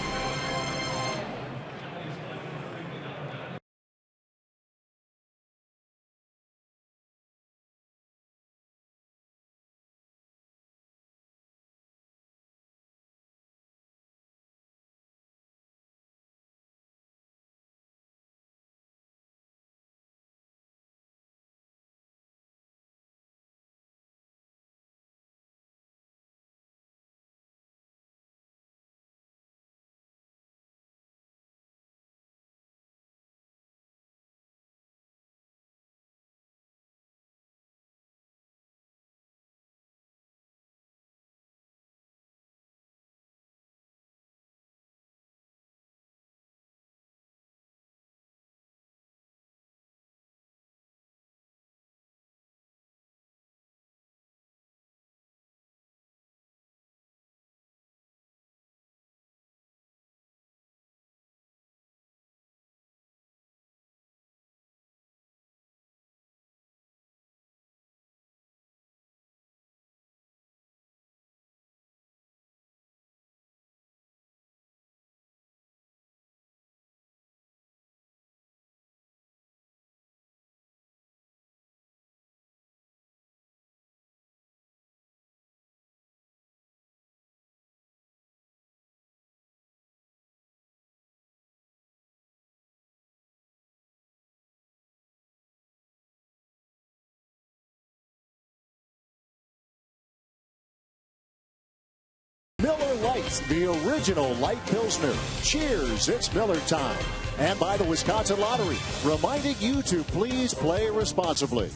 Speaker 3: Miller Lite, the original light Pilsner. Cheers, it's Miller time. And by the Wisconsin Lottery, reminding you to please play responsibly.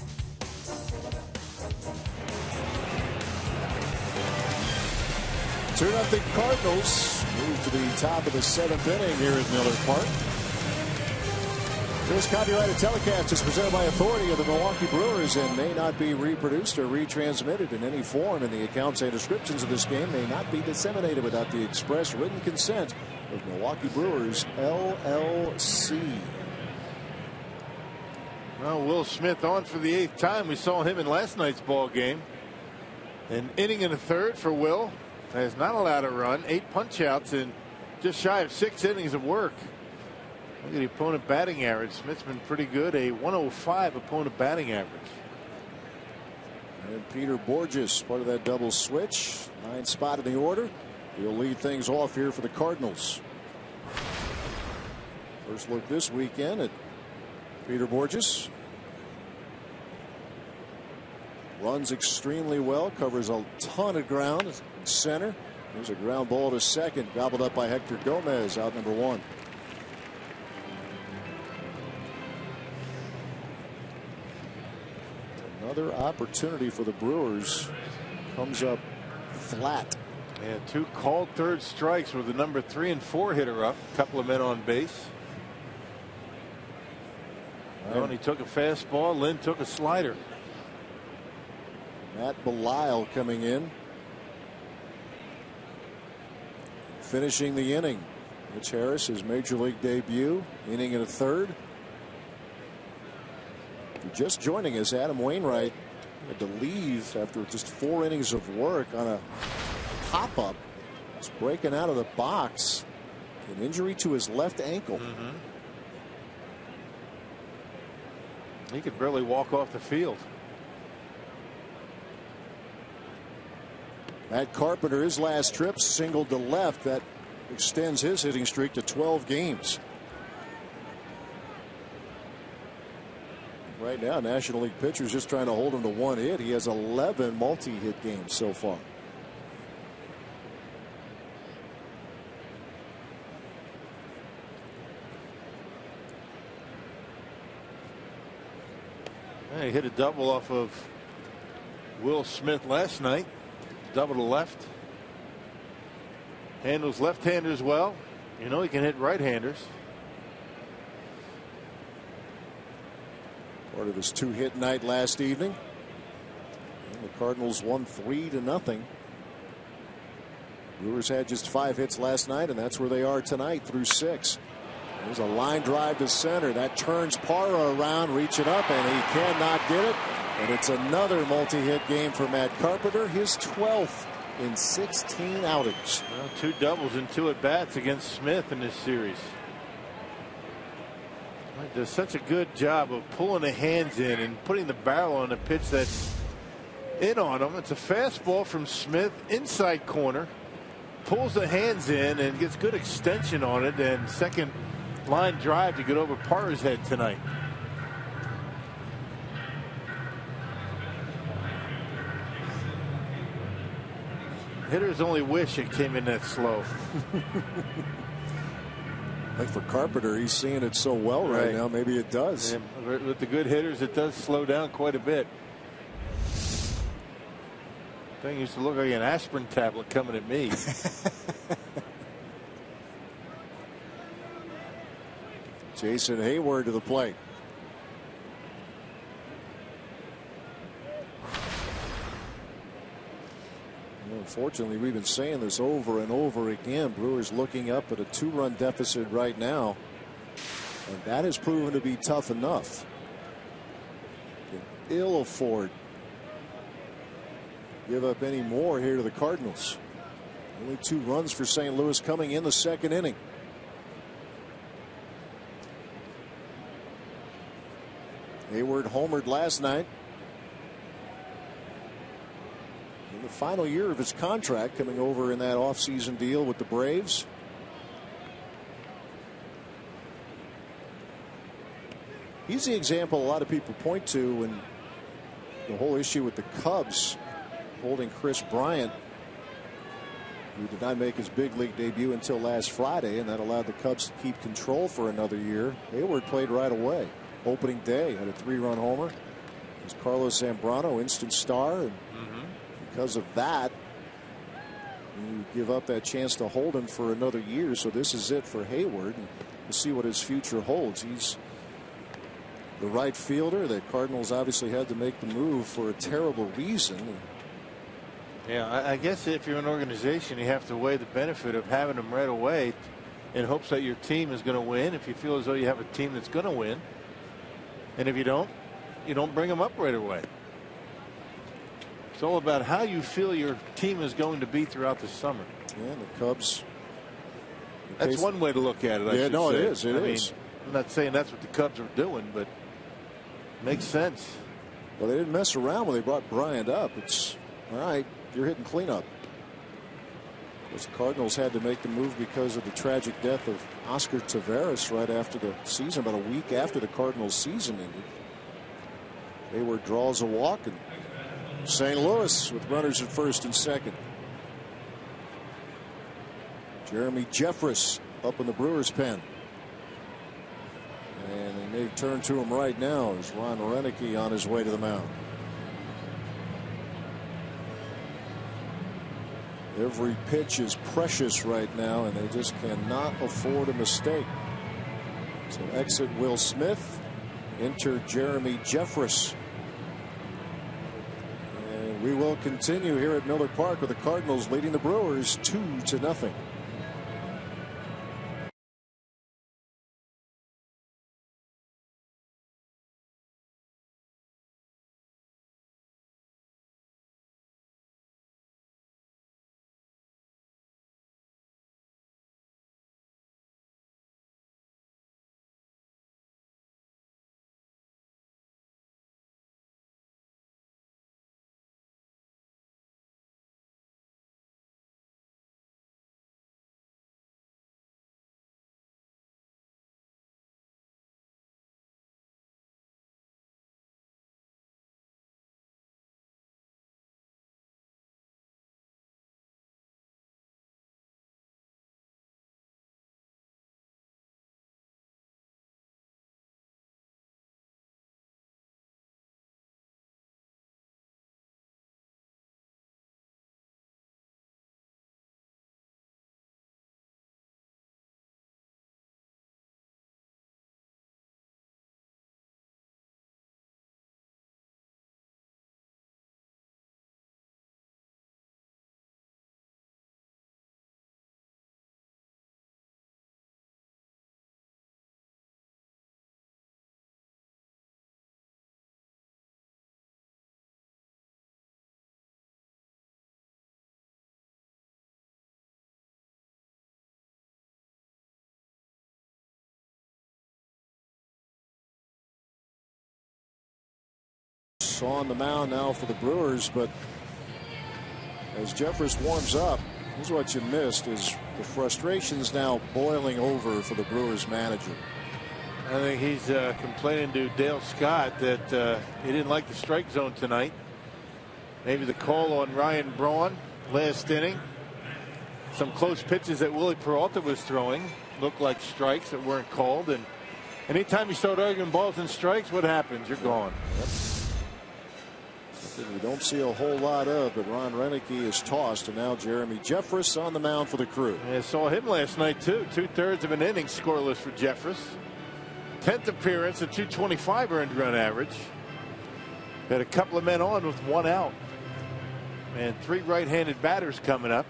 Speaker 3: Two 0 Cardinals move to the top of the 7th inning here at Miller Park. This copyrighted telecast is presented by authority of the Milwaukee Brewers and may not be reproduced or retransmitted in any form, and the accounts and descriptions of this game may not be disseminated without the express written consent of Milwaukee Brewers, LLC.
Speaker 4: Well, Will Smith on for the 8th time. We saw him in last night's ball game. An inning and a third for Will. Has not allowed a run. 8 punch outs in just shy of 6 innings of work. Look at the opponent batting average. Smith's been pretty good. A 105 opponent batting average.
Speaker 3: And Peter Borges, part of that double switch. 9th spot in the order. He'll lead things off here for the Cardinals. First look this weekend at Peter Borges. Runs extremely well. Covers a ton of ground. Center. There's a ground ball to second. Gobbled up by Hector Gomez, out number 1. Another opportunity for the Brewers comes up flat.
Speaker 4: And 2 called third strikes with the number 3 and 4 hitter up. A couple of men on base. Tony took a fastball. Lynn took a slider.
Speaker 3: Matt Belisle coming in. Finishing the inning. Mitch Harris, his major league debut. Inning and a third. Just joining us, Adam Wainwright had to leave after just 4 innings of work on a pop-up. He's breaking out of the box. An injury to his left ankle.
Speaker 4: He could barely walk off the field.
Speaker 3: Matt Carpenter, his last trip, singled to left. That extends his hitting streak to 12 games. Right now, National League pitchers just trying to hold him to 1 hit. He has 11 multi-hit games so far.
Speaker 4: He hit a double off of Will Smith last night. Double to left. Handles left-handers well. You know he can hit right-handers.
Speaker 3: Part of his 2-hit night last evening. And the Cardinals won 3-0. Brewers had just 5 hits last night, and that's where they are tonight through 6. There's a line drive to center that turns Parra around, reach it up, and he cannot get it. And it's another multi-hit game for Matt Carpenter, his 12th in 16 outings.
Speaker 4: Well, 2 doubles and 2 at-bats against Smith in this series. He does such a good job of pulling the hands in and putting the barrel on the pitch that's in on him. It's a fastball from Smith, inside corner. Pulls the hands in and gets good extension on it, and second line drive to get over Parra's head tonight. Hitters only wish it came in that slow.
Speaker 3: Like for Carpenter, he's seeing it so well right now. Maybe it does.
Speaker 4: And with the good hitters, it does slow down quite a bit. Thing used to look like an aspirin tablet coming at me.
Speaker 3: Jason Hayward to the plate. Unfortunately, we've been saying this over and over again. Brewers looking up at a 2-run deficit right now, and that has proven to be tough enough. Can ill afford give up any more here to the Cardinals. Only 2 runs for St. Louis coming in the 2nd inning. Hayward homered last night. In the final year of his contract, coming over in that offseason deal with the Braves. He's the example a lot of people point to when the whole issue with the Cubs holding Chris Bryant, who did not make his big league debut until last Friday, and that allowed the Cubs to keep control for another year. Hayward played right away. Opening day, had a 3-run homer. It was Carlos Zambrano, instant star, and because of that, you give up that chance to hold him for another year. So this is it for Hayward, and we'll see what his future holds. He's the right fielder. The Cardinals obviously had to make the move for a terrible reason.
Speaker 4: Yeah, I guess if you're an organization, you have to weigh the benefit of having him right away in hopes that your team is going to win. If you feel as though you have a team that's going to win, and if you don't bring him up right away. It's all about how you feel your team is going to be throughout the summer.
Speaker 3: Yeah, the Cubs.
Speaker 4: That's one way to look at it.
Speaker 3: Yeah, no, it is. It is.
Speaker 4: I'm not saying that's what the Cubs are doing, but it makes sense.
Speaker 3: Well, they didn't mess around when they brought Bryant up. It's all right. You're hitting cleanup. Of course, the Cardinals had to make the move because of the tragic death of Oscar Taveras right after the season, about a week after the Cardinals season ended. Hayward draws a walk, and St. Louis with runners at first and second. Jeremy Jeffress up in the Brewers pen. And they may turn to him right now as Ron Renicky on his way to the mound. Every pitch is precious right now, and they just cannot afford a mistake. So exit Will Smith, enter Jeremy Jeffress. And we will continue here at Miller Park with the Cardinals leading the Brewers 2-0. on the mound now for the Brewers, but as Jeffress warms up, here's what you missed is the frustration's now boiling over for the Brewers manager.
Speaker 4: I think he's complaining to Dale Scott that he didn't like the strike zone tonight. Maybe the call on Ryan Braun last inning. Some close pitches that Willie Peralta was throwing looked like strikes that weren't called. And anytime you start arguing balls and strikes, what happens? You're gone.
Speaker 3: Yep. Something we don't see a whole lot of, but Ron Renicky is tossed, and now Jeremy Jeffress on the mound for the Crew.
Speaker 4: I saw him last night, too. 2/3 of an inning scoreless for Jeffress. 10th appearance, a 225 earned run average. Had a couple of men on with 1 out. And 3 right-handed batters coming up.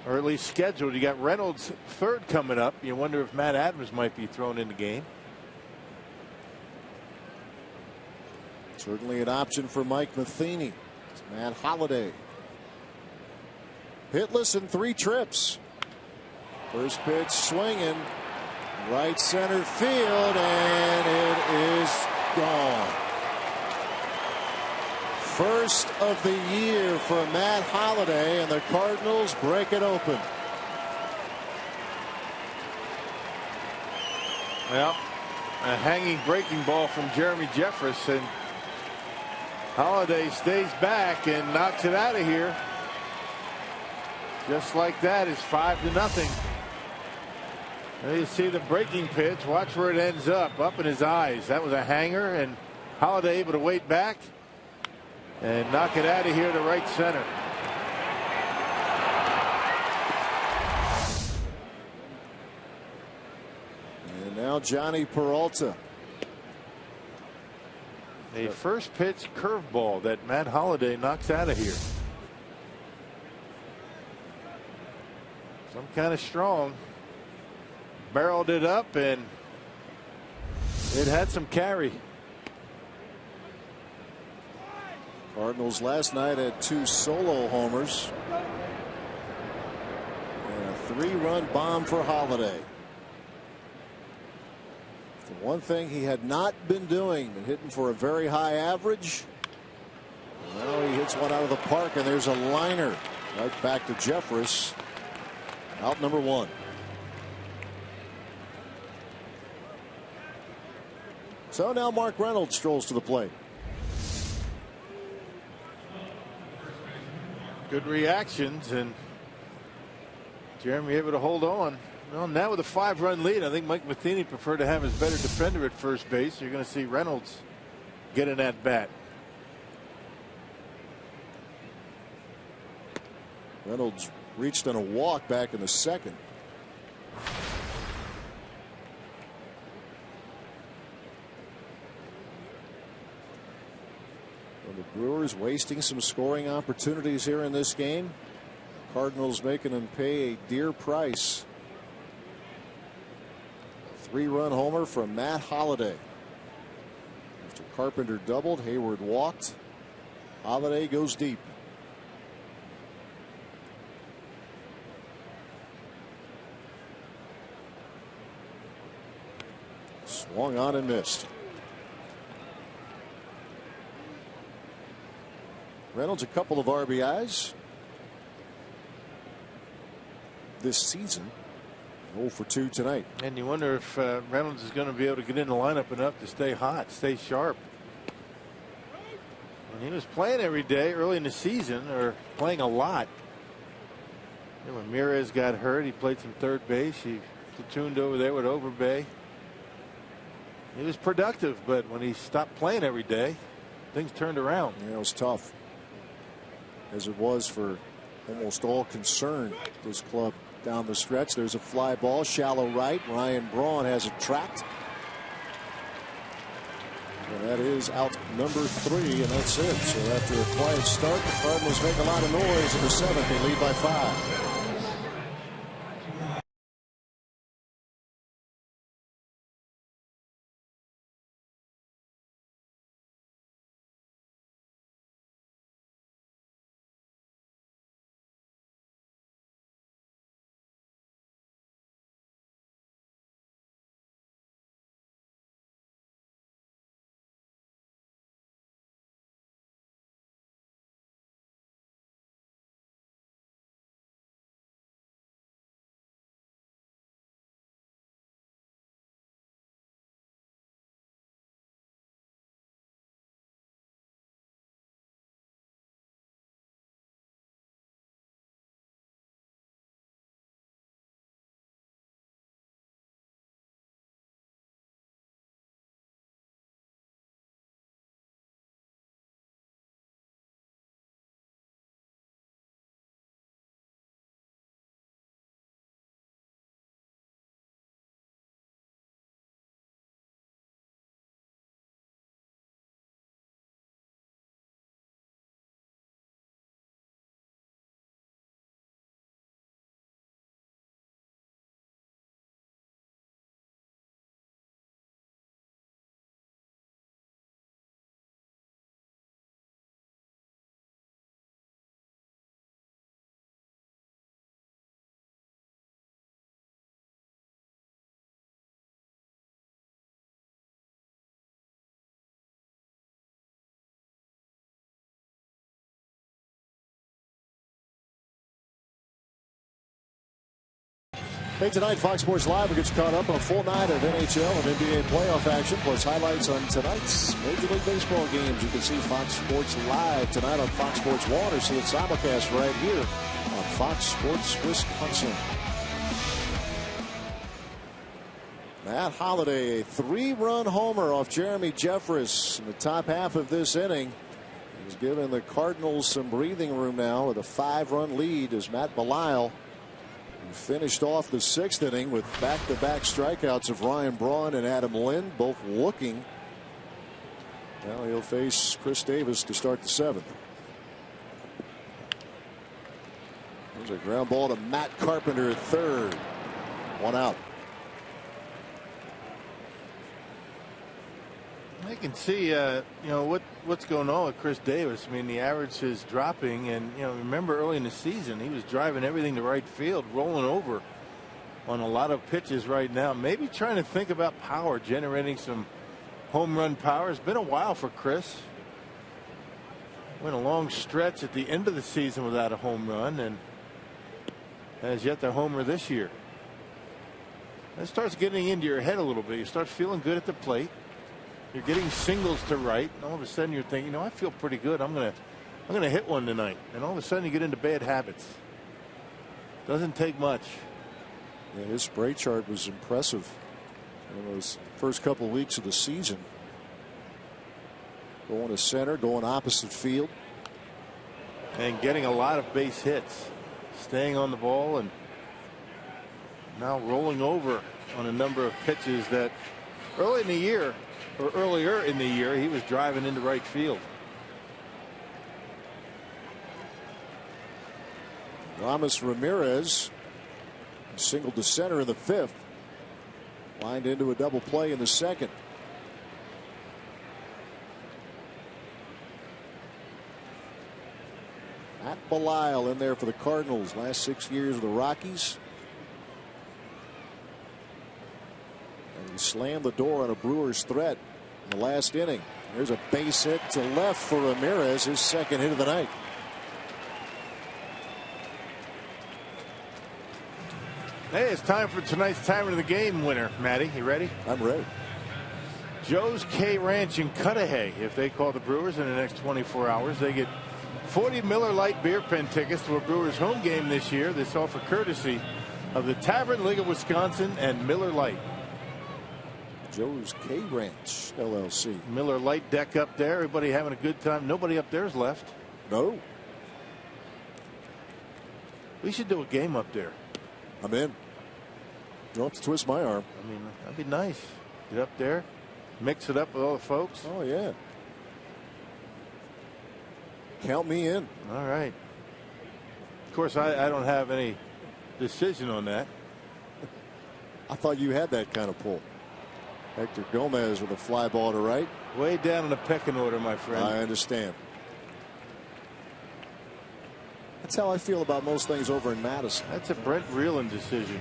Speaker 4: Or at least scheduled. You got Reynolds third coming up. You wonder if Matt Adams might be thrown in the game.
Speaker 3: Certainly an option for Mike Matheny. It's Matt Holliday. Hitless in 3 trips. First pitch swinging. Right center field, and it is gone. First of the year for Matt Holliday, and the Cardinals break it open.
Speaker 4: Well, a hanging breaking ball from Jeremy Jeffress, and Holliday stays back and knocks it out of here. Just like that, it's 5-0. And you see the breaking pitch. Watch where it ends up in his eyes. That was a hanger, and Holliday able to wait back and knock it out of here to right center.
Speaker 3: And now Johnny Peralta.
Speaker 4: A first pitch curveball that Matt Holliday knocks out of here. Some kind of strong. Barreled it up, and it had some carry.
Speaker 3: Cardinals last night had 2 solo homers. And a 3-run bomb for Holliday. The one thing he had not been doing, been hitting for a very high average. Now he hits one out of the park, and there's a liner right back to Jeffress. Out number 1. So now Mark Reynolds strolls to the plate.
Speaker 4: Good reactions, and Jeremy able to hold on. Well, now with a 5-run lead, I think Mike Matheny preferred to have his better defender at first base. You're going to see Reynolds get in at bat.
Speaker 3: Reynolds reached on a walk back in the 2nd. The Brewers wasting some scoring opportunities here in this game. Cardinals making them pay a dear price. 3-run homer from Matt Holliday. After Carpenter doubled, Hayward walked. Holliday goes deep. Swung on and missed. Reynolds a couple of RBIs this season. 0 for 2 tonight.
Speaker 4: And you wonder if Reynolds is going to be able to get in the lineup enough to stay hot, stay sharp. When he was playing every day early in the season, or playing a lot. And when Ramirez got hurt, he played some third base. He platooned over there with Overbay. He was productive, but when he stopped playing every day, things turned around.
Speaker 3: Yeah, it was tough, as it was for almost all concerned this club down the stretch. There's a fly ball, shallow right. Ryan Braun has it tracked. And that is out number 3, and that's it. So after a quiet start, the Cardinals make a lot of noise in the 7th. They lead by 5. Hey, tonight, Fox Sports Live will get you caught up on a full night of NHL and NBA playoff action, plus highlights on tonight's Major League Baseball games. You can see Fox Sports Live tonight on Fox Sports 1 or see it simulcast right here on Fox Sports Wisconsin. Matt Holliday, a 3-run homer off Jeremy Jeffress in the top half of this inning. He's given the Cardinals some breathing room now with a 5-run lead as Matt Belisle finished off the 6th inning with back-to-back strikeouts of Ryan Braun and Adam Lind, both looking. Now he'll face Chris Davis to start the 7th. There's a ground ball to Matt Carpenter at third. 1 out.
Speaker 4: I can see, what's going on with Chris Davis. I mean, the average is dropping, and remember early in the season he was driving everything to right field, rolling over on a lot of pitches right now. Maybe trying to think about power, generating some home run power. It's been a while for Chris. Went a long stretch at the end of the season without a home run, and has yet to homer this year. That starts getting into your head a little bit. You start feeling good at the plate. You're getting singles to right, and all of a sudden you're thinking, I feel pretty good. I'm gonna hit one tonight, and all of a sudden you get into bad habits. Doesn't take much.
Speaker 3: Yeah, his spray chart was impressive in those first couple of weeks of the season. Going to center, going opposite field,
Speaker 4: and getting a lot of base hits, staying on the ball, and now rolling over on a number of pitches that early in the year. Or earlier in the year, he was driving into right field.
Speaker 3: Ramos Ramirez singled to center in the 5th. Lined into a double play in the 2nd. Matt Belisle in there for the Cardinals. Last 6 years of the Rockies. And he slammed the door on a Brewers threat in the last inning. There's a base hit to left for Ramirez, his 2nd hit of the night.
Speaker 4: Hey, it's time for tonight's time of the game winner. Matty, you ready?
Speaker 3: I'm ready.
Speaker 4: Joe's K Ranch in Cudahy. If they call the Brewers in the next 24 hours, they get 40 Miller Lite beer pen tickets to a Brewers home game this year. This offer courtesy of the Tavern League of Wisconsin and Miller Lite.
Speaker 3: Joe's K Ranch LLC.
Speaker 4: Miller Lite deck up there. Everybody having a good time. Nobody up there's left.
Speaker 3: No.
Speaker 4: We should do a game up there.
Speaker 3: I'm in. You don't have to twist my arm.
Speaker 4: I mean, that'd be nice. Get up there, mix it up with all the folks.
Speaker 3: Oh, yeah. Count me in.
Speaker 4: All right. Of course, I don't have any decision on that.
Speaker 3: I thought you had that kind of pull. Hector Gomez with a fly ball to right.
Speaker 4: Way down in the pecking order, my friend.
Speaker 3: I understand. That's how I feel about most things over in Madison.
Speaker 4: That's a Brent Reeland decision.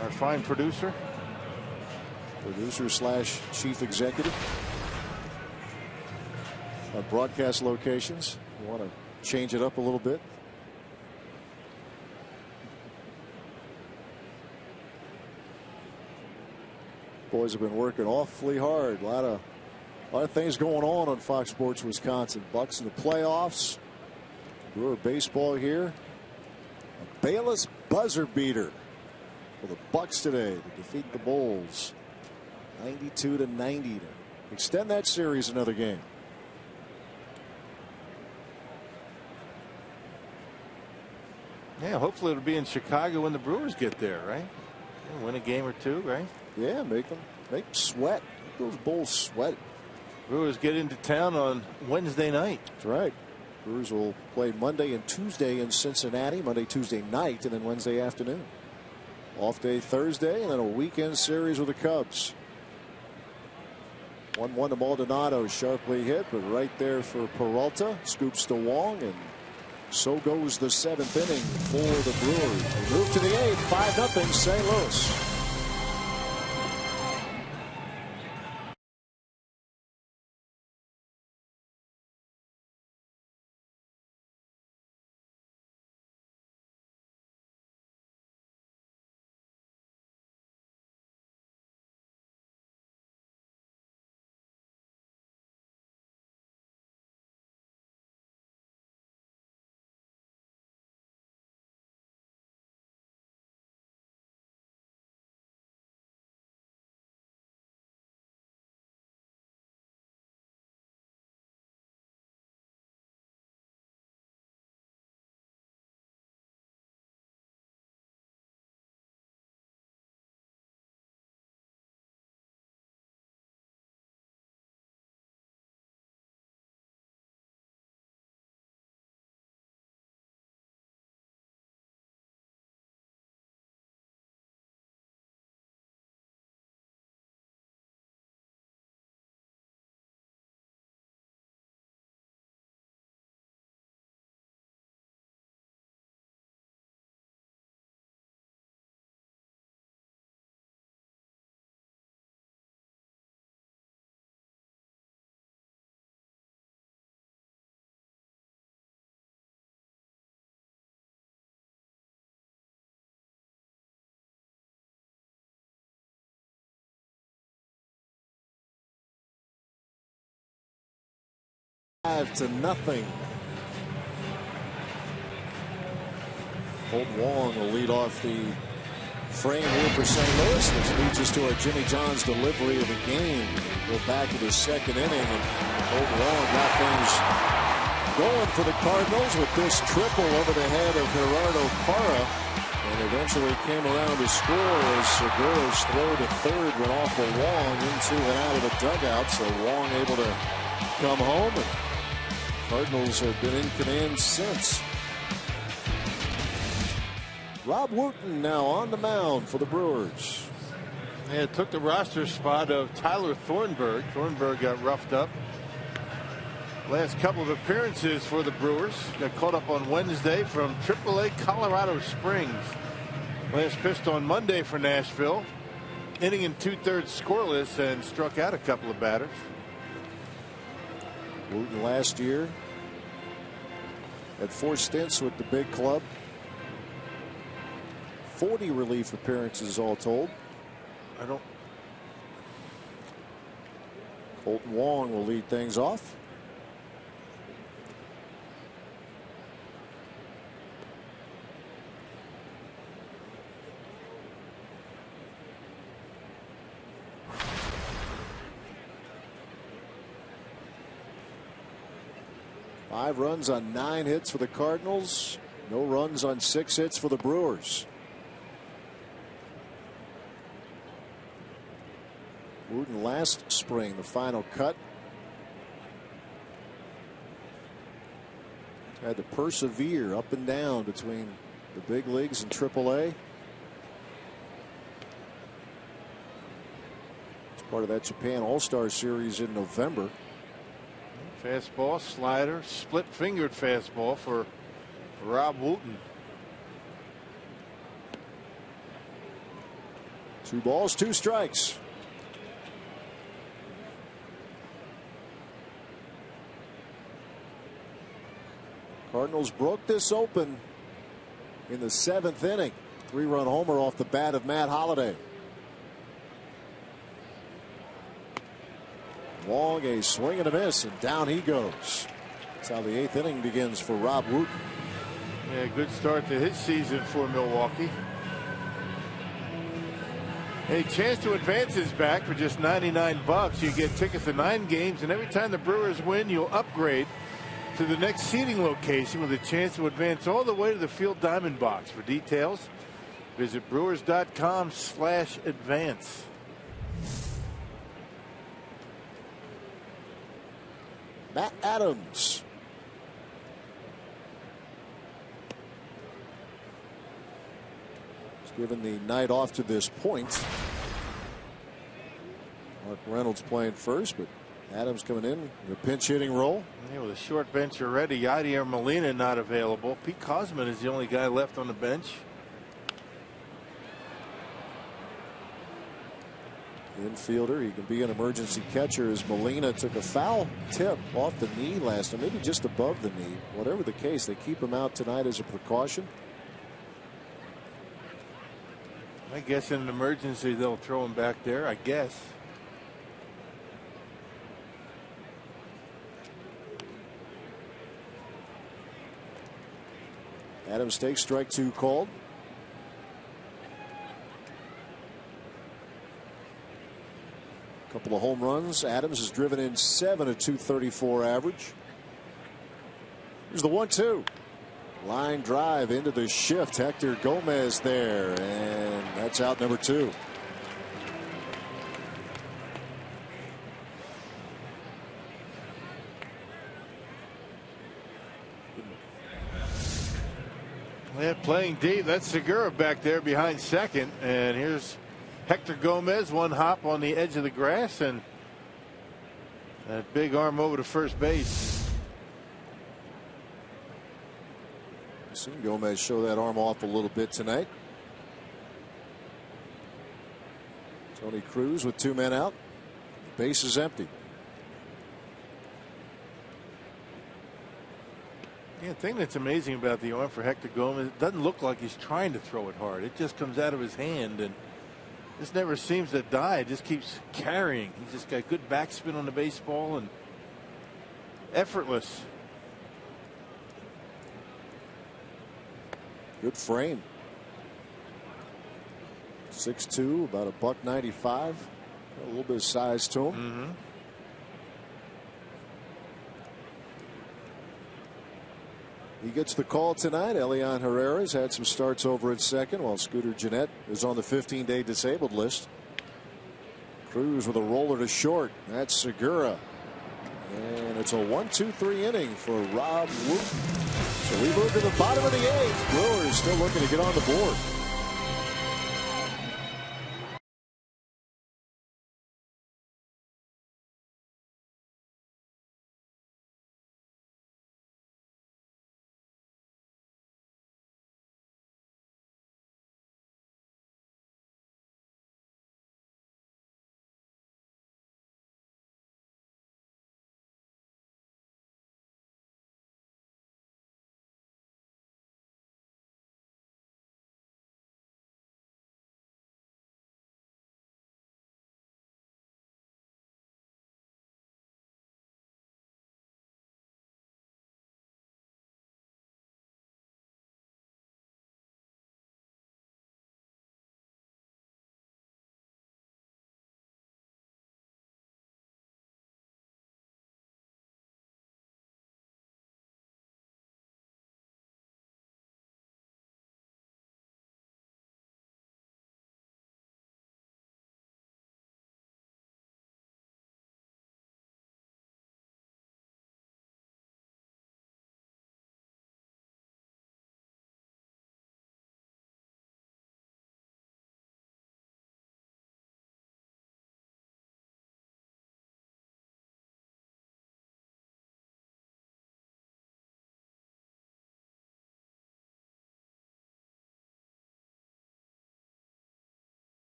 Speaker 4: Our fine producer.
Speaker 3: Producer / chief executive. On broadcast locations. You want to change it up a little bit? Boys have been working awfully hard. A lot of things going on Fox Sports Wisconsin. Bucks in the playoffs. Brewer baseball here. A Bayless buzzer beater for the Bucks today to defeat the Bulls 92-90 to extend that series another game.
Speaker 4: Yeah, hopefully it'll be in Chicago when the Brewers get there, right? Win a game or two, right?
Speaker 3: Yeah, make them sweat. Make those Bulls sweat.
Speaker 4: Brewers get into town on Wednesday night.
Speaker 3: That's right. Brewers will play Monday and Tuesday in Cincinnati. Monday, Tuesday night, and then Wednesday afternoon. Off day Thursday, and then a weekend series with the Cubs. 1-1 to Maldonado, sharply hit, but right there for Peralta. Scoops to Wong, and so goes the 7th inning for the Brewers. They move to the 8th, 5-0 St. Louis. 5-0. Colton Wong will lead off the frame here for St. Louis. This leads us to our Jimmy John's delivery of the game. Go back to the second inning, and Colton Wong got things going for the Cardinals with this triple over the head of Gerardo Parra, and eventually came around to score as Segura's throw to third went off of Wong into and out of the dugout. So Wong able to come home, and Cardinals have been in command since. Rob Wooten now on the mound for the Brewers.
Speaker 4: Yeah, it took the roster spot of Tyler Thornburg. Thornburg got roughed up. Last couple of appearances for the Brewers. Got caught up on Wednesday from AAA Colorado Springs. Last pitched on Monday for Nashville. Inning in 2/3 scoreless and struck out a couple of batters.
Speaker 3: Wooten last year had 4 stints with the big club. 40 relief appearances all told. Colton Wong will lead things off. Five runs on 9 hits for the Cardinals. No runs on 6 hits for the Brewers. Wooten last spring, the final cut. Had to persevere up and down between the big leagues and AAA. It's part of that Japan All-Star Series in November.
Speaker 4: Fastball, slider, split-fingered fastball for Rob Wooten.
Speaker 3: 2 balls, 2 strikes. Cardinals broke this open in the 7th inning. 3-run homer off the bat of Matt Holliday. Wong, a swing and a miss, and down he goes. That's how the 8th inning begins for Rob Wooten.
Speaker 4: Yeah, good start to his season for Milwaukee. A chance to advance is back for just $99. You get tickets to 9 games, and every time the Brewers win, you'll upgrade to the next seating location with a chance to advance all the way to the Field Diamondbacks. For details, visit brewers.com/advance.
Speaker 3: Matt Adams. He's given the night off to this point. Mark Reynolds playing first, but Adams coming in a pinch hitting role.
Speaker 4: Yeah, with a short bench already. Yadier Molina not available. Pete Cosman is the only guy left on the bench.
Speaker 3: Infielder, he can be an emergency catcher as Molina took a foul tip off the knee last time, maybe just above the knee. Whatever the case, they keep him out tonight as a precaution.
Speaker 4: I guess in an emergency they'll throw him back there, I guess.
Speaker 3: Adams takes strike 2 called. Couple of home runs. Adams has driven in 7, a .234 average. Here's the 1-2. Line drive into the shift. Hector Gomez there, and that's out number 2.
Speaker 4: Yeah, playing deep. That's Segura back there behind second, and here's Hector Gomez, one hop on the edge of the grass, and that big arm over to first base.
Speaker 3: I've seen Gomez show that arm off a little bit tonight. Tony Cruz with 2 men out. Base is empty.
Speaker 4: Yeah, the thing that's amazing about the arm for Hector Gomez, it doesn't look like he's trying to throw it hard. It just comes out of his hand, and this never seems to die. It just keeps carrying. He's just got good backspin on the baseball, and effortless.
Speaker 3: Good frame. 6'2", about $195. A little bit of size to him. He gets the call tonight. Elian Herrera's had some starts over at second, while Scooter Gennett is on the 15-day disabled list. Cruz with a roller to short. That's Segura. And it's a 1-2-3 inning for Rob Whoop. So we move to the bottom of the 8th. Brewers still looking to get on the board.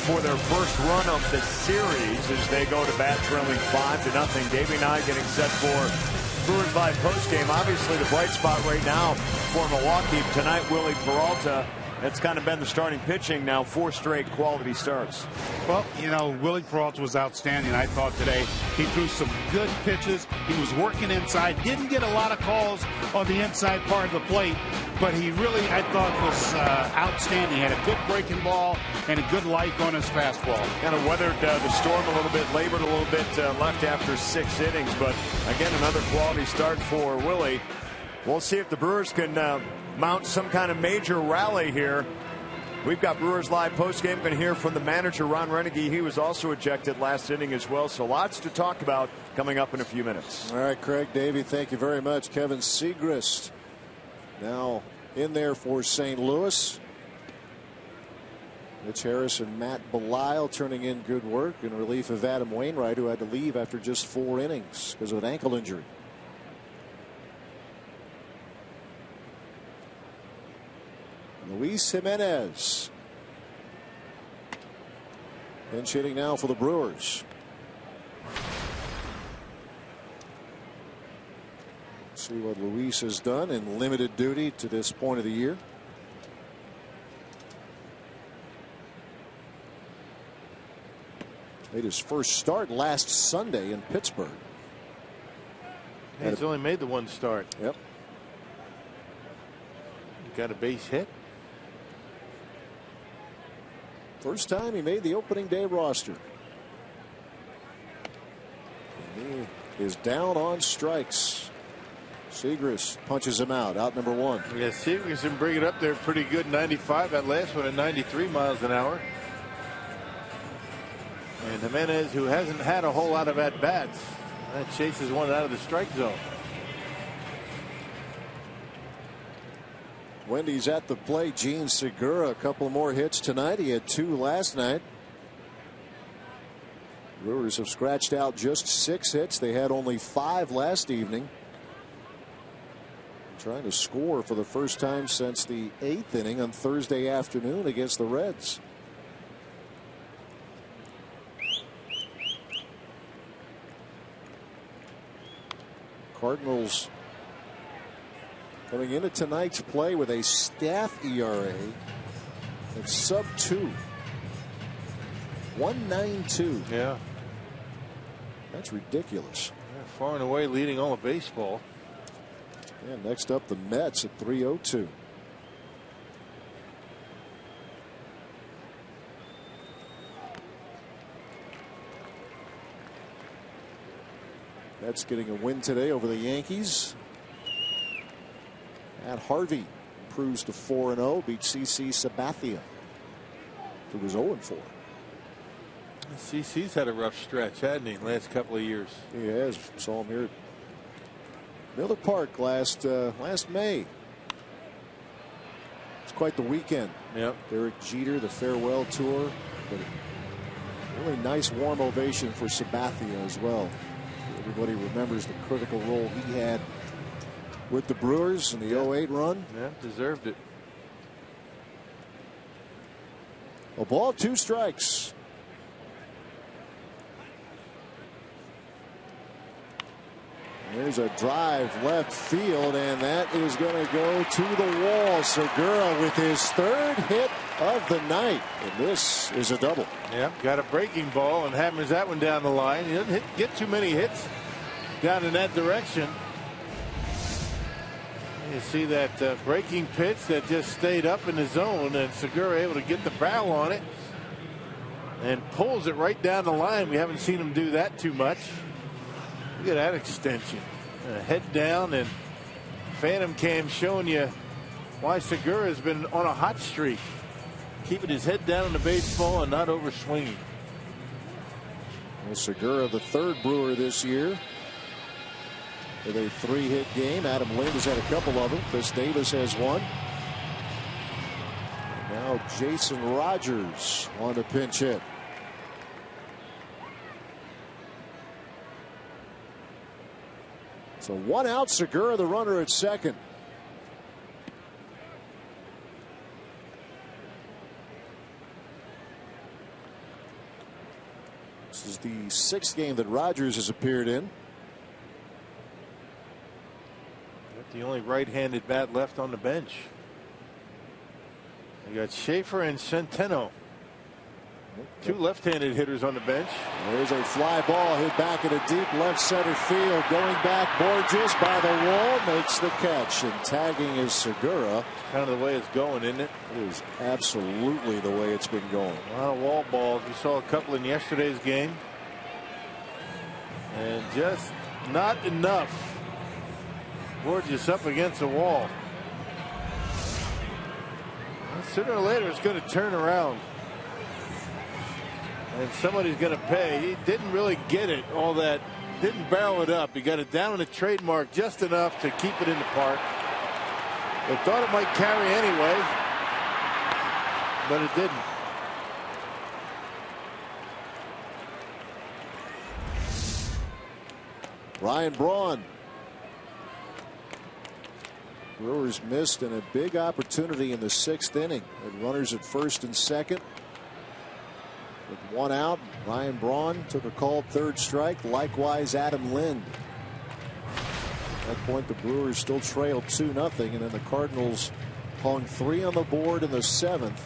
Speaker 1: For their first run of the series as they go to bat trailing 5-0. Davey and I getting set for Brewers Live postgame. Obviously the bright spot right now for Milwaukee tonight, Willie Peralta. That's kind of been the starting pitching now, 4 straight quality starts.
Speaker 5: Well, you know, Willie Peralta was outstanding, I thought, today. He threw some good pitches. He was working inside. Didn't get a lot of calls on the inside part of the plate, but he really, I thought, was outstanding. He had a good breaking ball and a good life on his fastball.
Speaker 1: Kind of weathered the storm a little bit, labored a little bit, left after 6 innings. But, again, another quality start for Willie. We'll see if the Brewers can mount some kind of major rally here. We've got Brewers Live postgame. Going to hear from the manager, Ron Renegade. He was also ejected last inning as well. So lots to talk about coming up in a few minutes.
Speaker 3: All right, Craig, Davey, thank you very much. Kevin Segrist now in there for St. Louis. Mitch Harris and Matt Belisle turning in good work in relief of Adam Wainwright, who had to leave after just 4 innings because of an ankle injury. Luis Jimenez. Pinch hitting now for the Brewers. See what Luis has done in limited duty to this point of the year. Made his first start last Sunday in Pittsburgh.
Speaker 4: He's only made the 1 start.
Speaker 3: Yep.
Speaker 4: Got a base hit.
Speaker 3: First time he made the opening day roster. He is down on strikes. Segrist punches him out number 1.
Speaker 4: Yeah, Segrist can bring it up there pretty good. 95. That last one at 93 miles an hour. And Jimenez, who hasn't had a whole lot of at bats, that chases one out of the strike zone.
Speaker 3: Wendy's at the plate. Gene Segura, a couple more hits tonight. He had 2 last night. Brewers have scratched out just 6 hits. They had only 5 last evening. Trying to score for the first time since the 8th inning on Thursday afternoon against the Reds. Cardinals coming into tonight's play with a staff ERA that's sub 2. 1.92.
Speaker 4: Yeah.
Speaker 3: That's ridiculous.
Speaker 4: Yeah, far and away leading all of baseball.
Speaker 3: And next up, the Mets at 3.02. Mets getting a win today over the Yankees. Matt Harvey improves to 4-0, beats CC Sabathia, who was 0-4.
Speaker 4: CC's had a rough stretch, hadn't he, last couple of years?
Speaker 3: He has. Saw him here at Miller Park last May. It's quite the weekend.
Speaker 4: Yep.
Speaker 3: Derek Jeter, the farewell tour. But a really nice warm ovation for Sabathia as well. Everybody remembers the critical role he had with the Brewers in the 08 run.
Speaker 4: Yeah, deserved it.
Speaker 3: A ball, 2 strikes. There's a drive left field, and that is going to go to the wall. Segura with his 3rd hit of the night, and this is a double.
Speaker 4: Yeah, got a breaking ball and hammers that one down the line. He doesn't get too many hits down in that direction. You see that breaking pitch that just stayed up in the zone, and Segura able to get the barrel on it and pulls it right down the line. We haven't seen him do that too much. Look at that extension. Head down, and Phantom Cam showing you why Segura has been on a hot streak. Keeping his head down in the baseball and not over swinging.
Speaker 3: Well, Segura, the 3rd Brewer this year, with a 3-hit game. Adam Lind has had a couple of them. Chris Davis has one. Now Jason Rogers on the pinch hit. So 1 out, Segura the runner at second. This is the 6th game that Rogers has appeared in.
Speaker 4: The only right-handed bat left on the bench. You got Schaefer and Centeno. 2 left-handed hitters on the bench.
Speaker 3: There's a fly ball hit back in a deep left center field. Going back, Borges by the wall makes the catch, and tagging is Segura.
Speaker 4: Kind of the way it's going, isn't it?
Speaker 3: It is absolutely the way it's been going.
Speaker 4: A lot of wall balls. We saw a couple in yesterday's game, and just not enough. Borges up against the wall. Well, sooner or later it's going to turn around, and somebody's going to pay. He didn't really get it all that, didn't barrel it up. He got it down in the trademark just enough to keep it in the park. They thought it might carry anyway, but it didn't.
Speaker 3: Ryan Braun. Brewers missed in a big opportunity in the 6th inning. With runners at 1st and 2nd. With 1 out, Ryan Braun took a called 3rd strike. Likewise, Adam Lind. At that point, the Brewers still trailed 2-0, and then the Cardinals hung 3 on the board in the 7th,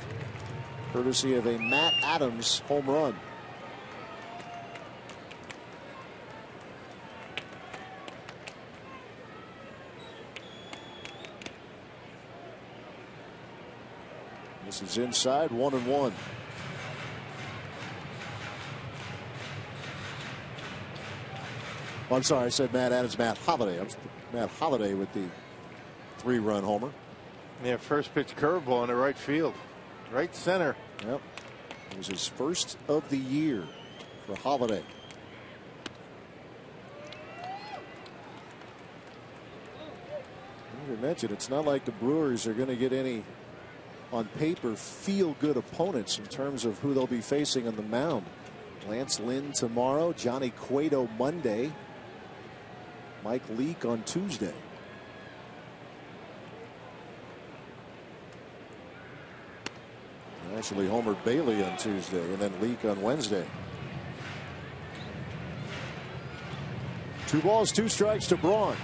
Speaker 3: courtesy of a Matt Adams home run. This is inside, 1-1. I'm sorry, I said Matt Adams, Matt Holliday. Matt Holliday with the 3-run homer.
Speaker 4: Yeah, first pitch curveball in the right field. Right center.
Speaker 3: Yep. It was his 1st of the year for Holliday. You mentioned it's not like the Brewers are going to get any, on paper, feel-good opponents in terms of who they'll be facing on the mound. Lance Lynn tomorrow, Johnny Cueto Monday, Mike Leake on Tuesday. Actually, Homer Bailey on Tuesday, and then Leake on Wednesday. 2 balls, 2 strikes to Braun.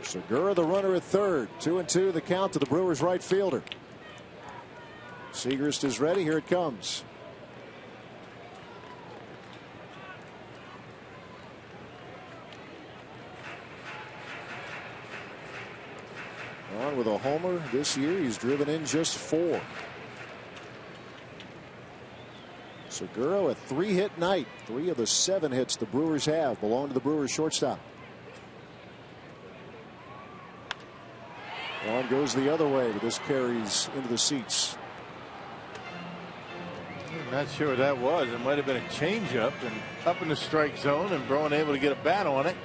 Speaker 3: Segura the runner at third. 2-2 the count to the Brewers right fielder. Segrist is ready. Here it comes. On with a homer this year. He's driven in just 4. Segura a 3-hit night. 3 of the 7 hits the Brewers have belong to the Brewers shortstop. On goes the other way, but this carries into the seats.
Speaker 4: I'm not sure what that was. It might have been a changeup and up in the strike zone, and Braun able to get a bat on it.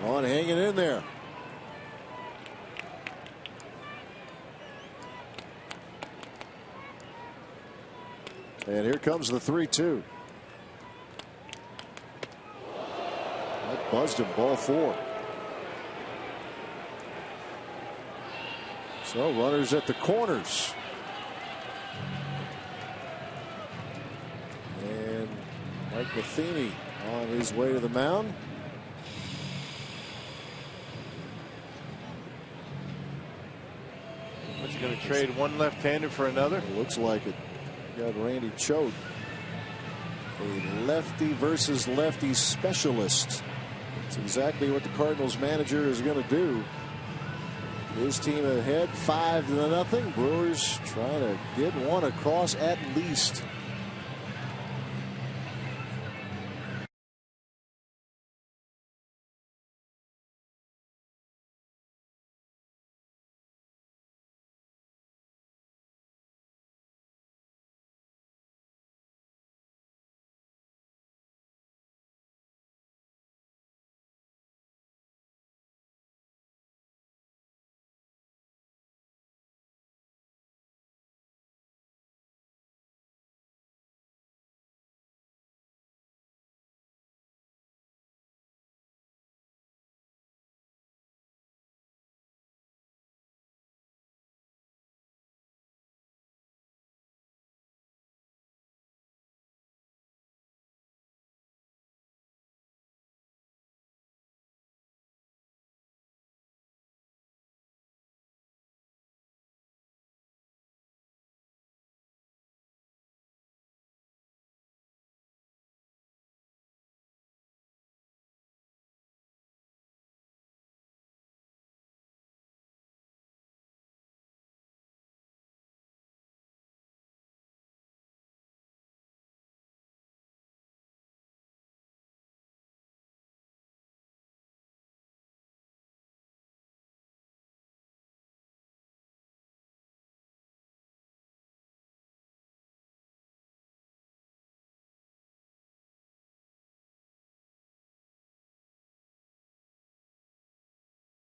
Speaker 3: On hanging in there. And here comes the 3-2. That buzzed him, ball 4. So runners at the corners. And Mike Matheny on his way to the mound.
Speaker 4: What's he going to trade one left-hander for another?
Speaker 3: It looks like it. Got Randy Choate, a lefty versus lefty specialist. That's exactly what the Cardinals manager is going to do. His team ahead 5-0. Brewers trying to get one across at least.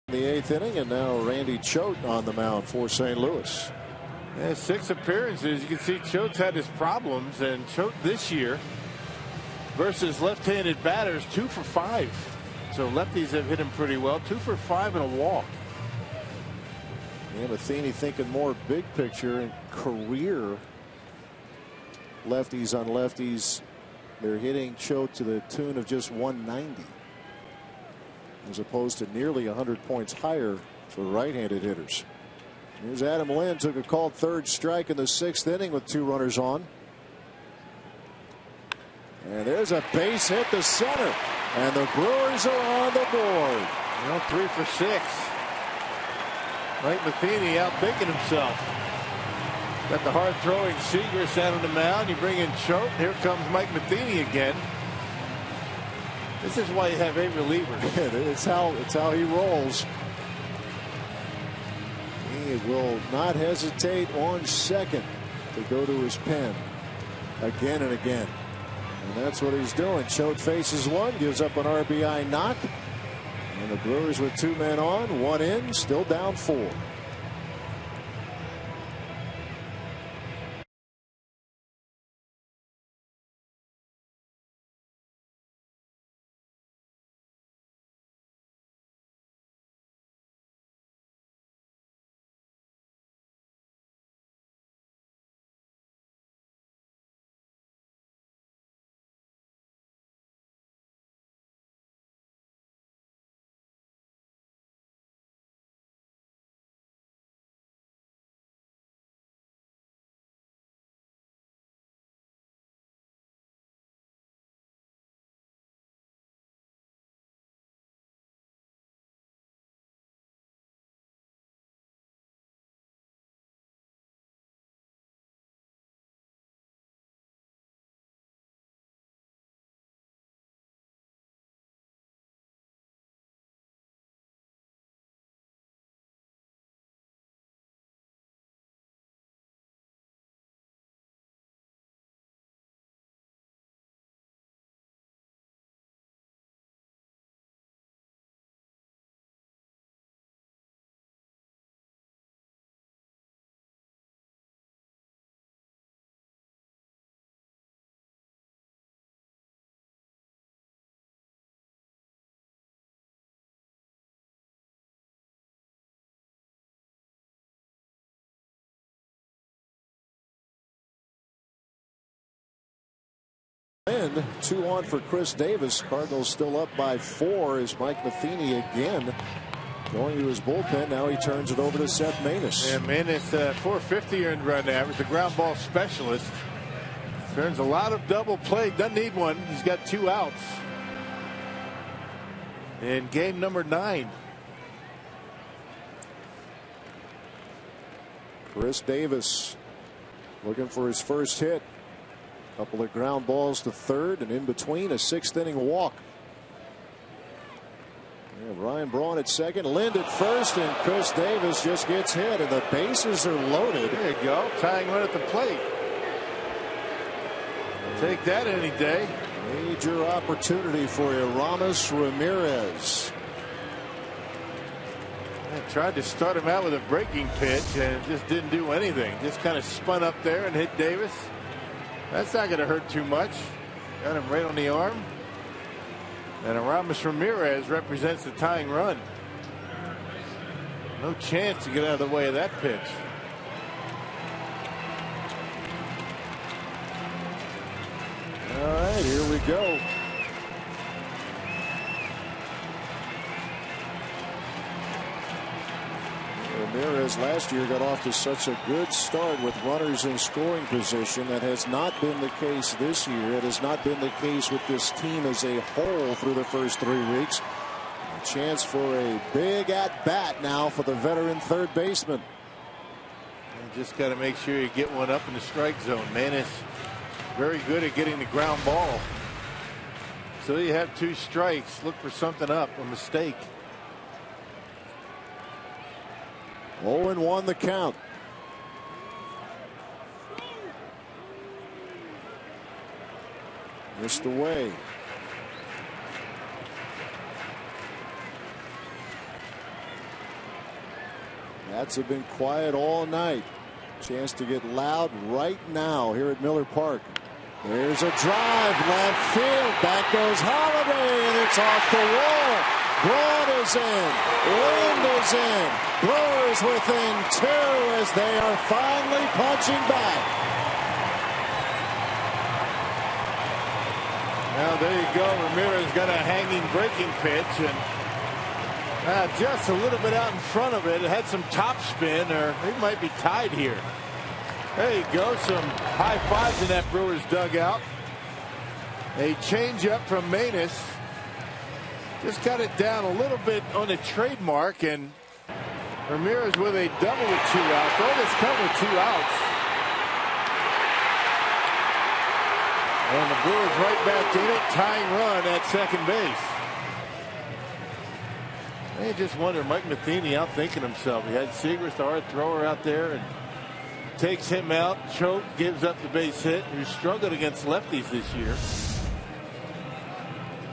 Speaker 3: The 8th inning, and now Randy Choate on the mound for St. Louis.
Speaker 4: Yeah, 6 appearances. You can see Choate's had his problems, and Choate this year versus left-handed batters 2 for 5. So lefties have hit him pretty well. 2 for 5 and a walk.
Speaker 3: Yeah, Matheny thinking more big picture and career. Lefties on lefties, they're hitting Choate to the tune of just 190. As opposed to nearly 100 points higher for right-handed hitters. Here's Adam Lynn, took a called 3rd strike in the 6th inning with 2 runners on. And there's a base hit to center, and the Brewers are on the board.
Speaker 4: 3 for 6. Mike Matheny outthinking himself. Got the hard throwing Segrist out on the mound. You bring in Choate. Here comes Mike Matheny again. This is why you have 8 relievers.
Speaker 3: It's how he rolls. He will not hesitate on second to go to his pen again and again. And that's what he's doing. Choate faces one, gives up an RBI knock. And the Brewers with 2 men on, 1 in, still down 4. And 2 on for Chris Davis. Cardinals still up by 4 as Mike Matheny again going to his bullpen. Now he turns it over to Seth Maness.
Speaker 4: Yeah, Maness, 450 earned run average, the ground ball specialist. Turns a lot of double play. Doesn't need one. He's got 2 outs in game number 9.
Speaker 3: Chris Davis looking for his first hit. Couple of ground balls to third, and in between a 6th inning walk. Yeah, Ryan Braun at second, Lind at first, and Chris Davis just gets hit, and the bases are loaded.
Speaker 4: There you go. Tying run at the plate. Take that any day.
Speaker 3: Major opportunity for Aramis Ramirez.
Speaker 4: I tried to start him out with a breaking pitch and it just didn't do anything. Just kind of spun up there and hit Davis. That's not going to hurt too much. Got him right on the arm. And Aramis Ramirez represents the tying run. No chance to get out of the way of that pitch.
Speaker 3: All right, here we go. Ramirez last year got off to such a good start with runners in scoring position. That has not been the case this year. It has not been the case with this team as a whole through the first 3 weeks. A chance for a big at bat now for the veteran third baseman.
Speaker 4: You just got to make sure you get one up in the strike zone. Maness very good at getting the ground ball. So you have 2 strikes. Look for something up, a mistake.
Speaker 3: 0-1 the count. Missed away. Bats have been quiet all night. Chance to get loud right now here at Miller Park. There's a drive left field. Back goes Holiday, and it's off the wall. Broad is in. Lind is in. Brewers within 2 as they are finally punching back.
Speaker 4: Now there you go. Ramirez got a hanging breaking pitch and just a little bit out in front of it. It had some top spin, or it might be tied here. There you go. Some high fives in that Brewers dugout. A changeup from Maness. Just got it down a little bit on the trademark, and Ramirez with a double with 2 outs. All this come with 2 outs. And the Brewers right back in it, tying run at second base. I just wonder, Mike Matheny out thinking himself. He had Seagrass, the hard thrower, out there, and takes him out. Choke, gives up the base hit. Who struggled against lefties this year.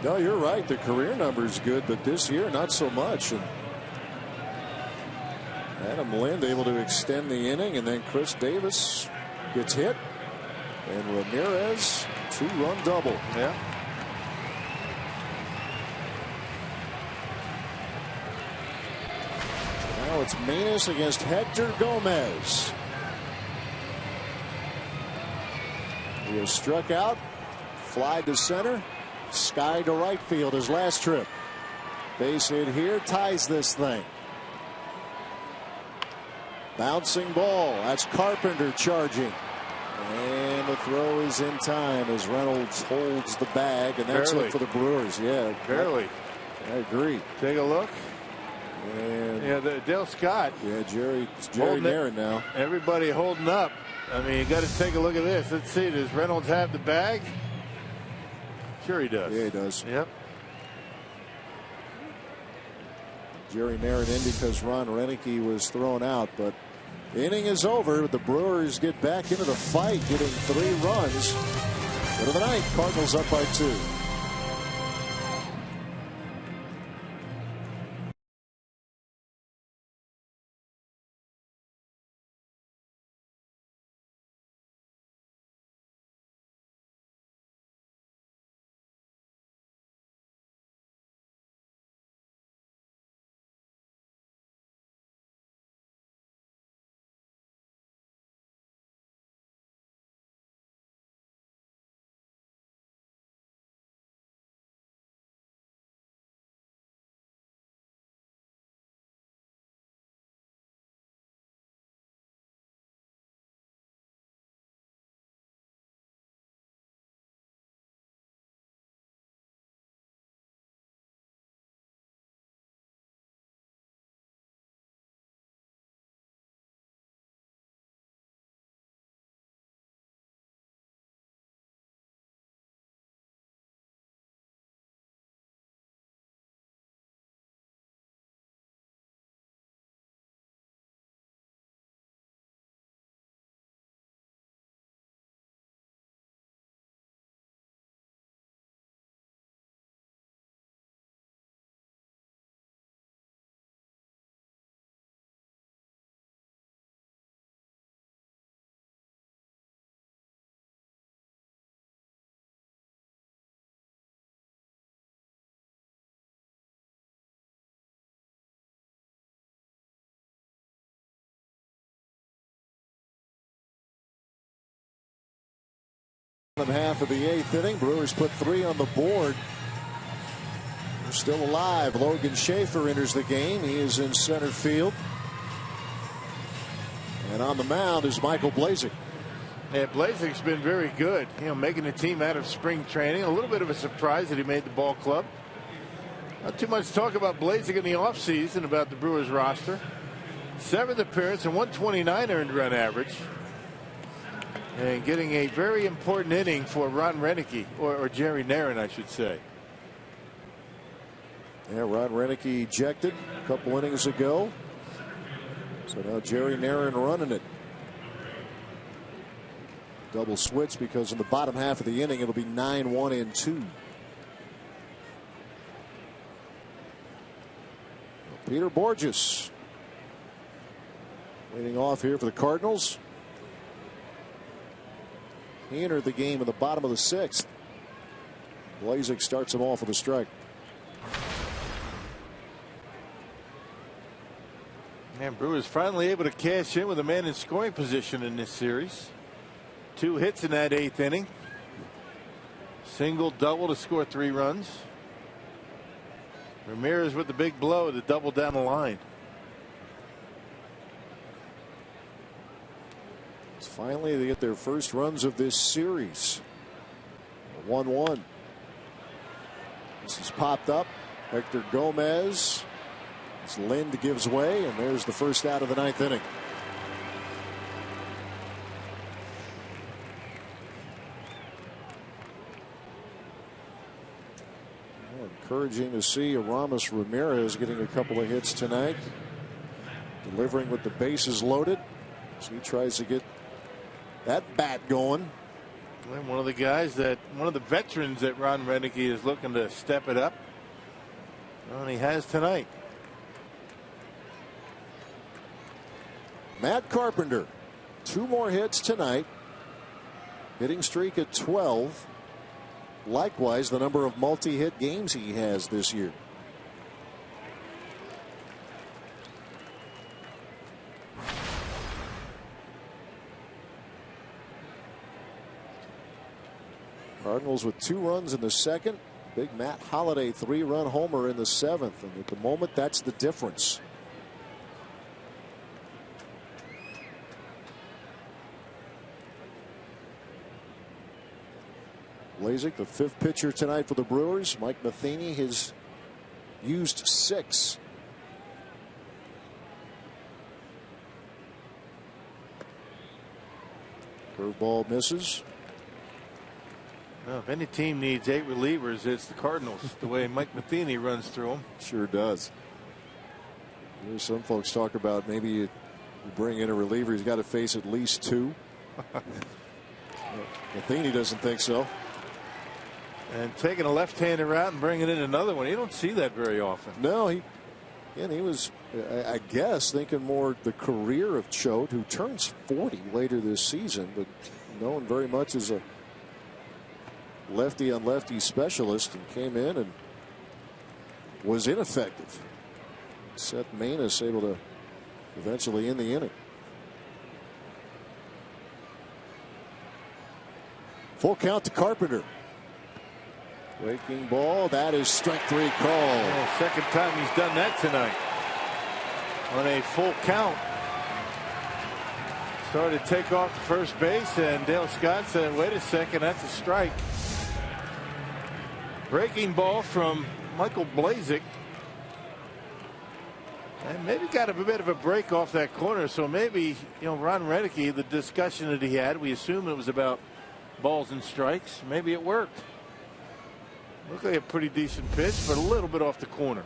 Speaker 3: No, you're right. The career number's good, but this year not so much. And Adam Lind able to extend the inning, and then Chris Davis gets hit, and Ramirez 2-run double.
Speaker 4: Yeah.
Speaker 3: Now it's Maness against Hector Gomez. He was struck out, fly to center. Sky to right field his last trip. Base hit here, ties this thing. Bouncing ball. That's Carpenter charging. And the throw is in time as Reynolds holds the bag, and that's it for the Brewers. Yeah,
Speaker 4: barely.
Speaker 3: I agree.
Speaker 4: Take a look.
Speaker 3: And
Speaker 4: yeah, Dale Scott.
Speaker 3: Yeah, Jerry Narin now.
Speaker 4: Everybody holding up. I mean, you got to take a look at this. Let's see. Does Reynolds have the bag? Sure he does.
Speaker 3: Yeah, he does.
Speaker 4: Yep.
Speaker 3: Jerry Narin in because Ron Renicky was thrown out, but the inning is over. The Brewers get back into the fight, getting 3 runs. Into the ninth, Cardinals up by 2. Half of the 8th inning. Brewers put 3 on the board. They're still alive. Logan Schaefer enters the game. He is in center field. And on the mound is Michael Blazek.
Speaker 4: Yeah, Blazek's been very good. Making the team out of spring training. A little bit of a surprise that he made the ball club. Not too much talk about Blazek in the offseason about the Brewers roster. 7th appearance and 129 earned run average. And getting a very important inning for Ron Renneke, or Jerry Narron, I should say.
Speaker 3: Yeah, Ron Renneke ejected a couple innings ago. So now Jerry Narron running it. Double switch because in the bottom half of the inning it'll be 9-1-2. Peter Borges leading off here for the Cardinals. He entered the game in the bottom of the 6th. Blazek starts him off with a strike.
Speaker 4: And Brewers finally able to cash in with a man in scoring position in this series. 2 hits in that 8th inning. Single, double to score 3 runs. Ramirez with the big blow to double down the line.
Speaker 3: Finally, they get their first runs of this series. 1-1. This is popped up. Hector Gomez. As Lind gives way, and there's the first out of the 9th inning. Well, encouraging to see Aramis Ramirez getting a couple of hits tonight. Delivering with the bases loaded. So he tries to get that bat going.
Speaker 4: And one of the veterans that Ron Renneke is looking to step it up. And he has tonight.
Speaker 3: Matt Carpenter, 2 more hits tonight. Hitting streak at 12. Likewise, the number of multi-hit games he has this year. Cardinals with 2 runs in the 2nd. Big Matt Holliday 3-run homer in the 7th. And at the moment, that's the difference. Blazek, the 5th pitcher tonight for the Brewers. Mike Matheny has used 6. Curveball misses.
Speaker 4: Well, if any team needs 8 relievers, it's the Cardinals. The way Mike Matheny runs through them.
Speaker 3: Sure does. There's some folks talk about maybe you bring in a reliever, he's got to face at least 2. Matheny doesn't think so.
Speaker 4: And taking a left-hander out and bringing in another one, you don't see that very often.
Speaker 3: No, he was, I guess, thinking more the career of Choate, who turns 40 later this season, but known very much as a lefty on lefty specialist, and came in and was ineffective. Seth Maness able to eventually end the inning. Full count to Carpenter. Breaking ball. That is strike 3 call.
Speaker 4: Oh, second time he's done that tonight. On a full count. Started to take off to first base, and Dale Scott said, wait a second, that's a strike. Breaking ball from Michael Blazek. And maybe got a bit of a break off that corner, so maybe, Ron Renneke, the discussion that he had, we assume it was about balls and strikes. Maybe it worked. Looked like a pretty decent pitch, but a little bit off the corner.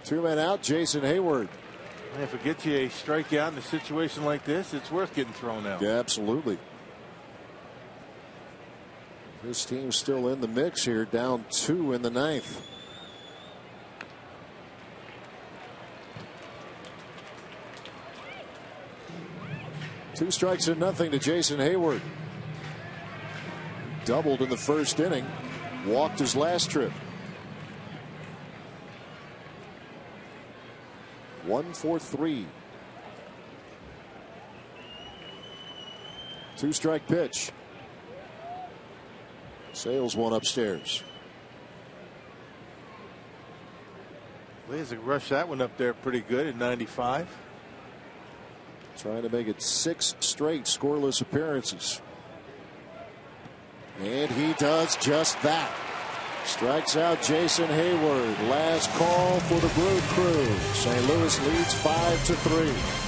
Speaker 3: 2 men out, Jason Hayward.
Speaker 4: If it gets you a strikeout in a situation like this, it's worth getting thrown out.
Speaker 3: Yeah, absolutely. This team's still in the mix here, down 2 in the 9th. Two strikes and nothing to Jason Hayward. Doubled in the first inning. Walked his last trip. 1 for 3. 2-strike pitch. Sales one upstairs.
Speaker 4: Laser rushed that one up there pretty good at 95.
Speaker 3: Trying to make it 6 straight scoreless appearances. And he does just that. Strikes out Jason Hayward. Last call for the Brew Crew. St. Louis leads 5-3.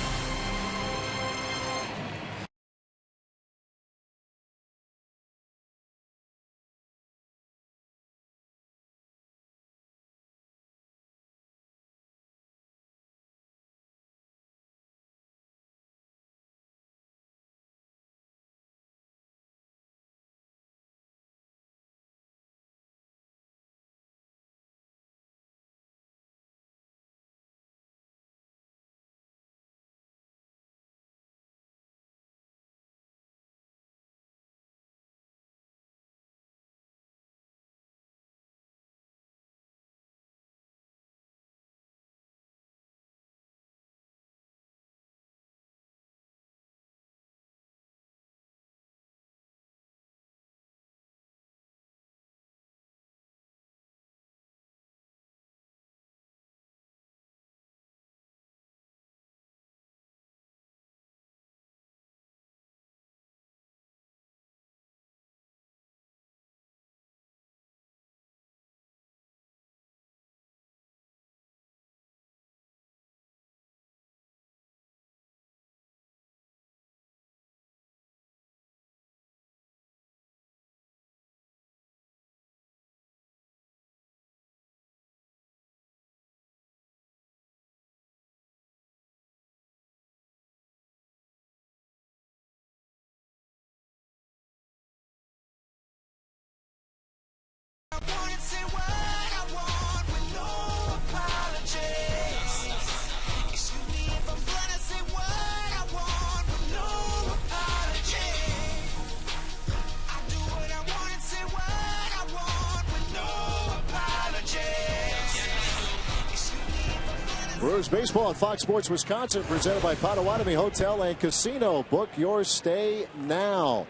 Speaker 3: Brewers baseball on Fox Sports Wisconsin, presented by Potawatomi Hotel and Casino. Book your stay now.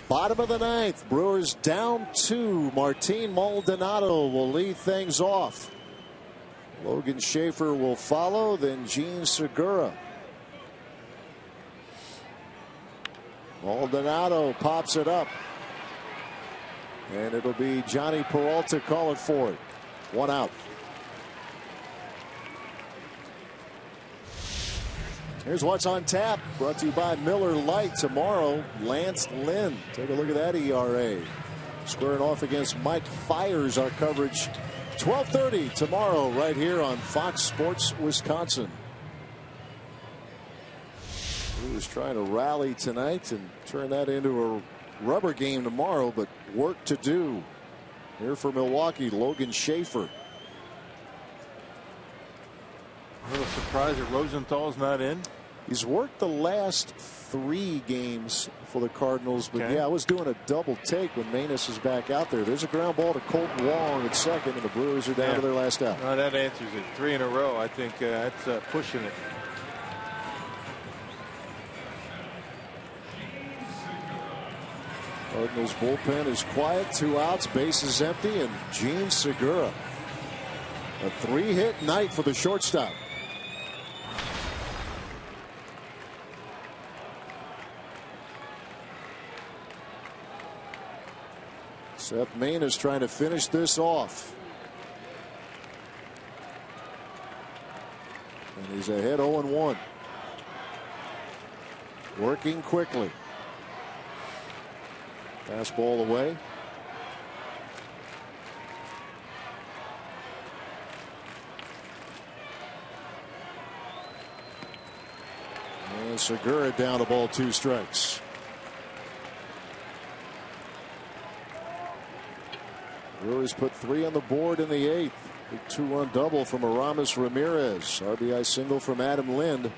Speaker 3: Bottom of the ninth, Brewers down 2. Martin Maldonado will lead things off. Logan Schaefer will follow, then Gene Segura. Maldonado pops it up. And it'll be Johnny Peralta calling for it. 1 out. Here's what's on tap, brought to you by Miller Lite. Tomorrow, Lance Lynn. Take a look at that ERA. Squaring off against Mike Fiers. Our coverage 12:30 tomorrow right here on Fox Sports Wisconsin. He was trying to rally tonight and turn that into a rubber game tomorrow, but work to do. Here for Milwaukee, Logan Schaefer.
Speaker 4: A little surprised that Rosenthal's not in.
Speaker 3: He's worked the last 3 games for the Cardinals, but yeah, I was doing a double take when Manus is back out there. There's a ground ball to Colton Wong at second, and the Brewers are down to their last out.
Speaker 4: No, that answers it. 3 in a row. I think that's pushing it.
Speaker 3: Cardinals bullpen is quiet. 2 outs, bases empty, and Gene Segura. A 3-hit night for the shortstop. Seth Manus trying to finish this off. And he's ahead 0-1. Working quickly. Fastball away. And Segura down a ball, 2 strikes. Brewers put 3 on the board in the 8th. Big 2-run double from Aramis Ramirez. RBI single from Adam Lind.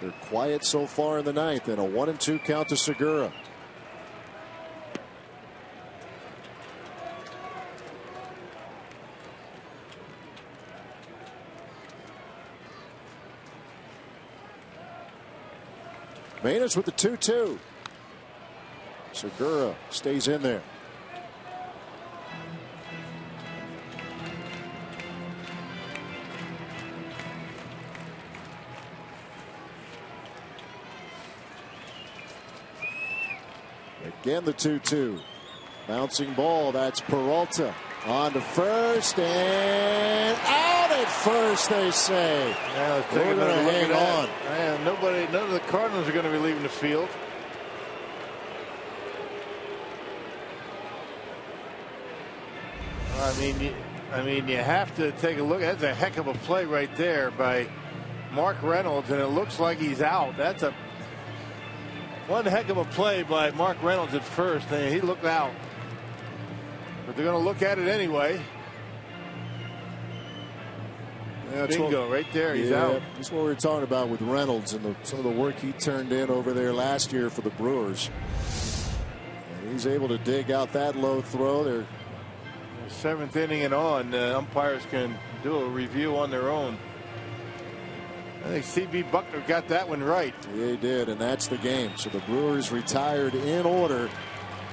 Speaker 3: They're quiet so far in the 9th, and a 1-2 count to Segura. Manus with the 2-2. Segura stays in there. Again, the 2-2. Bouncing ball. That's Peralta. On to first and out at first, they say.
Speaker 4: Yeah, let's take
Speaker 3: We're going to hang on.
Speaker 4: Man, none of the Cardinals are going to be leaving the field. I mean, you have to take a look. That's a heck of a play right there by Mark Reynolds, and it looks like he's out. That's one heck of a play by Mark Reynolds at first. And he looked out, but they're going to look at it anyway. Bingo, right there. He's out.
Speaker 3: That's what we were talking about with Reynolds and some of the work he turned in over there last year for the Brewers. And he's able to dig out that low throw. They're
Speaker 4: 7th inning and on. Umpires can do a review on their own. I think C.B. Buckner got that one right.
Speaker 3: Yeah, he did, and that's the game. So the Brewers retired in order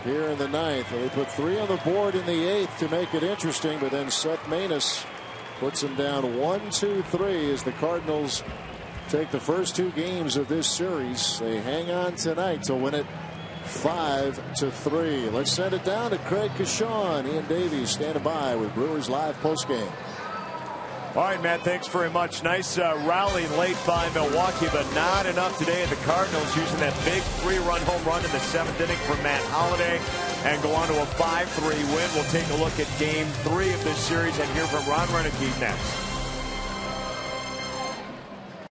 Speaker 3: here in the 9th. They put 3 on the board in the 8th to make it interesting, but then Seth Manus puts them down 1-2-3 as the Cardinals take the first 2 games of this series. They hang on tonight to win it 5-3. Let's send it down to Craig Kashawn. Ian Davies standing by with Brewers Live postgame.
Speaker 1: All right, Matt, thanks very much. Nice rally late by Milwaukee, but not enough today. And the Cardinals using that big 3-run home run in the 7th inning from Matt Holliday and go on to a 5-3 win. We'll take a look at Game 3 of this series and hear from Ron Renneke next.